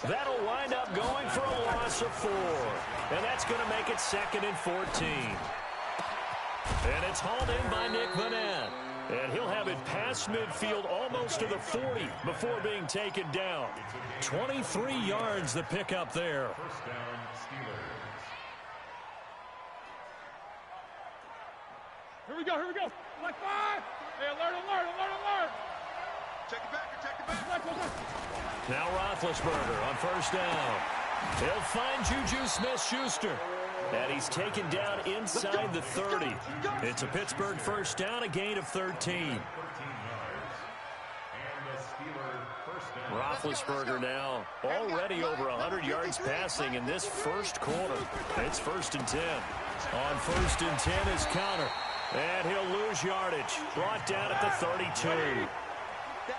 That'll wind up going for a loss of 4. And that's going to make it 2nd and 14. And it's hauled in by Nick Vanette. And he'll have it past midfield almost to the 40 before being taken down. 23 yards the pickup there. First down, Steelers. Here we go, here we go. Like 5. Hey, alert. Check it back. Now Roethlisberger on first down. He'll find Juju Smith-Schuster. And he's taken down inside the 30. It's a Pittsburgh first down, a gain of 13. Roethlisberger now already over 100 yards passing in this first quarter. It's 1st and 10. On 1st and 10 is Connor. And he'll lose yardage. Brought down at the 32.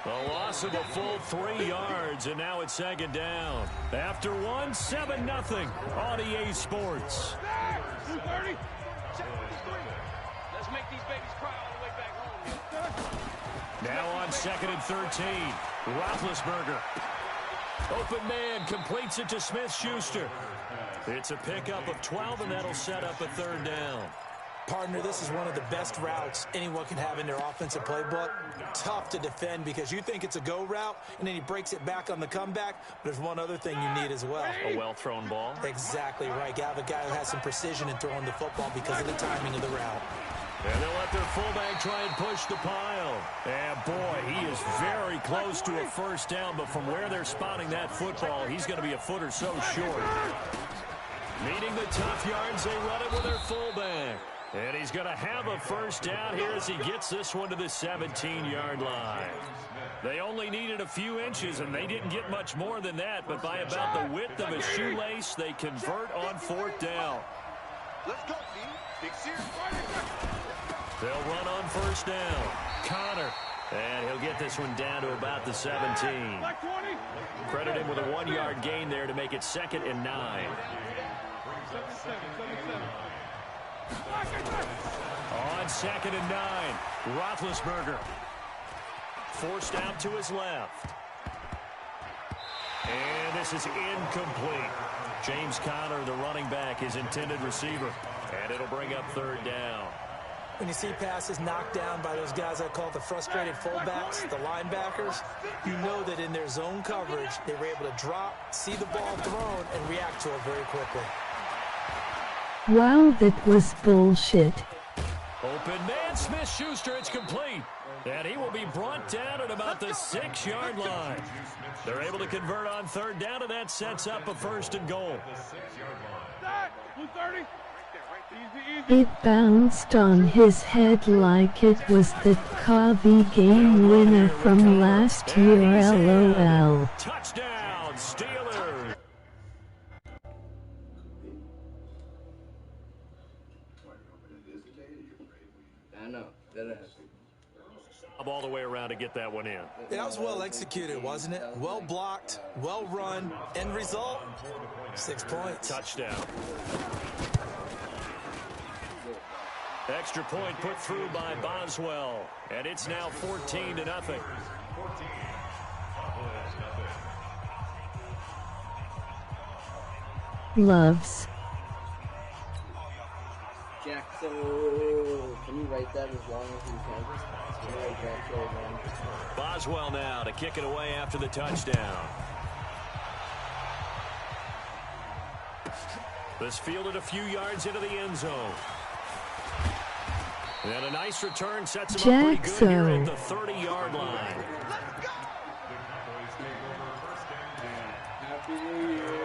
A loss of a full 3 yards, and now it's 2nd down. After 7-0 on EA Sports. 230. Let's make these babies cry all the way back home. Now on 2nd and 13. Roethlisberger. Open man completes it to Smith-Schuster. It's a pickup of 12, and that'll set up a 3rd down. Partner, this is one of the best routes anyone can have in their offensive playbook. Tough to defend because you think it's a go route, and then he breaks it back on the comeback. But there's one other thing you need as well. A well-thrown ball? Exactly right. You have a guy who has some precision in throwing the football because of the timing of the route. And they'll let their fullback try and push the pile. And boy, he is very close to a first down, but from where they're spotting that football, he's going to be a foot or so short. Needing the tough yards, they run it with their fullback. And he's going to have a first down here as he gets this one to the 17-yard line. They only needed a few inches, and they didn't get much more than that. But by about the width of a shoelace, they convert on 4th down. Let's go, B. Big series. They'll run on first down. Connor. And he'll get this one down to about the 17. Credit him with a 1-yard gain there to make it 2nd and 9. On 2nd and 9, Roethlisberger forced out to his left. And this is incomplete. James Conner, the running back, his intended receiver. And it'll bring up 3rd down. When you see passes knocked down by those guys I call the frustrated fullbacks, the linebackers, you know that in their zone coverage, they were able to drop, see the ball thrown, and react to it very quickly. Wow, that was bullshit. Open man, Smith-Schuster, it's complete. And he will be brought down at about the 6-yard line. They're able to convert on third down, and that sets up a 1st and goal. It bounced on his head like it was the Covey game winner from last year, LOL. Touchdown, Steelers. I know. That is. All the way around to get that one in. That was well executed, wasn't it? Well blocked, well run. End result, 6 points. Touchdown. Extra point put through by Boswell. And it's now 14-0. Loves. Jackson. Can you write that as long as you can? Can you write Jackson? Boswell now to kick it away after the touchdown. This fielded a few yards into the end zone. And a nice return sets him up pretty good here at the 30-yard line. Happy New Year.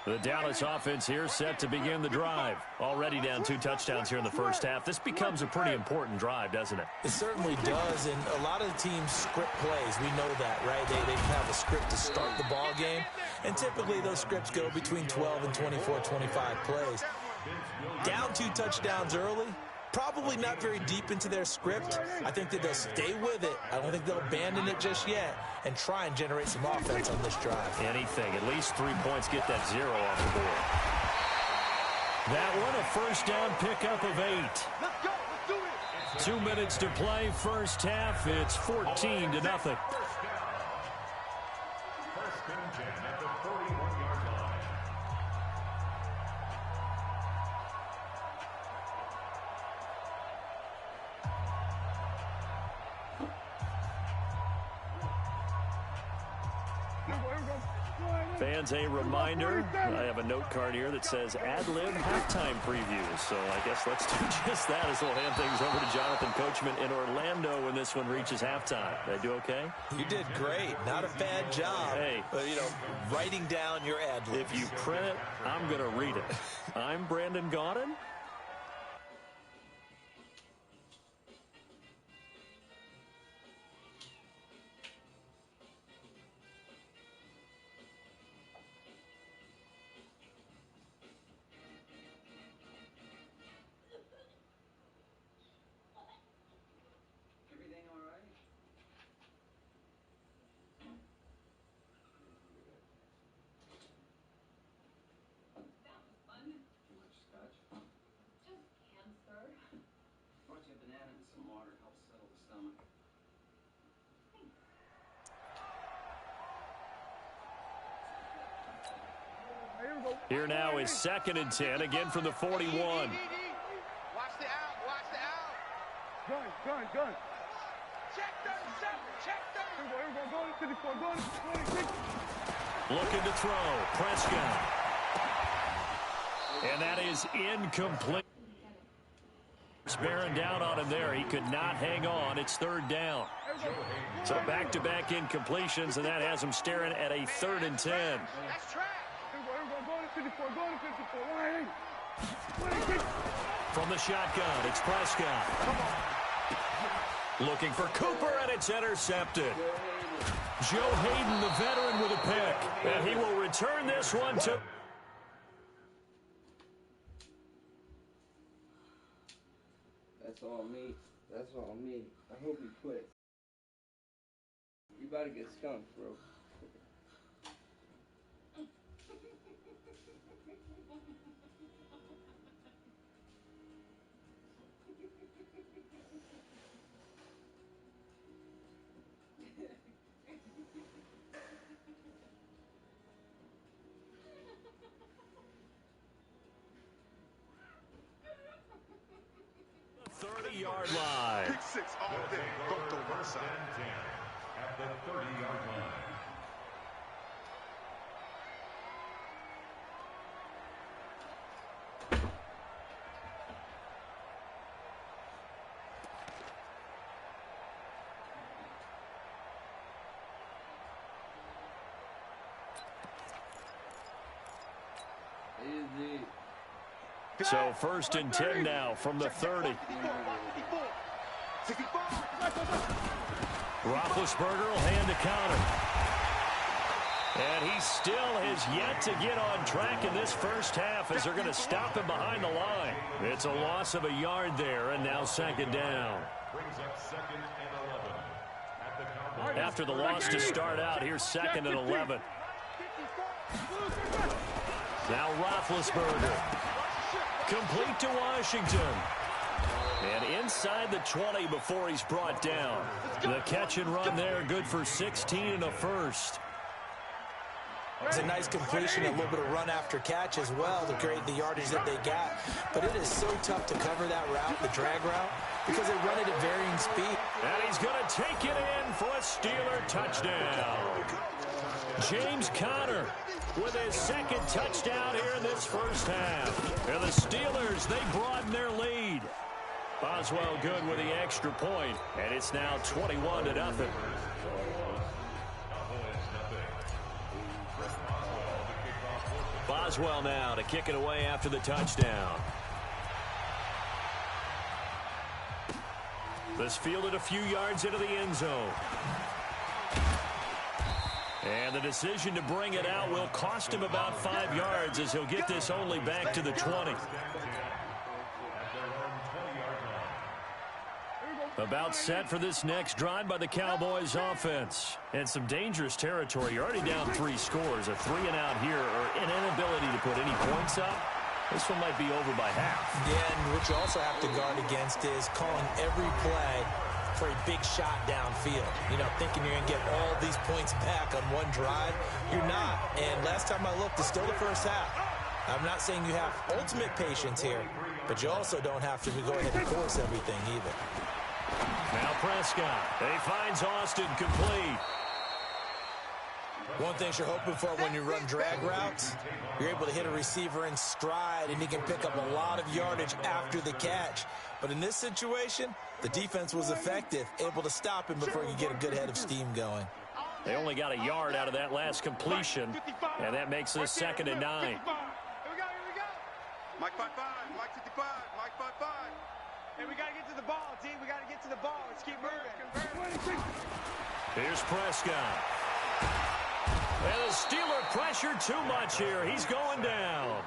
The Dallas offense here set to begin the drive. Already down 2 touchdowns here in the first half. This becomes a pretty important drive, doesn't it? It certainly does, and a lot of the teams script plays. We know that, right? They have a script to start the ball game, and typically those scripts go between 12 and 24, 25 plays. Down 2 touchdowns early, probably not very deep into their script. I think that they'll stay with it. I don't think they'll abandon it just yet and try and generate some offense on this drive. Anything. At least 3 points, get that 0 off the board. That one, a first down pickup of 8. Let's go. Let's do it. 2 minutes to play. First half, it's 14-0. First and 10 at the 41-yard line. Fans, a reminder, I have a note card here that says ad-lib halftime preview. So I guess let's do just that as we'll hand things over to Jonathan Coachman in Orlando when this one reaches halftime. Did I do okay? You did great. Not a bad job. Hey. Writing down your ad-libs. If you print it, I'm going to read it. I'm Brandon Gaudin. Here now is 2nd and 10, again from the 41. Watch the out. Watch the out. Gun. Check 37. Check 30. Go 54. Looking to throw. Prescott. And that is incomplete. It's bearing down on him there. He could not hang on. It's 3rd down. So back-to-back incompletions, and that has him staring at a 3rd and 10. That's track. From the shotgun, it's Prescott. Looking for Cooper, and it's intercepted. Joe Hayden, the veteran, with a pick. And he will return this one to... That's all me. That's all me. I hope he quits. You about to get skunked, bro. 30-yard line. Pick six all day. Don't go one side. At the 30-yard line. Easy. So 1st and 10 now from the 30. Roethlisberger will hand the counter. And he still has yet to get on track in this first half as they're going to stop him behind the line. It's a loss of a yard there, and now 2nd down. Brings up 2nd and 11. After the loss to start out, here's 2nd and 11. Now Roethlisberger. Complete to Washington. And inside the 20 before he's brought down. The catch and run there, good for 16 and a first. It's a nice completion, a little bit of run after catch as well to create the yardage that they got. But it is so tough to cover that route, the drag route, because they run it at varying speed. And he's going to take it in for a Steeler touchdown. James Conner with his 2nd touchdown here in this first half. And the Steelers, they broaden their lead. Boswell good with the extra point, and it's now 21-0. Boswell now to kick it away after the touchdown. This fielded a few yards into the end zone. And the decision to bring it out will cost him about 5 yards as he'll get this only back to the 20. About set for this next drive by the Cowboys offense. And some dangerous territory. You're already down 3 scores. A 3-and-out here or an inability to put any points up. This one might be over by half. Yeah, and what you also have to guard against is calling every play for a big shot downfield. You know, thinking you're going to get all these points back on one drive. You're not. And last time I looked, it's still the first half. I'm not saying you have ultimate patience here, but you also don't have to go ahead and force everything either. Now Prescott. He finds Austin complete. One thing you're hoping for when you run drag routes, you're able to hit a receiver in stride, and he can pick up a lot of yardage after the catch. But in this situation, the defense was effective, able to stop him before he could get a good head of steam going. They only got a yard out of that last completion, and that makes this 2nd and 9. Here we go. Mike 5-5, Mike 55, Mike 5-5. Hey, we got to get to the ball, team. We got to get to the ball. Let's keep moving. Here's Prescott. And the Steeler pressure too much here. He's going down.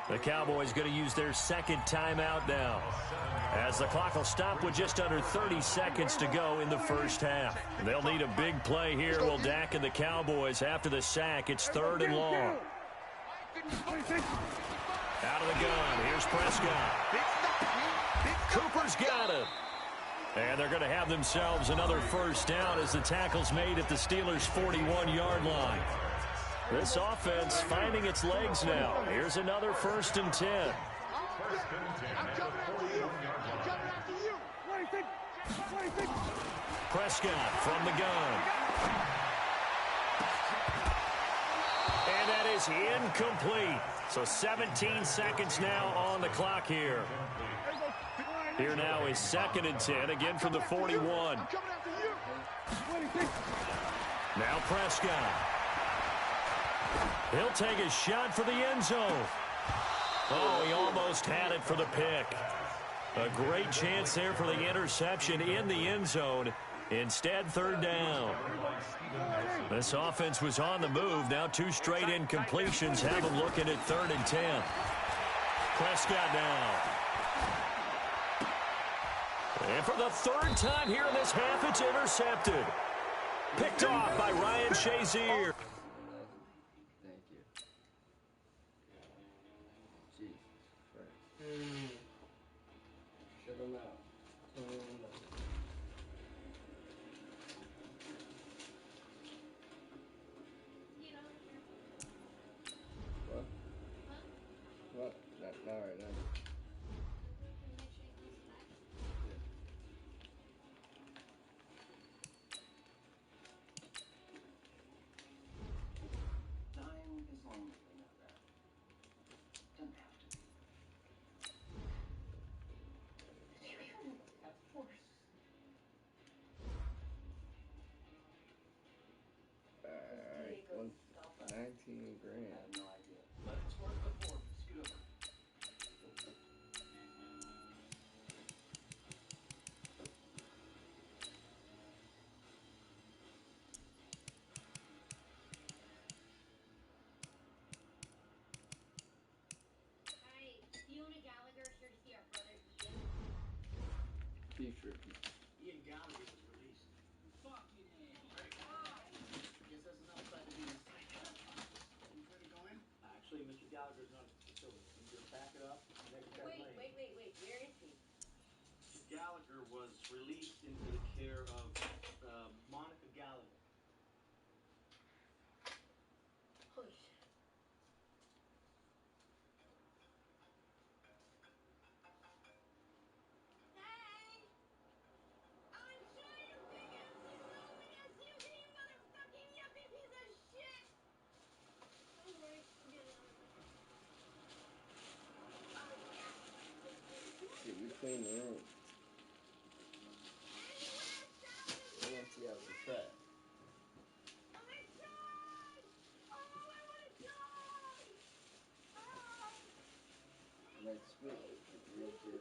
The Cowboys going to use their 2nd timeout now, as the clock will stop with just under 30 seconds to go in the first half. They'll need a big play here. Will Dak and the Cowboys after the sack. It's 3rd and long. Out of the gun. Here's Prescott. Cooper's got it. And they're going to have themselves another first down as the tackle's made at the Steelers' 41-yard line. This offense finding its legs now. Here's another 1st and 10. I'm coming after you. I'm coming after you. Prescott from the gun. And that is incomplete. So 17 seconds now on the clock here. Here now is 2nd and 10, again from the 41. Now Prescott. He'll take a shot for the end zone. Oh, he almost had it for the pick. A great chance there for the interception in the end zone. Instead, 3rd down. This offense was on the move. Now 2 straight incompletions have them looking at 3rd and 10. Prescott now. And for the 3rd time here in this half, it's intercepted. Picked off by Ryan Shazier. Thank you. Jesus Christ. Shut him out. Turn him out. What? What? Not right now. Wait. Where is he? Gallagher was released into the care of Monica Gallagher. Holy shit. Hey! I'm trying to figure out this open SUV, you motherfucking yuppie piece of shit! Don't worry, we'll get it on the way. Oh, yes! Dude, you clean the room. Anywhere south of I want to see how it's set. Oh my god! Oh, I want to die! Oh! Let's split it. Real good.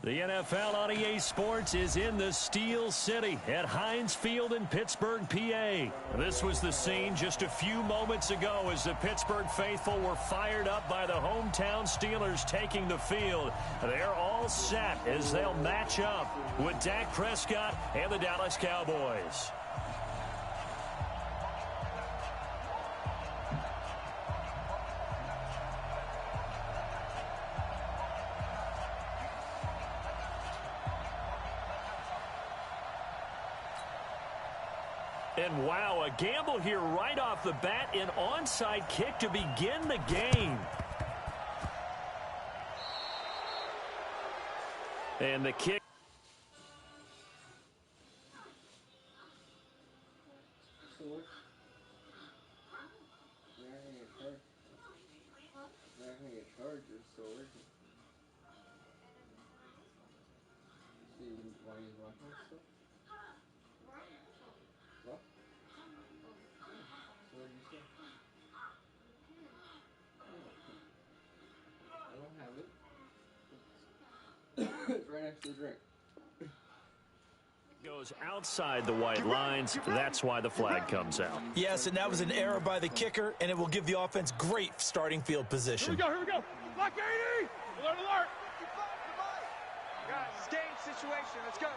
The NFL on EA Sports is in the Steel City at Heinz Field in Pittsburgh, PA. This was the scene just a few moments ago as the Pittsburgh faithful were fired up by the hometown Steelers taking the field. They're all set as they'll match up with Dak Prescott and the Dallas Cowboys. And wow, a gamble here right off the bat, an onside kick to begin the game. And the kick. Sore? You're not gonna get charged. You're still working. So you want to use my phone still? What? So what did you say? I don't have it. It's right next to the drink. Goes outside the white lines. That's why the flag comes out. Yes, and that was an error by the kicker, and it will give the offense great starting field position. Here we go. Black 80! Alert! Guys, it's game situation. Let's go.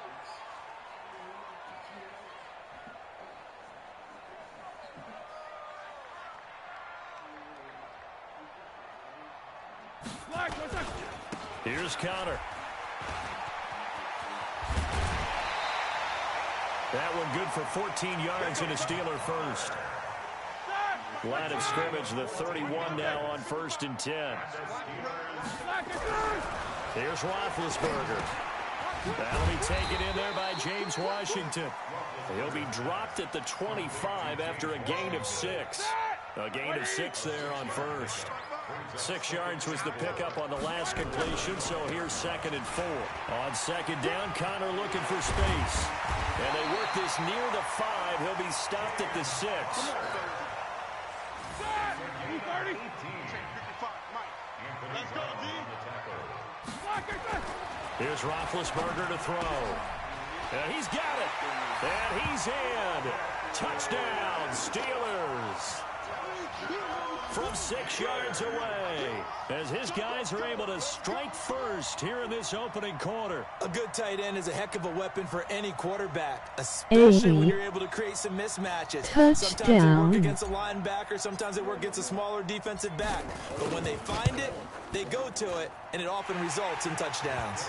Here's Connor. That one good for 14 yards and a Steeler first. Line of scrimmage, the 31 now on 1st and 10. Here's Roethlisberger. That'll be taken in there by James Washington. He'll be dropped at the 25 after a gain of 6. A gain of 6 there on 1st. 6 yards was the pickup on the last completion, so here's 2nd and 4. On 2nd down, Connor looking for space. And they work this near the 5. He'll be stopped at the 6. Let's go, D. Here's Roethlisberger to throw. And he's got it. And he's in. Touchdown, Steelers. From 6 yards away, as his guys are able to strike first here in this opening quarter. A good tight end is a heck of a weapon for any quarterback, especially when you're able to create some mismatches. Sometimes they work against a linebacker, sometimes they work against a smaller defensive back. But when they find it, they go to it, and it often results in touchdowns.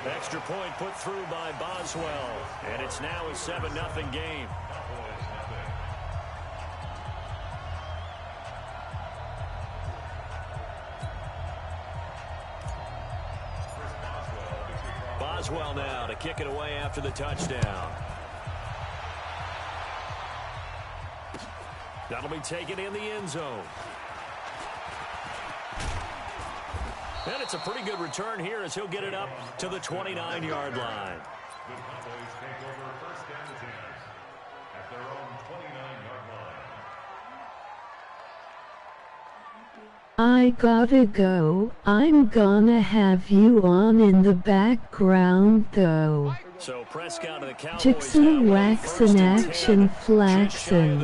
Extra point put through by Boswell, and it's now a 7-0 game. Boswell now to kick it away after the touchdown. That'll be taken in the end zone. And it's a pretty good return here as he'll get it up to the 29-yard line. The Cowboys take over 1st and 10 at their own 29-yard line. I gotta go. I'm gonna have you on in the background though. So Prescott of the Cowboys Jackson waxin' action flaxin'.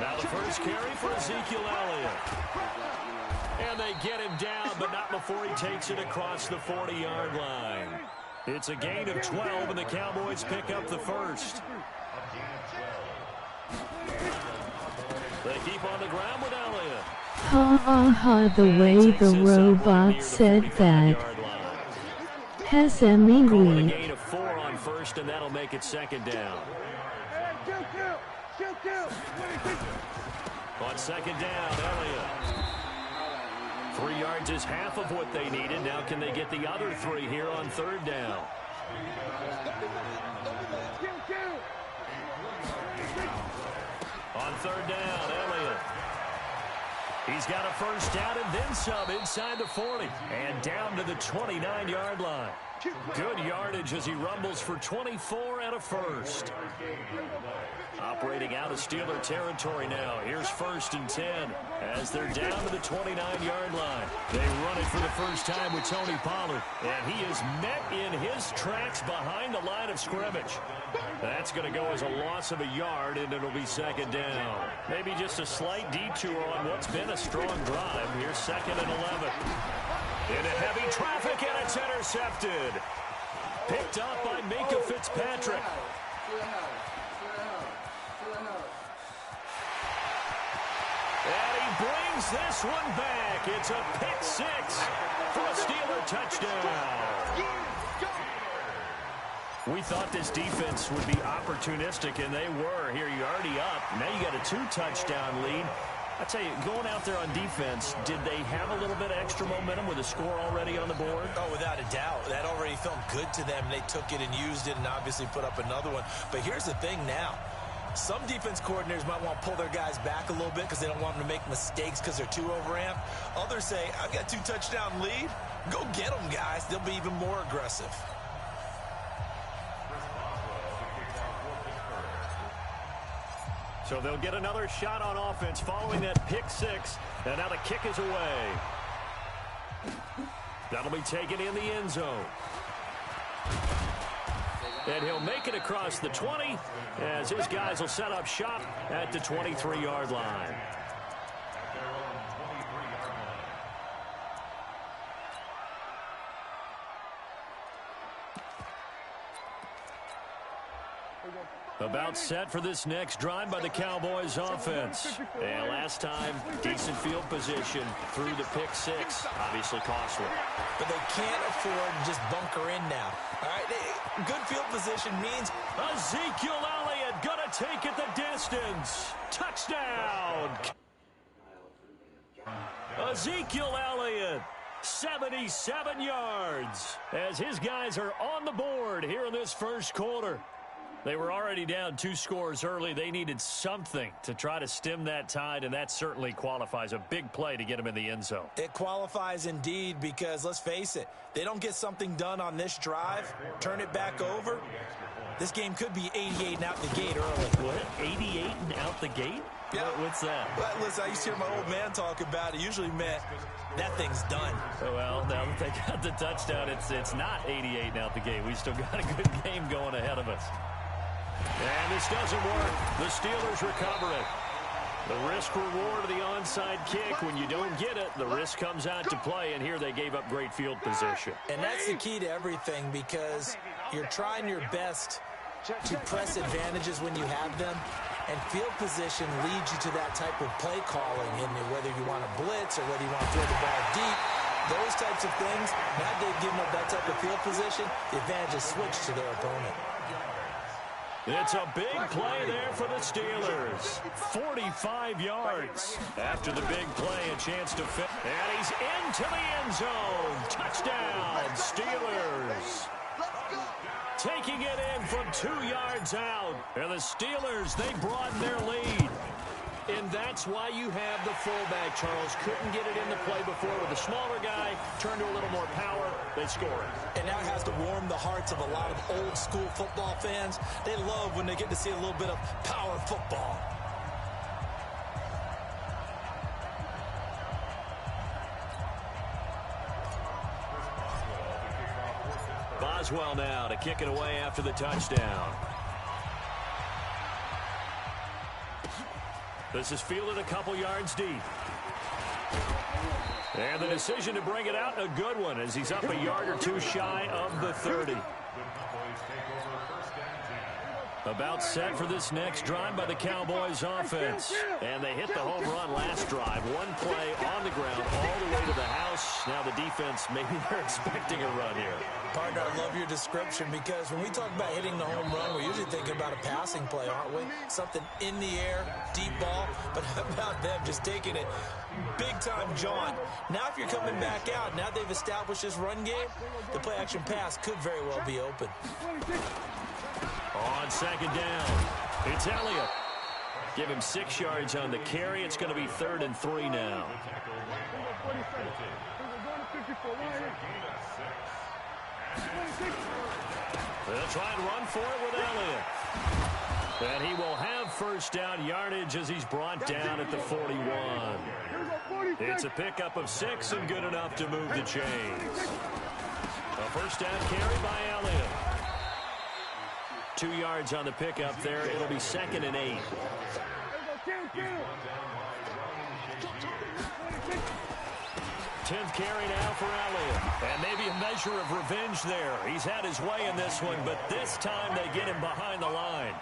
Now the first carry for Ezekiel Elliott. And they get him down, but not before he takes it across the 40-yard line. It's a gain of 12, and the Cowboys pick up the first. They keep on the ground with Elliott. Ha ha ha, the way the robot said that. Has Emmy Calling a gain of 4 on first, and that'll make it second down. On second down, Elliott. 3 yards is half of what they needed. Now can they get the other 3 here on third down? On third down, Elliott. He's got a first down and then some inside the 40. And down to the 29-yard line. Good yardage as he rumbles for 24 and a first. Operating out of Steeler territory now. Here's 1st and 10 as they're down to the 29-yard line. They run it for the first time with Tony Pollard. And he is met in his tracks behind the line of scrimmage. That's going to go as a loss of a yard, and it'll be second down. Maybe just a slight detour on what's been a strong drive. Here's 2nd and 11. Into heavy traffic, and it's intercepted. Picked up by Minka Fitzpatrick. And he brings this one back. It's a pick 6 for a Steeler touchdown. We thought this defense would be opportunistic, and they were. Here, you're already up. Now you got a 2-touchdown lead. I tell you, going out there on defense, did they have a little bit of extra momentum with a score already on the board? Oh, without a doubt. That already felt good to them. They took it and used it and obviously put up another one. But here's the thing now. Some defense coordinators might want to pull their guys back a little bit because they don't want them to make mistakes because they're too overamped. Others say, I've got a 2-touchdown lead. Go get them, guys. They'll be even more aggressive. So they'll get another shot on offense following that pick 6. And now the kick is away. That'll be taken in the end zone. And he'll make it across the 20 as his guys will set up shop at the 23-yard line. About set for this next drive by the Cowboys offense. And last time, decent field position through the pick 6. Obviously costly. But they can't afford to just bunker in now. All right, good field position means Ezekiel Elliott gonna take it the distance. Touchdown. Ezekiel Elliott, 77 yards. As his guys are on the board here in this first quarter. They were already down 2 scores early. They needed something to try to stem that tide, and that certainly qualifies. A big play to get them in the end zone. It qualifies indeed because, let's face it, they don't get something done on this drive, turn it back over, this game could be 88 and out the gate early. What? 88 and out the gate? Yeah. What's that? Well, listen, I used to hear my old man talk about it. Usually meant that thing's done. Well, now that they got the touchdown, it's not 88 and out the gate. We still got a good game going ahead of us. And this doesn't work. The Steelers recover it. The risk-reward of the onside kick. When you don't get it, the risk comes out to play, and here they gave up great field position. And that's the key to everything because you're trying your best to press advantages when you have them, and field position leads you to that type of play calling, and whether you want to blitz or whether you want to throw the ball deep, those types of things, now they've given up that type of field position, the advantage is switched to their opponent. It's a big play there for the Steelers. 45 yards. After the big play, a chance to fit. And he's into the end zone. Touchdown, Steelers. Taking it in from 2 yards out. And the Steelers, they broaden their lead. And that's why you have the fullback, Charles. Couldn't get it into play before with a smaller guy. Turned to a little more power. They score it. And that has to warm the hearts of a lot of old-school football fans. They love when they get to see a little bit of power football. Boswell now to kick it away after the touchdown. This is fielded a couple yards deep. And the decision to bring it out, a good one, as he's up a yard or two shy of the 30. About set for this next drive by the Cowboys offense. And they hit the home run last drive. One play on the ground all the way to the house. Now the defense, maybe they're expecting a run here. Partner, I love your description because when we talk about hitting the home run, we're usually thinking about a passing play, aren't we? Something in the air, deep ball. But how about them just taking it big-time jaunt? Now if you're coming back out, now they've established this run game, the play-action pass could very well be open. On second down, it's Elliott. Give him 6 yards on the carry. It's going to be 3rd and 3 now. They'll try and run for it with Elliott. And he will have first down yardage as he's brought down at the 41. It's a pickup of 6 and good enough to move the chains. A first down carry by Elliott. 2 yards on the pickup there. It'll be 2nd and 8. 10th carry now for Elliott. And maybe a measure of revenge there. He's had his way in this one, but this time they get him behind the line.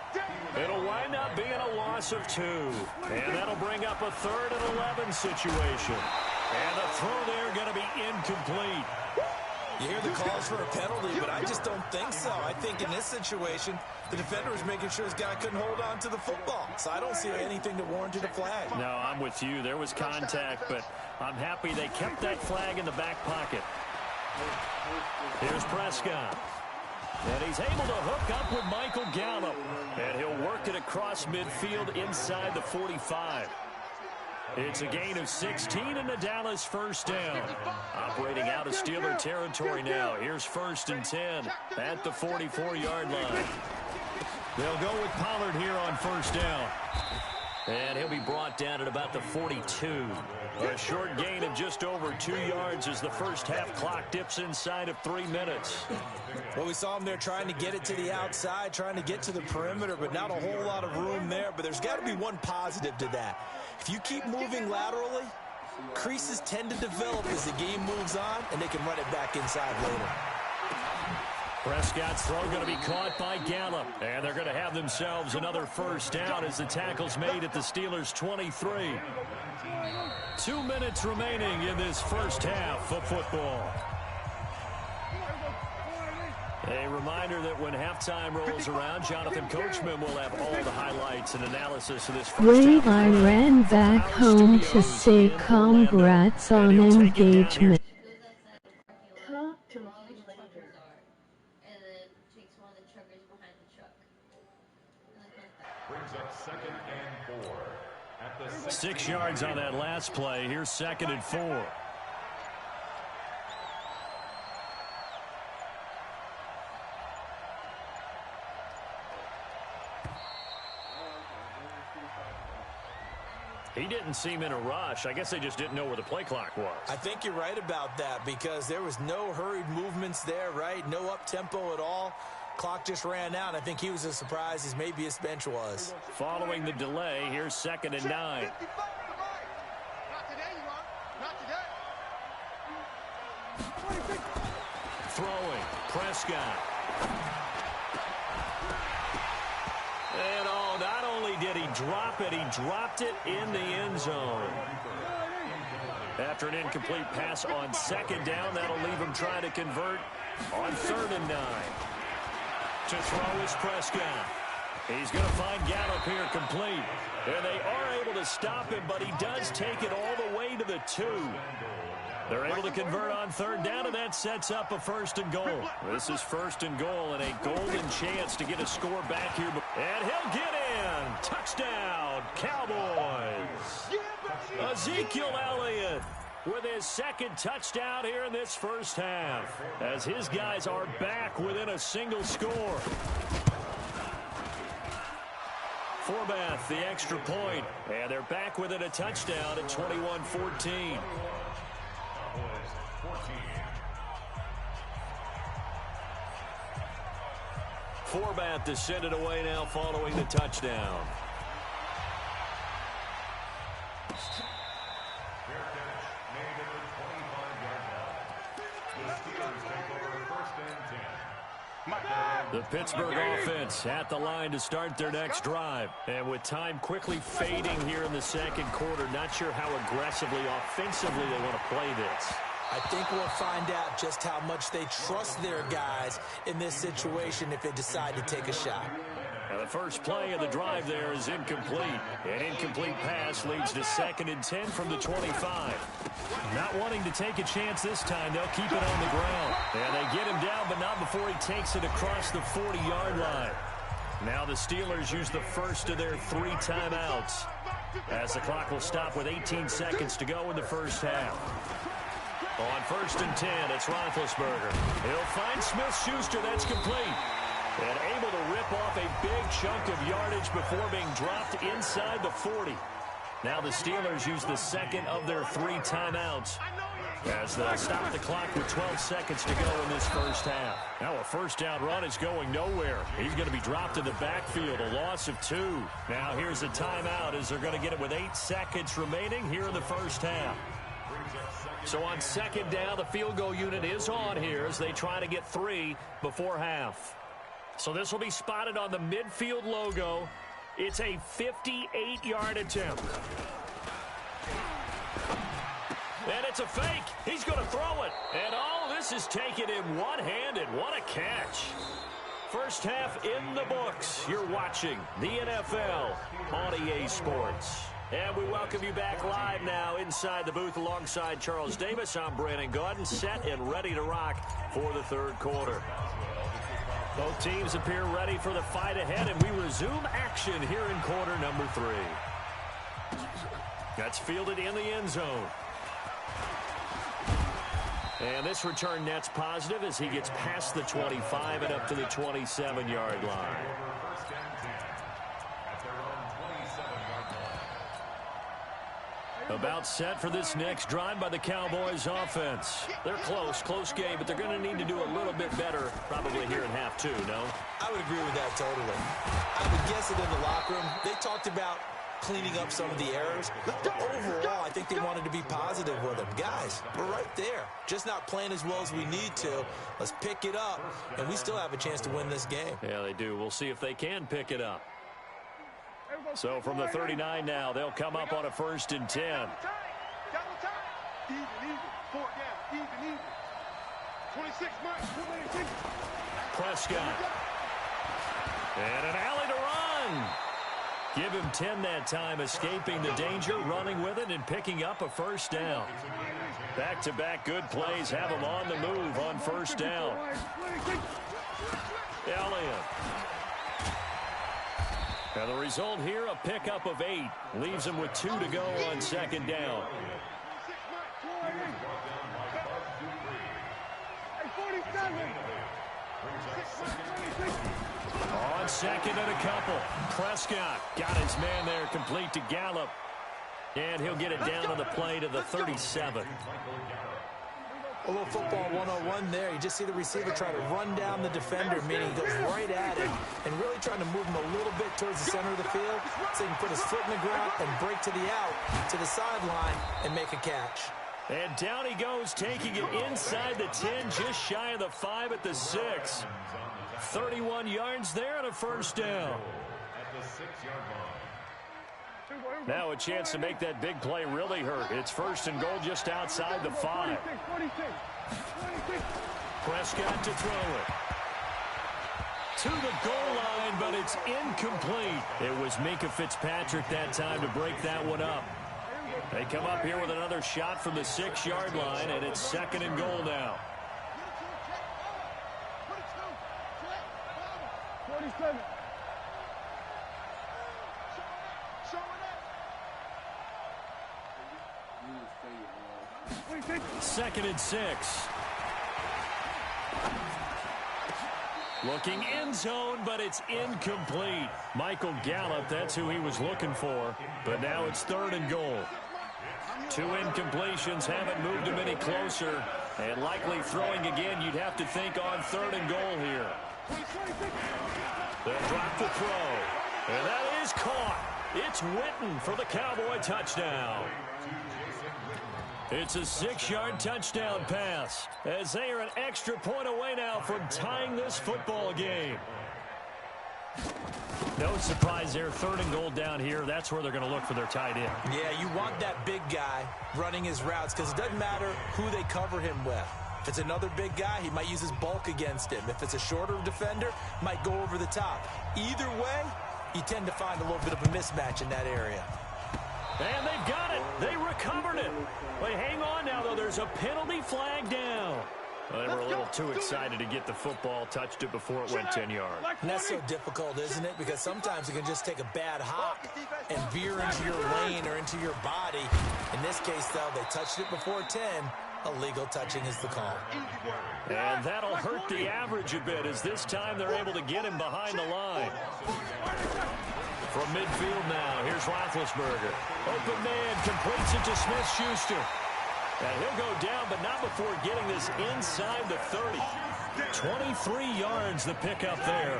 It'll wind up being a loss of 2. And that'll bring up a 3rd and 11 situation. And the throw there going to be incomplete. You hear the calls for a penalty, but I just don't think so. I think in this situation, the defender was making sure his guy couldn't hold on to the football. So I don't see anything that warranted a flag. No, I'm with you. There was contact, but I'm happy they kept that flag in the back pocket. Here's Prescott. And he's able to hook up with Michael Gallup. And he'll work it across midfield inside the 45. It's a gain of 16 and the Dallas first down. Operating out of Steeler territory now. Here's 1st and 10 at the 44-yard line. They'll go with Pollard here on first down. And he'll be brought down at about the 42. A short gain of just over 2 yards as the first half clock dips inside of 3 minutes. Well, we saw him there trying to get it to the outside, trying to get to the perimeter, but not a whole lot of room there. But there's got to be one positive to that. If you keep moving laterally, creases tend to develop as the game moves on, and they can run it back inside later. Prescott's throw going to be caught by Gallup. And they're going to have themselves another first down as the tackle's made at the Steelers' 23. 2 minutes remaining in this first half of football. A reminder that when halftime rolls around, Jonathan Coachman will have all the highlights and analysis of this first half. I ran back home to say congrats on engagement. Brings up 2nd and 4. At the 6 yards on that last play. Here's 2nd and 4. He didn't seem in a rush. I guess they just didn't know where the play clock was. I think you're right about that because there was no hurried movements there, right? No up-tempo at all. Clock just ran out. I think he was as surprised as maybe his bench was. Following the delay, here's 2nd and 9. Not today, you are. Not today. Throwing, Prescott. And not only did he drop it, he dropped it in the end zone. After an incomplete pass on 2nd down, that'll leave him trying to convert on 3rd and 9. To throw is Prescott. He's going to find Gallup here complete. And they are able to stop him, but he does take it all the way to the 2. They're able to convert on 3rd down, and that sets up a 1st and goal. This is 1st and goal and a golden chance to get a score back here. And he'll get in. Touchdown, Cowboys. Ezekiel Elliott with his 2nd touchdown here in this first half, as his guys are back within a single score. Forbath, the extra point, and they're back within a touchdown at 21-14. Forbath to send it away now following the touchdown. The Pittsburgh offense at the line to start their next drive. And with time quickly fading here in the second quarter, not sure how aggressively, offensively they want to play this. I think we'll find out just how much they trust their guys in this situation if they decide to take a shot. Now the first play of the drive there is incomplete. An incomplete pass leads to 2nd and 10 from the 25. Not wanting to take a chance this time, they'll keep it on the ground. And they get him down, but not before he takes it across the 40-yard line. Now the Steelers use the first of their 3 timeouts, as the clock will stop with 18 seconds to go in the first half. On 1st and 10, it's Roethlisberger. He'll find Smith-Schuster. That's complete. And able to rip off a big chunk of yardage before being dropped inside the 40. Now the Steelers use the second of their 3 timeouts as they'll stop the clock with 12 seconds to go in this first half. Now a first down run is going nowhere. He's going to be dropped in the backfield, a loss of 2. Now here's a timeout as they're going to get it with 8 seconds remaining here in the first half. So on 2nd down, the field goal unit is on here as they try to get 3 before half. So this will be spotted on the midfield logo. It's a 58-yard attempt. And it's a fake. He's going to throw it. And all this is taken in one-handed. What a catch. First half in the books. You're watching the NFL on EA Sports. And we welcome you back live now inside the booth alongside Charles Davis. I'm Brandon Gaudin, set and ready to rock for the third quarter. Both teams appear ready for the fight ahead, and we resume action here in quarter number 3. That's fielded in the end zone. And this return net's positive as he gets past the 25 and up to the 27-yard line. About set for this next drive by the Cowboys offense. They're close game, but they're going to need to do a little bit better probably here in half 2, no? I would agree with that totally. I would guess it in the locker room. They talked about cleaning up some of the errors. But overall, I think they wanted to be positive with them. Guys, we're right there. Just not playing as well as we need to. Let's pick it up, and we still have a chance to win this game. Yeah, they do. We'll see if they can pick it up. So from the 39 now, they'll come up on a 1st and 10. Double time. Even. 4 down. Even. 26 marks. Prescott. And an alley to run. Give him 10 that time, escaping the danger, running with it, and picking up a first down. Back-to-back good plays have him on the move on first down. Elliott. And the result here, a pickup of 8. Leaves him with 2 to go on 2nd down. On 2nd and a couple. Prescott got his man there, complete to Gallup. And he'll get it down on the play to the 37. A little football 101 there. You just see the receiver try to run down the defender, meaning he goes right at him and really trying to move him a little bit towards the center of the field so he can put his foot in the ground and break to the out, to the sideline, and make a catch. And down he goes, taking it inside the 10, just shy of the 5 at the 6. 31 yards there and a first down. Now a chance to make that big play really hurt. It's 1st and goal just outside the 5. Prescott to throw it. To the goal line, but it's incomplete. It was Minkah Fitzpatrick that time to break that one up. They come up here with another shot from the 6-yard line, and it's 2nd and goal now. 47. 2nd and 6. Looking end zone, but it's incomplete. Michael Gallup, that's who he was looking for. But now it's 3rd and goal. 2 incompletions haven't moved him any closer. And likely throwing again, you'd have to think on 3rd and goal here. They'll drop the throw. And that is caught. It's Witten for the Cowboy touchdown. It's a 6-yard touchdown pass, as they are an extra point away now from tying this football game. No surprise there, 3rd and goal down here. That's where they're going to look for their tight end. Yeah, you want that big guy running his routes because it doesn't matter who they cover him with. If it's another big guy, he might use his bulk against him. If it's a shorter defender, might go over the top. Either way, you tend to find a little bit of a mismatch in that area. And they've got it. They recovered it. But hang on now, though. There's a penalty flag down. Well, they were a little too excited to get the football, touched it before it went 10 yards. And that's so difficult, isn't it? Because sometimes it can just take a bad hop and veer into your lane or into your body. In this case, though, they touched it before 10. Illegal touching is the call. And that'll hurt the average a bit, as this time they're able to get him behind the line. From midfield now, here's Roethlisberger. Open man, completes it to Smith-Schuster. And he'll go down, but not before getting this inside the 30. 23 yards the pickup there.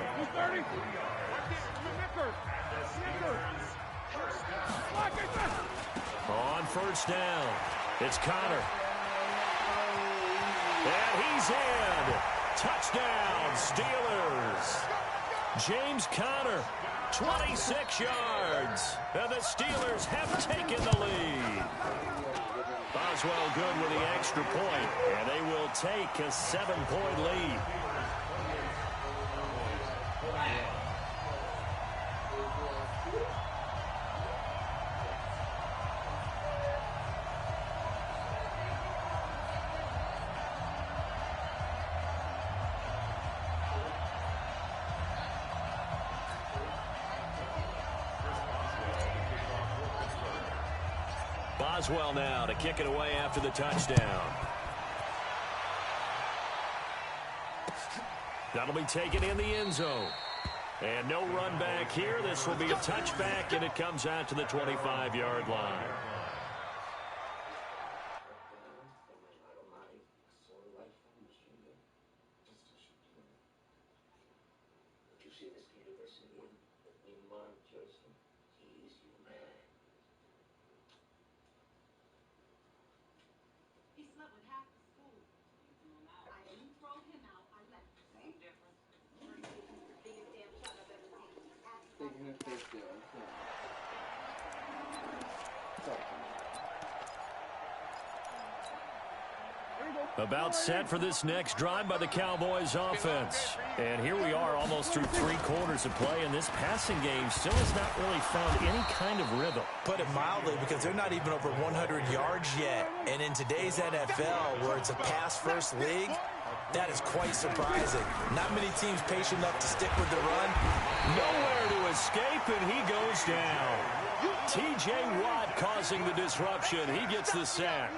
On 1st down, it's Connor. And he's in. Touchdown, Steelers. James Conner, 26 yards. And the Steelers have taken the lead. Boswell good with the extra point, and they will take a 7-point lead. Boswell now to kick it away after the touchdown. That'll be taken in the end zone. And no run back here. This will be a touchback, and it comes out to the 25-yard line. About set for this next drive by the Cowboys offense. And here we are almost through 3 quarters of play, and this passing game still has not really found any kind of rhythm. Put it mildly, because they're not even over 100 yards yet. And in today's NFL, where it's a pass-first league, that is quite surprising. Not many teams patient enough to stick with the run. Nowhere to escape, and he goes down. T.J. Watt causing the disruption. He gets the sack.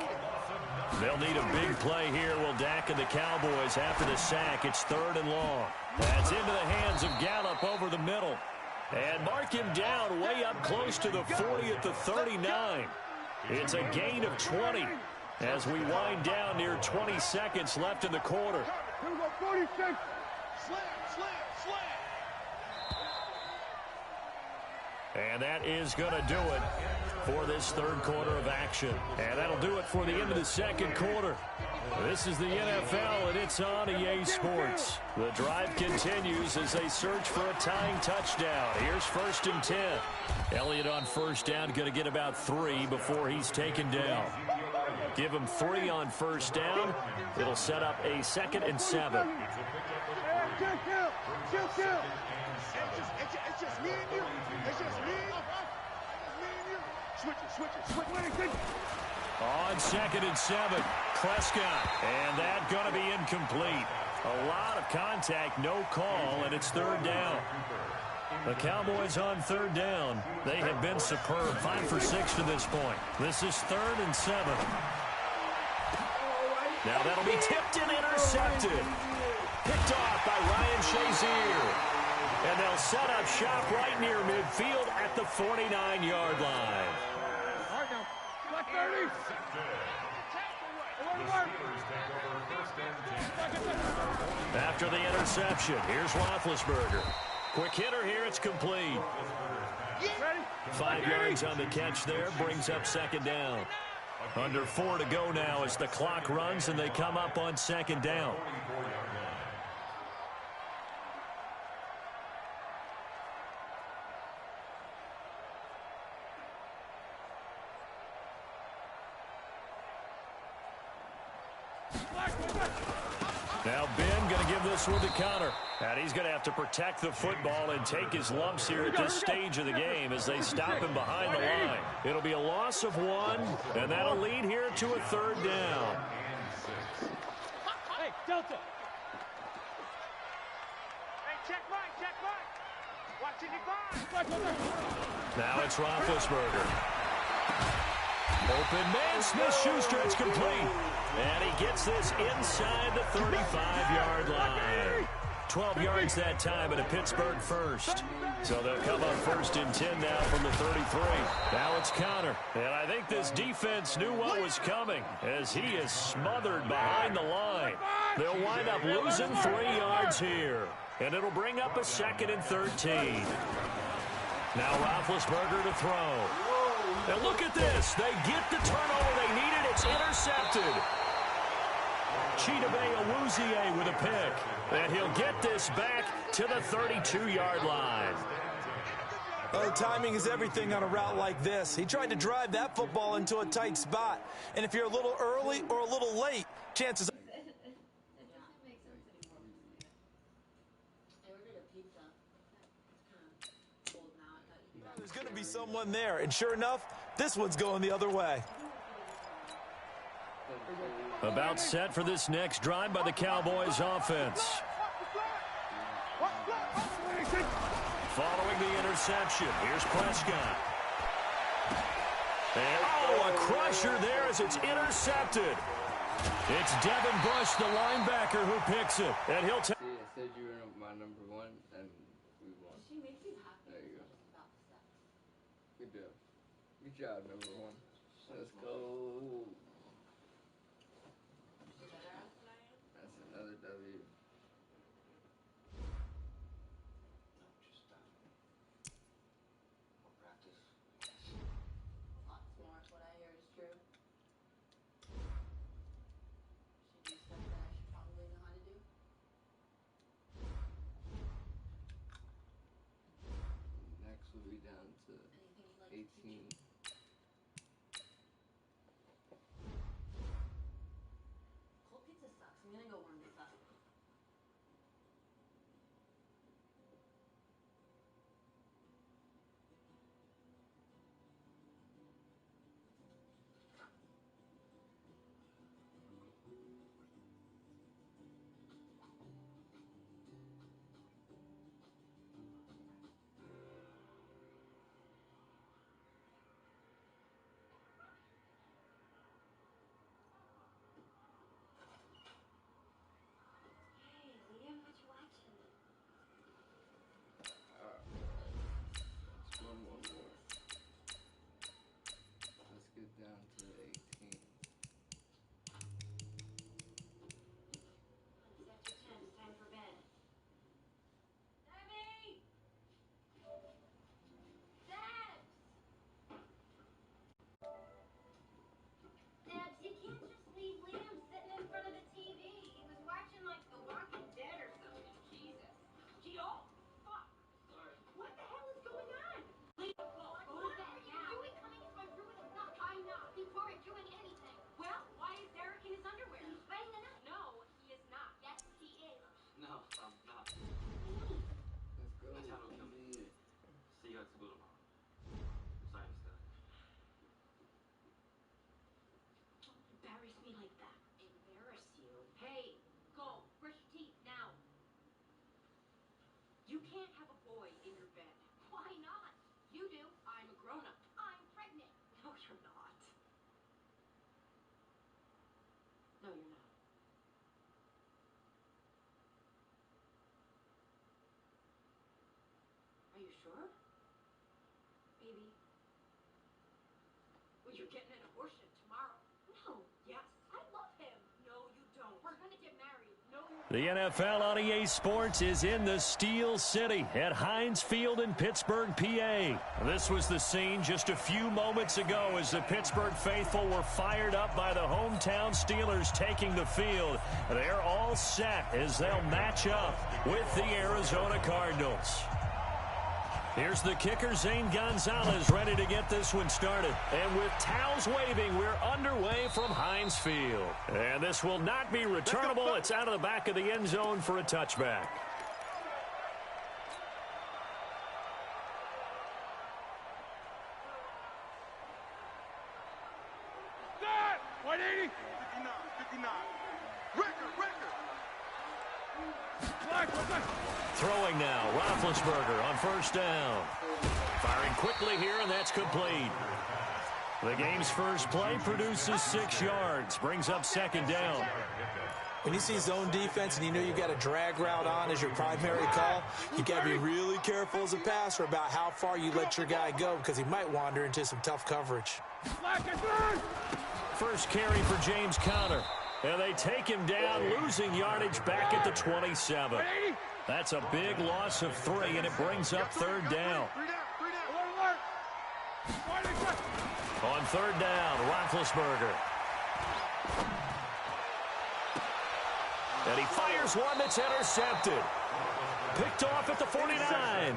They'll need a big play here. Will Dak and the Cowboys after the sack. It's 3rd and long. That's into the hands of Gallup over the middle. And mark him down way up close to the 40 at the 39. It's a gain of 20 as we wind down near 20 seconds left in the quarter. 46. Slam. And that is going to do it for this 3rd quarter of action. And that'll do it for the end of the 2nd quarter. This is the NFL, and it's on EA Sports. The drive continues as they search for a tying touchdown. Here's 1st and 10. Elliott on 1st down, going to get about 3 before he's taken down. Give him 3 on 1st down. It'll set up a 2nd and 7. It's just me and you. It's just me and you. Switch it. On 2nd and 7, Prescott. And that going to be incomplete. A lot of contact, no call, and it's 3rd down. The Cowboys on 3rd down. They have been superb. 5 for 6 to this point. This is 3rd and 7. Now that'll be tipped and intercepted. Picked off by Ryan Shazier. And they'll set up shop right near midfield at the 49-yard line. After the interception, here's Roethlisberger. Quick hitter here, it's complete. 5 yards on the catch there, brings up 2nd down. Under 4 to go now as the clock runs and they come up on second down. Now Ben going to give this one to Connor. And he's going to have to protect the football and take his lumps here at this stage of the game as they stop him behind the line. It'll be a loss of 1, and that'll lead here to a third down. Hey, Delta. Hey, check mine. Watching your guard. Now it's Roethlisberger. Open man, Smith-Schuster, it's complete. And he gets this inside the 35-yard line. 12 yards that time, and a Pittsburgh first. So they'll come up 1st and 10 now from the 33. Now it's Connor. And I think this defense knew what was coming as he is smothered behind the line. They'll wind up losing 3 yards here. And it'll bring up a 2nd and 13. Now Roethlisberger to throw. And look at this. They get the turnover they needed. It's intercepted. Chidobe Awuzie with a pick. And he'll get this back to the 32-yard line. Oh, timing is everything on a route like this. He tried to drive that football into a tight spot. And if you're a little early or a little late, chances are... There's going to be someone there. And sure enough, this one's going the other way. About set for this next drive by the Cowboys offense. Following the interception, here's Prescott. And, a crusher there as it's intercepted. It's Devin Bush, the linebacker, who picks it. And he'll take... See, I said you were my number 1, and we won. She makes you happy. There you go. Good job. Good job, number 1. Let's go. That's another W. More practice. Lots more. What I hear is true. Should do stuff that I should probably know how to do. Next will be down to Anything you'd like to 18. Cold pizza sucks. I'm gonna go warm this up. Hey, Liam, what you watching? Let's run one more. Let's get down to 18. It's after 10. It's time for bed. Debbie! Debs! Debs, you can't just leave Liam sitting in front of the TV. He was watching, like, The Walking Dead or something. Jesus. Gee, oh, fuck. Sorry. What the hell is going on? Liam, go to bed now. What are you doing coming into my room with a knock? I'm not. You weren't doing anything. Well, why is Derek in his underwear? He's spending the night. No, he is not. Yes, he is. No, I'm not. Let's go. That's how it'll come in. See you at school tomorrow. Sorry, Miss Scott. Don't embarrass me like that. Embarrass you? Hey, go. Brush your teeth now. You can't have a boy in your bed. Why not? You do. I'm a grown-up. I'm pregnant. No, you're not. No, you're not. Are you sure? Baby. Well, you're getting an abortion tomorrow. No. Yes. I love him. No, you don't. We're gonna get married. No, you're The NFL on EA Sports is in the Steel City at Heinz Field in Pittsburgh, PA. This was the scene just a few moments ago as the Pittsburgh faithful were fired up by the hometown Steelers taking the field. They're all set as they'll match up with the Arizona Cardinals. Here's the kicker, Zane Gonzalez, ready to get this one started. And with towels waving, we're underway from Heinz Field. And this will not be returnable. It's out of the back of the end zone for a touchback. Start! 180. 59. Record. Throwing now, Roethlisberger on first down. Firing quickly here, and that's complete. The game's first play produces 6 yards, brings up second down. When you see zone defense and you know you got a drag route on as your primary call, you got to be really careful as a passer about how far you let your guy go because he might wander into some tough coverage. First carry for James Conner. And they take him down, losing yardage back at the 27. That's a big loss of 3, and it brings up third down. On third down, Roethlisberger. And he fires one that's intercepted. Picked off at the 49.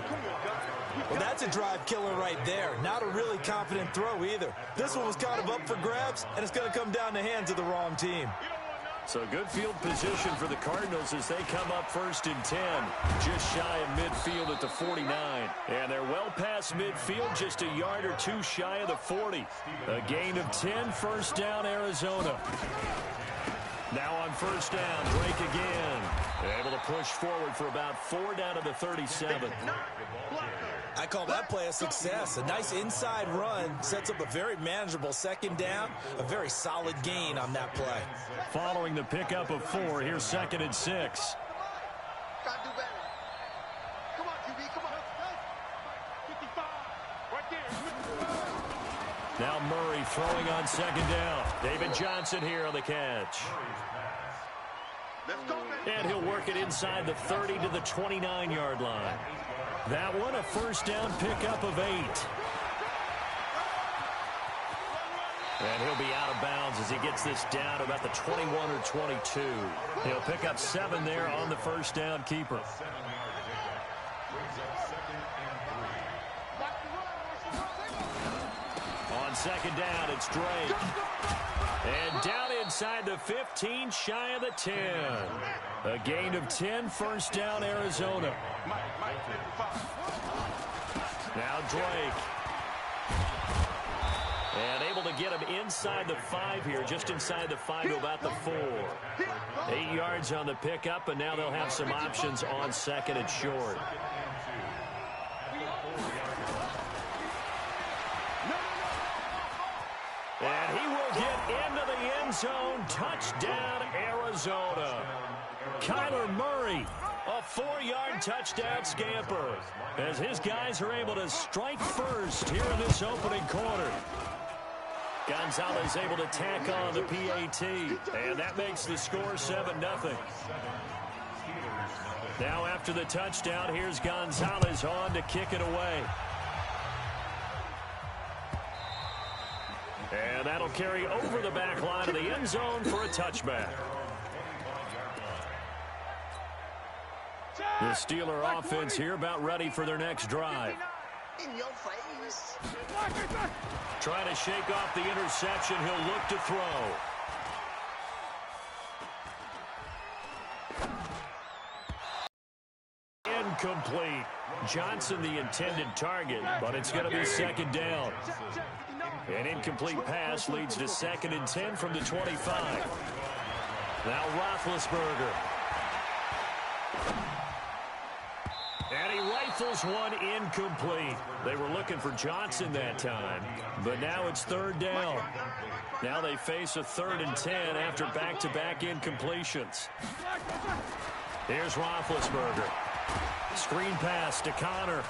Well, that's a drive killer right there. Not a really confident throw either. This one was kind of up for grabs, and it's going to come down the hands of the wrong team. So good field position for the Cardinals as they come up first and 10. Just shy of midfield at the 49. And they're well past midfield, just a yard or 2 shy of the 40. A gain of 10, first down, Arizona. Now on first down, Drake again. Able to push forward for about 4 down to the 37. I call that play a success. A nice inside run sets up a very manageable second down. A very solid gain on that play. Following the pickup of 4, here's second and 6. Gotta do better. Come on, QB, come on. 55. Right there. Now Murray throwing on second down. David Johnson here on the catch. Let's go, man. And he'll work it inside the 30 to the 29-yard line. That one a first down pickup of 8. And he'll be out of bounds as he gets this down about the 21 or 22. He'll pick up 7 there on the first down keeper. On second down, it's Drake. And down inside the 15, shy of the 10. A gain of 10, first down, Arizona. Now Drake. And able to get him inside the 5 here, just inside the 5 to about the 4. 8 yards on the pickup, and now they'll have some options on second and short. And he will get into the end zone. Touchdown, Arizona. Kyler Murray, a 4-yard touchdown scamper, as his guys are able to strike first here in this opening quarter. Gonzalez able to tack on the PAT, and that makes the score 7-0. Now after the touchdown, here's Gonzalez on to kick it away. And that'll carry over the back line of the end zone for a touchback. The Steeler offense here about ready for their next drive. In your face. Trying to shake off the interception. He'll look to throw. Incomplete. Johnson the intended target, but it's going to be second down. An incomplete pass leads to second and 10 from the 25. Now Roethlisberger. And he rifles one incomplete. They were looking for Johnson that time, but now it's third down. Now they face a 3rd and 10 after back-to-back incompletions. Here's Roethlisberger. Screen pass to Conner.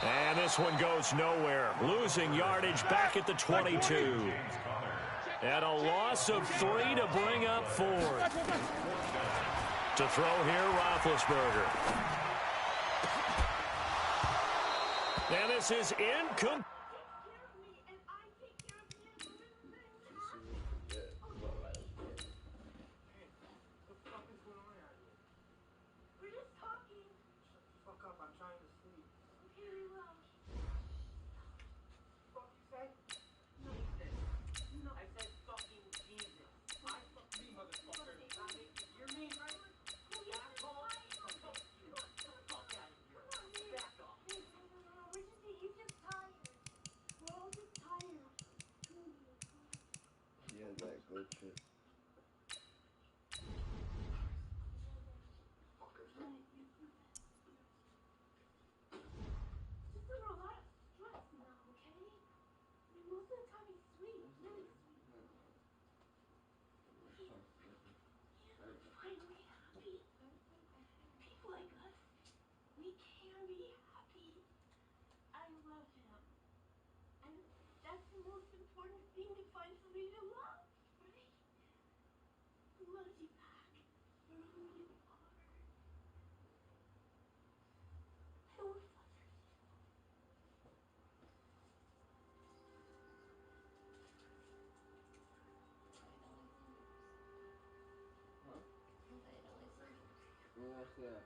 And this one goes nowhere. Losing yardage back at the 22. And a loss of 3 to bring up 4. To throw here, Roethlisberger. And this is incomplete. I'm trying to sleep. Okay, we will. Fuck you say? No, you said. No. I said fucking Jesus. I fuck me, motherfucker. You're me, right? Oh, yes, Asshole. it's fine. Fuck out of here. Come on, babe. Back off. Babe, no. He's just tired. We're all just tired. Yeah, that good shit. Just under a lot of stress now, okay? I mean, most of the time he's sweet, really sweet. He's finally happy. People like us, we can be happy. I love him. And that's the most important thing, to find somebody to love, right? Who loves you back for who you are. I always loved her. Huh? Okay, I don't like scissors. Well, that's that.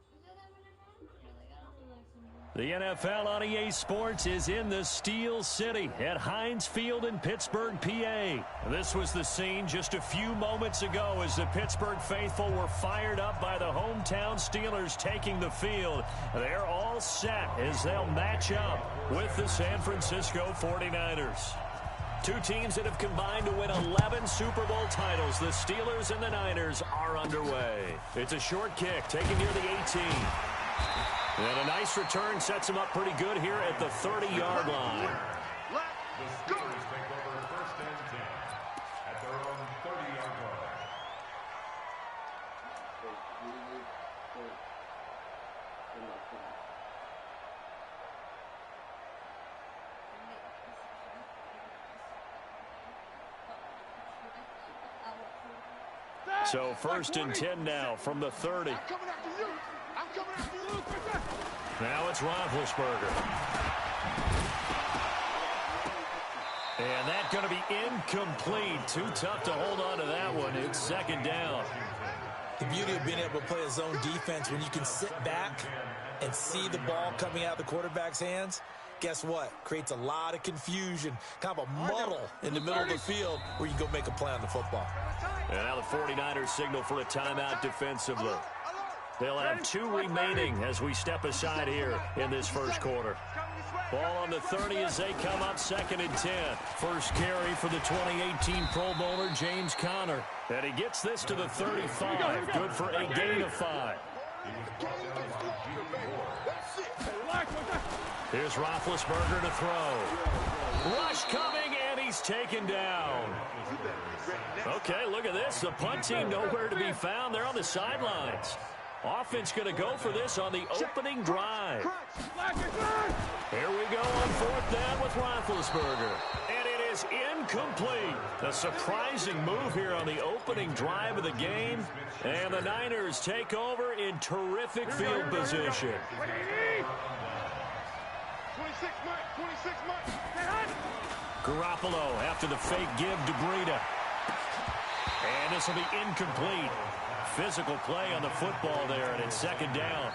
Is that what it is? You're like, I don't really like scissors. The NFL on EA Sports is in the Steel City at Heinz Field in Pittsburgh, PA. This was the scene just a few moments ago as the Pittsburgh faithful were fired up by the hometown Steelers taking the field. They're all set as they'll match up with the San Francisco 49ers. Two teams that have combined to win 11 Super Bowl titles. The Steelers and the Niners are underway. It's a short kick taken near the 18. And a nice return sets him up pretty good here at the 30-yard line. The Steelers take over first and 10 at their own 30-yard line. So first and 10 now from the 30. I'm coming after you. I'm coming after you. Now it's Roethlisberger. And that's going to be incomplete. Too tough to hold on to that one. It's second down. The beauty of being able to play a zone defense when you can sit back and see the ball coming out of the quarterback's hands, guess what? Creates a lot of confusion, kind of a muddle in the middle of the field where you can go make a play on the football. And now the 49ers signal for a timeout defensively. They'll have 2 remaining as we step aside here in this first quarter. Ball on the 30 as they come up second and 10. First carry for the 2018 Pro Bowler, James Conner. And he gets this to the 35. Good for a gain of 5. Here's Roethlisberger to throw. Rush coming, and he's taken down. Okay, look at this. The punt team nowhere to be found. They're on the sidelines. Offense going to go for this on the opening drive. Here we go on fourth down with Roethlisberger. And it is incomplete. A surprising move here on the opening drive of the game. And the Niners take over in terrific field position. 26 months. Garoppolo after the fake give to Breida. And this will be incomplete. Physical play on the football there, and it's second down.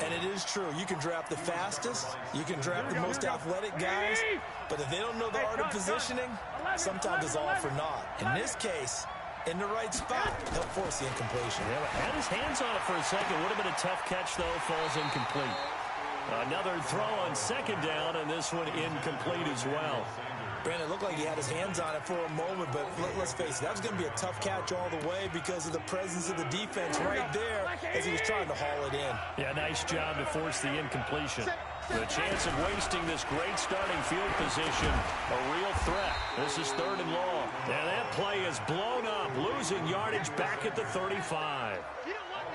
And it is true. You can draft the fastest. You can draft the most athletic guys. But if they don't know the art of positioning, sometimes it's all for naught. In this case, in the right spot, he'll force the incompletion. Yeah, had his hands on it for a second. Would have been a tough catch, though. Falls incomplete. Another throw on second down, and this one incomplete as well. Brandon, it looked like he had his hands on it for a moment, but let's face it, that was going to be a tough catch all the way because of the presence of the defense right there as he was trying to haul it in. Yeah, nice job to force the incompletion. The chance of wasting this great starting field position, a real threat. This is third and long. And that play is blown up, losing yardage back at the 35.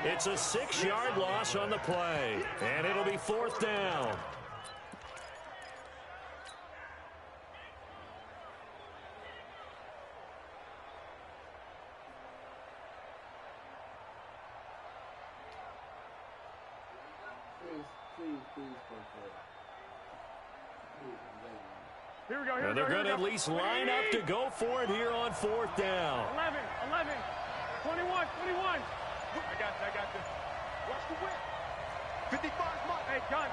It's a 6-yard loss on the play, and it'll be fourth down. Please, first down. Please, I'm begging you. Here we go, And they're going to at least line up to go for it here on 4th down. 11, 21. I got this. Watch the whip. 55's mine. Hey, gun.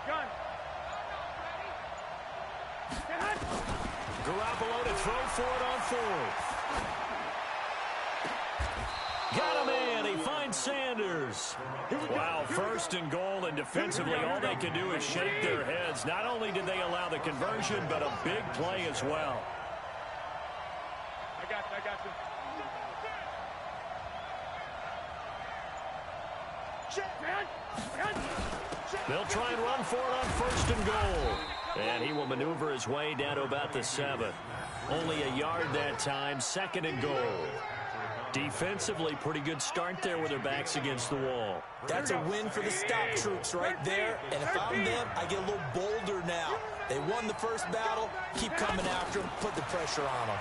Garoppolo to throw for it on 4th. Got him in. He finds Sanders. Wow, 1st and goal, and defensively all they can do is shake their heads. Not only did they allow the conversion, but a big play as well. I got this. They'll try and run for it on 1st and goal. And he will maneuver his way down to about the 7. Only a yard that time, 2nd and goal. Defensively, pretty good start there with their backs against the wall. That's a win for the stop troops right there. And if I'm them, I get a little bolder now. They won the first battle. Keep coming after them. Put the pressure on them.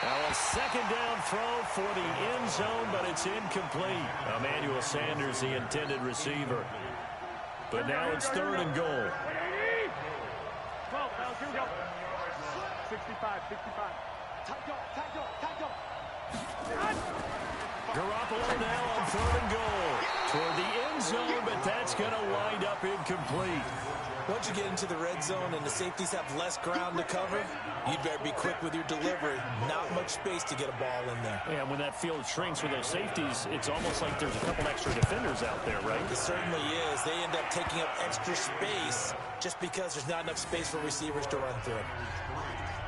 Now a 2nd down throw for the end zone, but it's incomplete. Emmanuel Sanders, the intended receiver. But now it's 3rd and goal. 12, here we go. 65. Tight go. Garoppolo now on 3rd and goal. Toward the end zone, but that's going to wind up incomplete. Once you get into the red zone and the safeties have less ground to cover, you'd better be quick with your delivery. Not much space to get a ball in there. Yeah, when that field shrinks with those safeties, it's almost like there's a couple extra defenders out there, right? It certainly is. They end up taking up extra space just because there's not enough space for receivers to run through.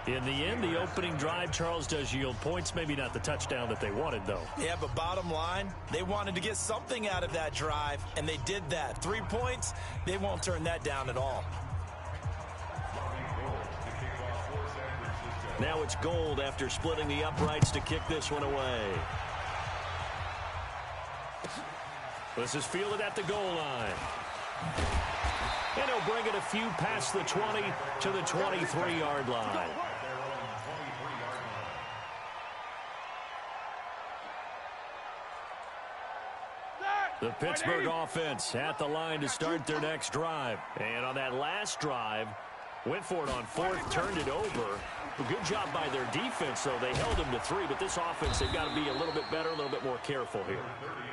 In the end, the opening drive, Charles, does yield points. Maybe not the touchdown that they wanted, though. Yeah, but bottom line, they wanted to get something out of that drive, and they did that. 3 points, they won't turn that down at all. Now it's Gold after splitting the uprights to kick this one away. This is fielded at the goal line. And he'll bring it a few past the 20 to the 23-yard line. The Pittsburgh offense at the line to start their next drive. And on that last drive, went for it on 4th, turned it over. A good job by their defense, though. They held them to 3, but this offense, they've got to be a little bit better, a little bit more careful here.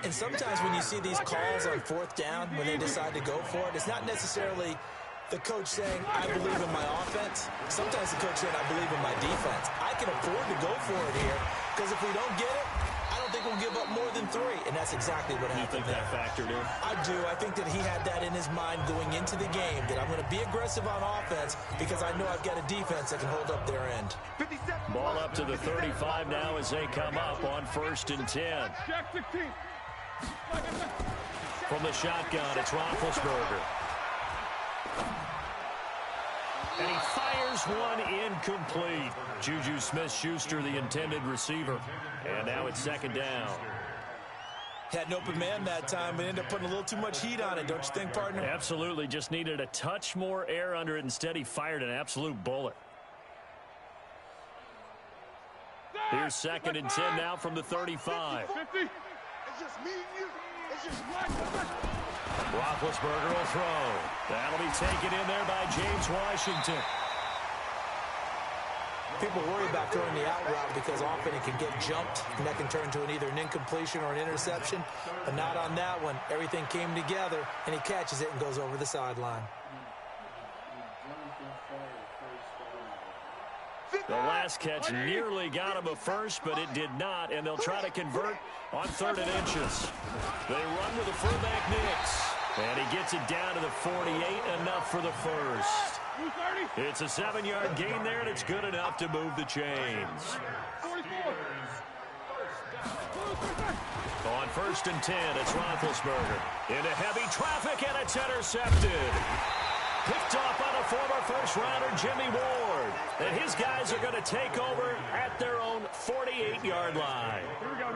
And sometimes when you see these calls on 4th down, when they decide to go for it, it's not necessarily the coach saying, I believe in my offense. Sometimes the coach saying, I believe in my defense. I can afford to go for it here, because if we don't get it, I don't think we'll give up more than 3, and that's exactly what happened. You think that factored in? I do. I think that he had that in his mind going into the game, that I'm going to be aggressive on offense because I know I've got a defense that can hold up their end. Ball up to the 35 now as they come up on 1st and 10. From the shotgun, it's Roethlisberger. And he fires one incomplete. Juju Smith-Schuster, the intended receiver. And now it's 2nd down. Had an open man that time, but ended up putting a little too much heat on it, don't you think, partner? Absolutely. Just needed a touch more air under it. Instead, he fired an absolute bullet. Here's 2nd and 10 now from the 35. 50. It's just me and you. It's just Roethlisberger will throw. That'll be taken in there by James Washington. People worry about throwing the out route because often it can get jumped, and that can turn to either an incompletion or an interception. But not on that one. Everything came together, and he catches it and goes over the sideline. The last catch nearly got him a first, but it did not, and they'll try to convert on 3rd and inches. They run with the fullback Nix, and he gets it down to the 48, enough for the first. It's a 7-yard gain there, and it's good enough to move the chains. On 1st and 10, it's Roethlisberger. Into heavy traffic, and it's intercepted. Picked off by the former first-rounder Jimmy Ward. And his guys are going to take over at their own 48-yard line. Here we go.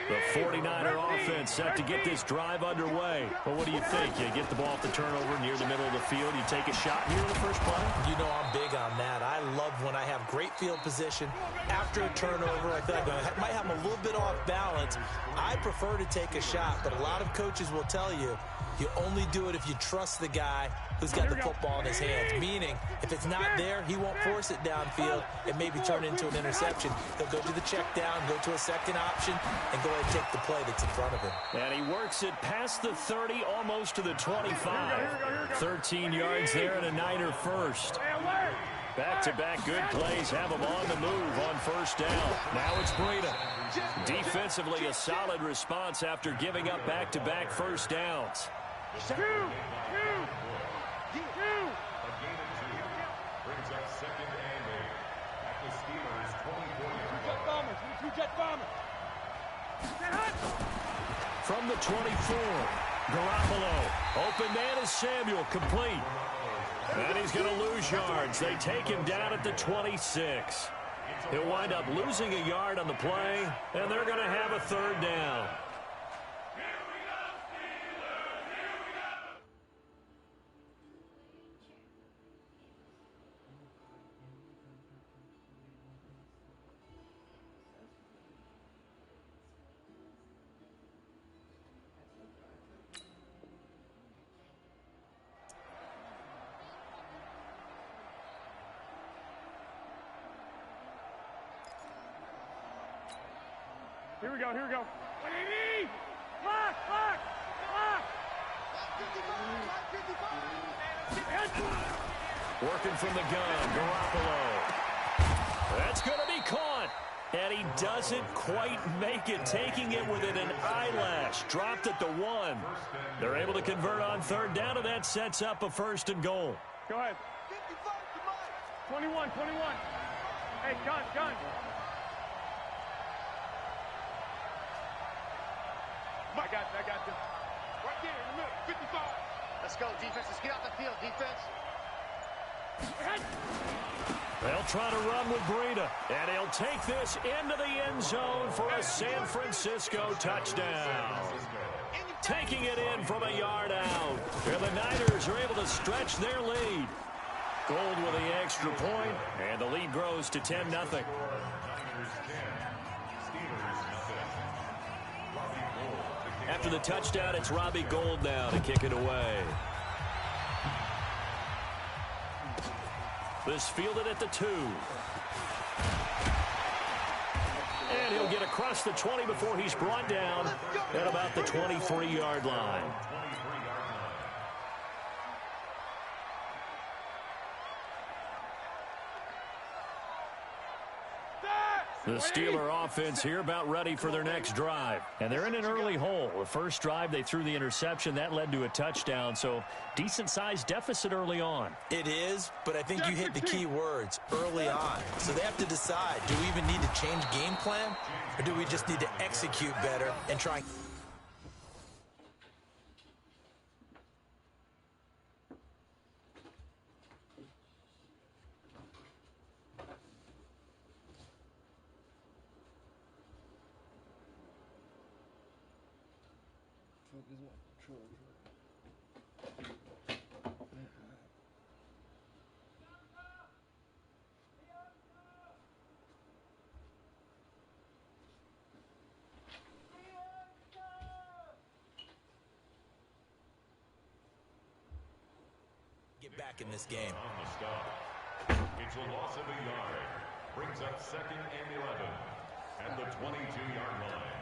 The 49er offense set to get this drive underway. But what do you think? You get the ball off the turnover near the middle of the field. You take a shot here in the first play? You know I'm big on that. I love when I have great field position after a turnover. I feel like I might have them a little bit off balance. I prefer to take a shot, but a lot of coaches will tell you you only do it if you trust the guy who's got the football in his hands. Meaning, if it's not there, he won't force it downfield and maybe turn it into an interception. He'll go to the check down, go to a second option, and go ahead and take the play that's in front of him. And he works it past the 30, almost to the 25. 13 yards there and a Niner first. Back-to-back good plays have him on the move on first down. Now it's Breida. Defensively, a solid response after giving up back-to-back first downs. A gain of 2. Brings up second and 8 at the Steelers' 24-yard line. Jet bombers. From the 24, Garoppolo. Open man is Samuel, complete. And he's going to lose yards. They take him down at the 26. He'll wind up losing a yard on the play, and they're going to have a third down. Here we go. What do you need? Lock! Working from the gun, Garoppolo. That's going to be caught. And he doesn't quite make it, taking it within an eyelash. Dropped at the 1. They're able to convert on third down, and that sets up a first and goal. Go ahead. 21. Hey, gun. I got you. Right there in the middle, 55. Let's go, defense. Let's get out the field, defense. They'll try to run with Breida, and he'll take this into the end zone for a San Francisco touchdown. Taking it in from a yard out. And the Niners are able to stretch their lead. Gold with the extra point, and the lead grows to 10-0. After the touchdown, it's Robbie Gould now to kick it away. This fielded at the 2. And he'll get across the 20 before he's brought down at about the 23-yard line. The Steeler offense here about ready for their next drive. And they're in an early hole. The first drive, they threw the interception. That led to a touchdown. So decent-sized deficit early on. It is, but I think you hit the key words, early on. So they have to decide, do we even need to change game plan? Or do we just need to execute better and try... get back in this game. On the stop. It's a loss of a yard. Brings up second and 11 and the 22-yard line.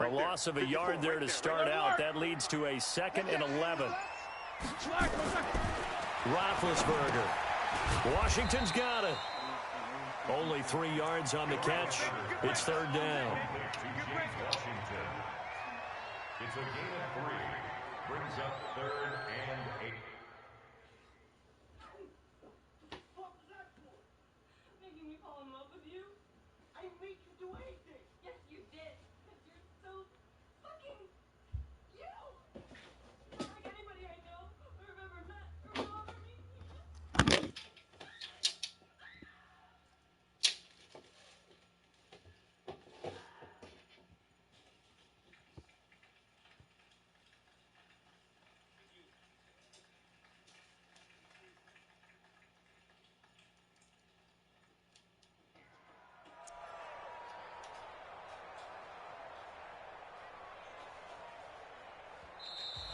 A loss of a yard there to start out. That leads to a 2nd and 11. Roethlisberger. Washington's got it. Only 3 yards on the catch. It's third down. It's a gain of 3. Brings up 3rd and 8. What was that for? Making me fall in love with you? I didn't make you do anything. Yes, you did. Because you're so fucking you. Not like anybody I know or have ever met or will ever meet.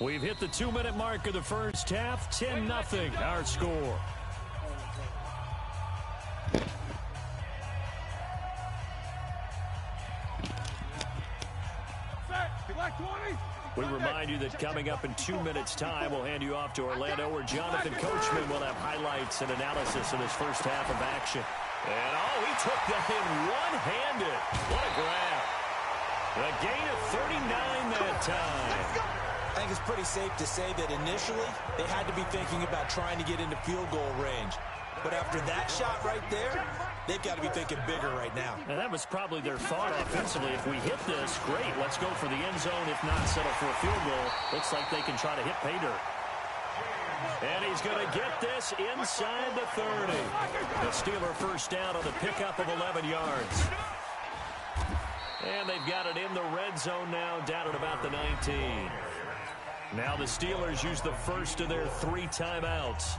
We've hit the 2-minute mark of the first half. 10-0 our score. We remind you that coming up in 2 minutes' time, we'll hand you off to Orlando, where Jonathan Coachman will have highlights and analysis in his first half of action. And, oh, he took that in one-handed. What a grab. A gain of 39 that time. I think it's pretty safe to say that initially they had to be thinking about trying to get into field goal range. But after that shot right there, they've got to be thinking bigger right now. And that was probably their thought offensively. If we hit this, great. Let's go for the end zone. If not, settle for a field goal. Looks like they can try to hit pay dirt. And he's going to get this inside the 30. The Steeler first down on the pickup of 11 yards. And they've got it in the red zone now, down at about the 19. Now the Steelers use the first of their 3 timeouts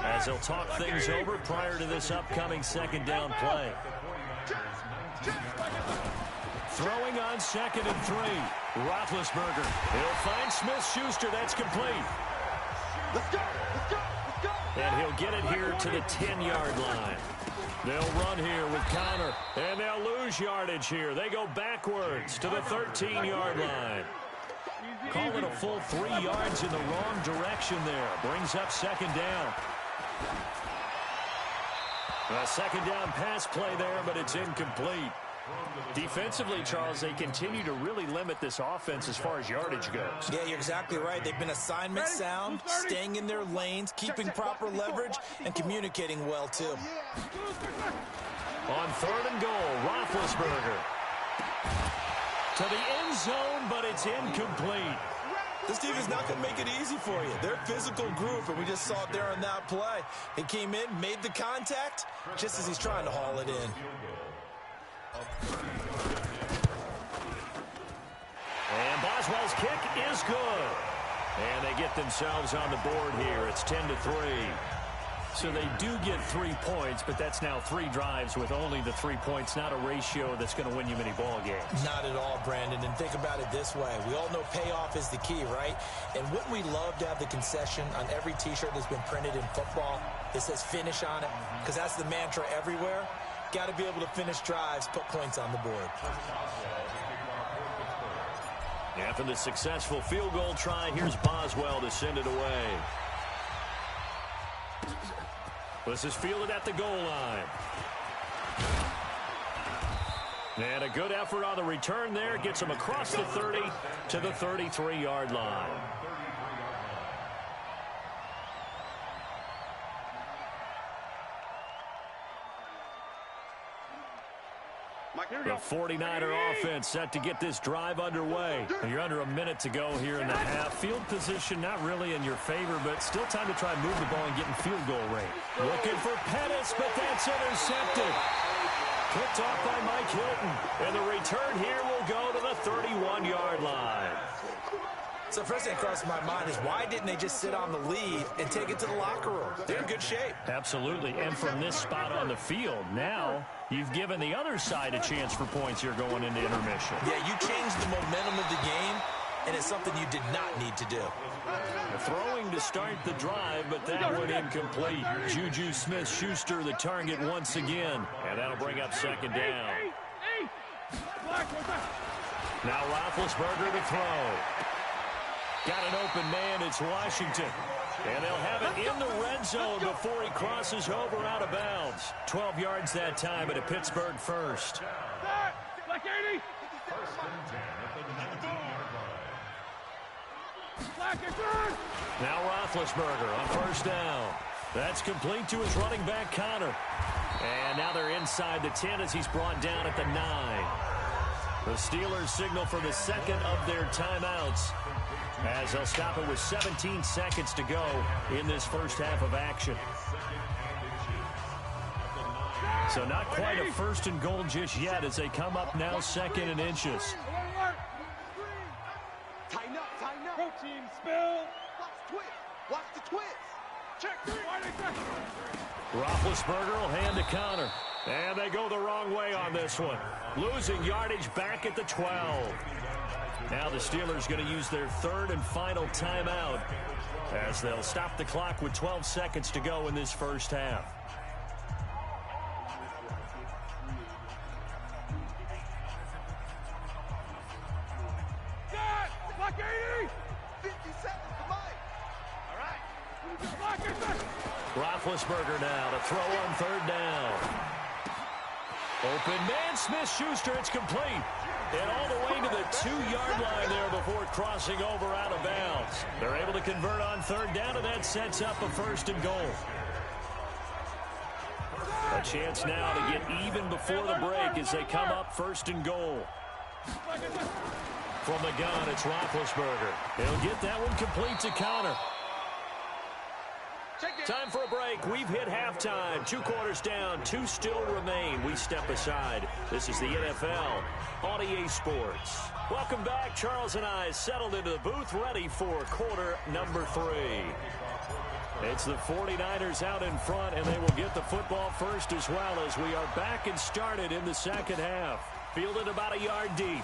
as they'll talk things over prior to this upcoming second down play. Throwing on 2nd and 3. Roethlisberger. He'll find Smith-Schuster. That's complete. Let's go. Let's go. Let's go. And he'll get it here to the 10-yard line. They'll run here with Connor, and they'll lose yardage here. They go backwards to the 13-yard line. Call it a full 3 yards in the wrong direction there. Brings up second down. A second down pass play there, but it's incomplete. Defensively, Charles, they continue to really limit this offense as far as yardage goes. Yeah, you're exactly right. They've been assignment sound, staying in their lanes, keeping proper leverage, and communicating well, too. On 3rd and goal, Roethlisberger. To the end zone, but it's incomplete. This team is not going to make it easy for you. They're a physical group, and we just saw it there on that play. He came in, made the contact, just as he's trying to haul it in. And Boswell's kick is good. And they get themselves on the board here. It's 10-3. So they do get 3 points, but that's now 3 drives with only the 3 points, not a ratio that's going to win you many ball games. Not at all, Brandon. And think about it this way. We all know payoff is the key, right? And wouldn't we love to have the concession on every T-shirt that's been printed in football that says finish on it? Because that's the mantra everywhere. Got to be able to finish drives, put points on the board. After the successful field goal try, here's Boswell to send it away. This is fielded at the goal line. And a good effort on the return there. Gets him across the 30 to the 33-yard line. The 49er offense set to get this drive underway. You're under a minute to go here in the half. Field position not really in your favor, but still time to try and move the ball and get in field goal range. Looking for Pettis, but that's intercepted. Picked off by Mike Hilton. And the return here will go to the 31-yard line. So first thing that crossed my mind is why didn't they just sit on the lead and take it to the locker room? They're in good shape. Absolutely. And from this spot on the field, now you've given the other side a chance for points here going into intermission. Yeah, you changed the momentum of the game, and it's something you did not need to do. Throwing to start the drive, but that one incomplete. Juju Smith-Schuster the target once again, and that'll bring up second down. Now Roethlisberger to throw. Got an open man, it's Washington. And they'll have it in the red zone before he crosses over out of bounds. 12 yards that time at a Pittsburgh first. First and 10 at the 19-yard line. Now Roethlisberger on first down. That's complete to his running back, Connor. And now they're inside the 10 as he's brought down at the 9. The Steelers signal for the second of their timeouts as they'll stop it with 17 seconds to go in this first half of action. So not quite a first and goal just yet as they come up now second and inches. Tighten up, tighten up. Protein spill. Watch the twist. Watch the twist. Check. Roethlisberger will hand to Connor. And they go the wrong way on this one. Losing yardage back at the 12. Now the Steelers going to use their third and final timeout as they'll stop the clock with 12 seconds to go in this first half. Block 80. 50 seconds to life. All right. Roethlisberger now to throw on third down. Open man, Smith-Schuster, it's complete. And all the way to the 2-yard line there before crossing over out of bounds. They're able to convert on third down, and that sets up a first and goal. A chance now to get even before the break as they come up first and goal. From the gun, it's Roethlisberger. He'll get that one complete to Connor. Time for a break. We've hit halftime. 2 quarters down. 2 still remain. We step aside. This is the NFL on EA Sports. Welcome back. Charles and I settled into the booth ready for quarter number 3. It's the 49ers out in front, and they will get the football first as well as we are back and started in the second half. Fielded about a yard deep.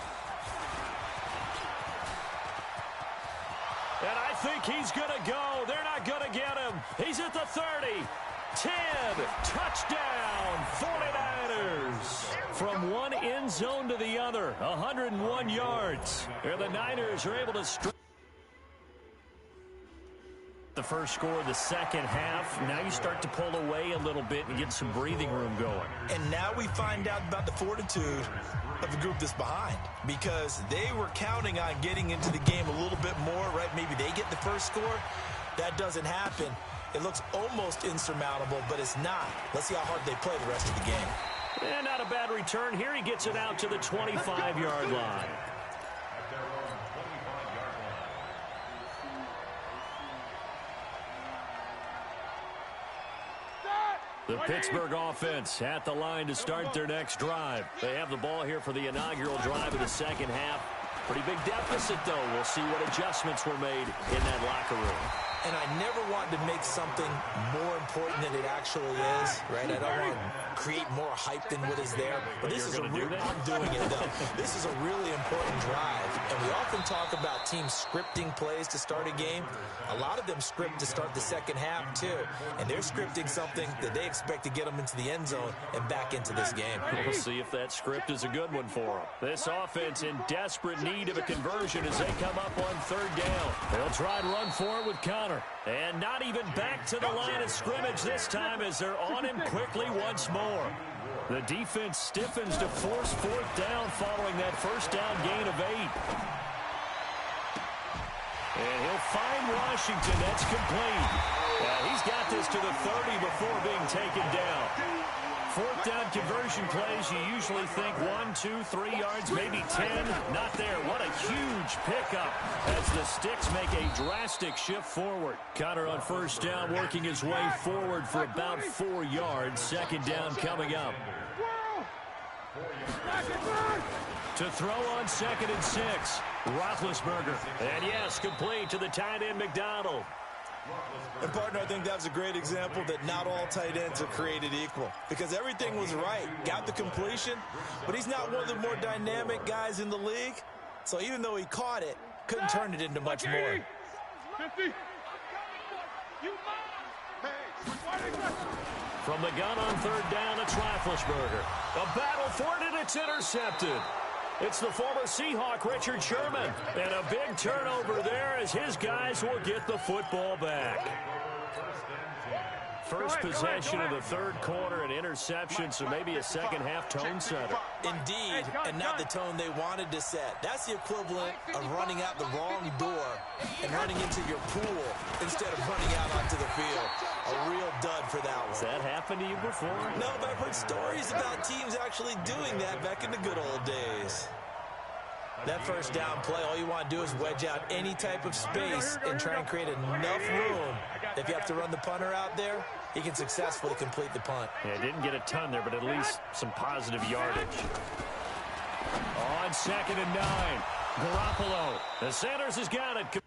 And I think he's going to go. They're not going to get him. He's at the 30. 10. Touchdown, 49ers. From one end zone to the other, 101 yards. And the Niners are able to strike the first score of the second half. Now you start to pull away a little bit and get some breathing room going. And now we find out about the fortitude of the group that's behind, because they were counting on getting into the game a little bit more, right? Maybe they get the first score. That doesn't happen. It looks almost insurmountable, but it's not. Let's see how hard they play the rest of the game. And not a bad return here. He gets it out to the 25-yard line. The Pittsburgh offense at the line to start their next drive. They have the ball here for the inaugural drive of the second half. Pretty big deficit, though. We'll see what adjustments were made in that locker room. And I never want to make something more important than it actually is, right? I don't want to create more hype than what is there. But this is I'm doing it, though. This is a really important drive. And we often talk about teams scripting plays to start a game. A lot of them script to start the second half, too. And they're scripting something that they expect to get them into the end zone and back into this game. We'll see if that script is a good one for them. This offense in desperate need of a conversion as they come up on third down. They'll try and run for it with Connor. And not even back to the line of scrimmage this time as they're on him quickly once more. The defense stiffens to force fourth down following that first down gain of 8. And he'll find Washington. That's complete. He's got this to the 30 before being taken down. Fourth down conversion plays, you usually think 1, 2, 3 yards, maybe 10. Not there. What a huge pickup as the sticks make a drastic shift forward. Connor on first down working his way forward for about 4 yards. Second down coming up. To throw on second and 6, Roethlisberger. And yes, complete to the tight end McDonald. And, partner, I think that was a great example that not all tight ends are created equal, because everything was right. Got the completion, but he's not one of the more dynamic guys in the league. So even though he caught it, couldn't turn it into much more. 50. From the gun on third down, it's Roethlisberger. A battle for it, and it's intercepted. It's the former Seahawk, Richard Sherman. And a big turnover there as his guys will get the football back. First possession of the third quarter, an interception, so maybe a second-half tone setter. Indeed, and not the tone they wanted to set. That's the equivalent of running out the wrong door and running into your pool instead of running out onto the field. A real dud for that one. Has that happened to you before? No, but I've heard stories about teams actually doing that back in the good old days. That first down play, all you want to do is wedge out any type of space and try and create enough room. If you have to run the punter out there, he can successfully complete the punt. Yeah, didn't get a ton there, but at least some positive yardage. On 2nd and 9, Garoppolo. The Sanders has got it.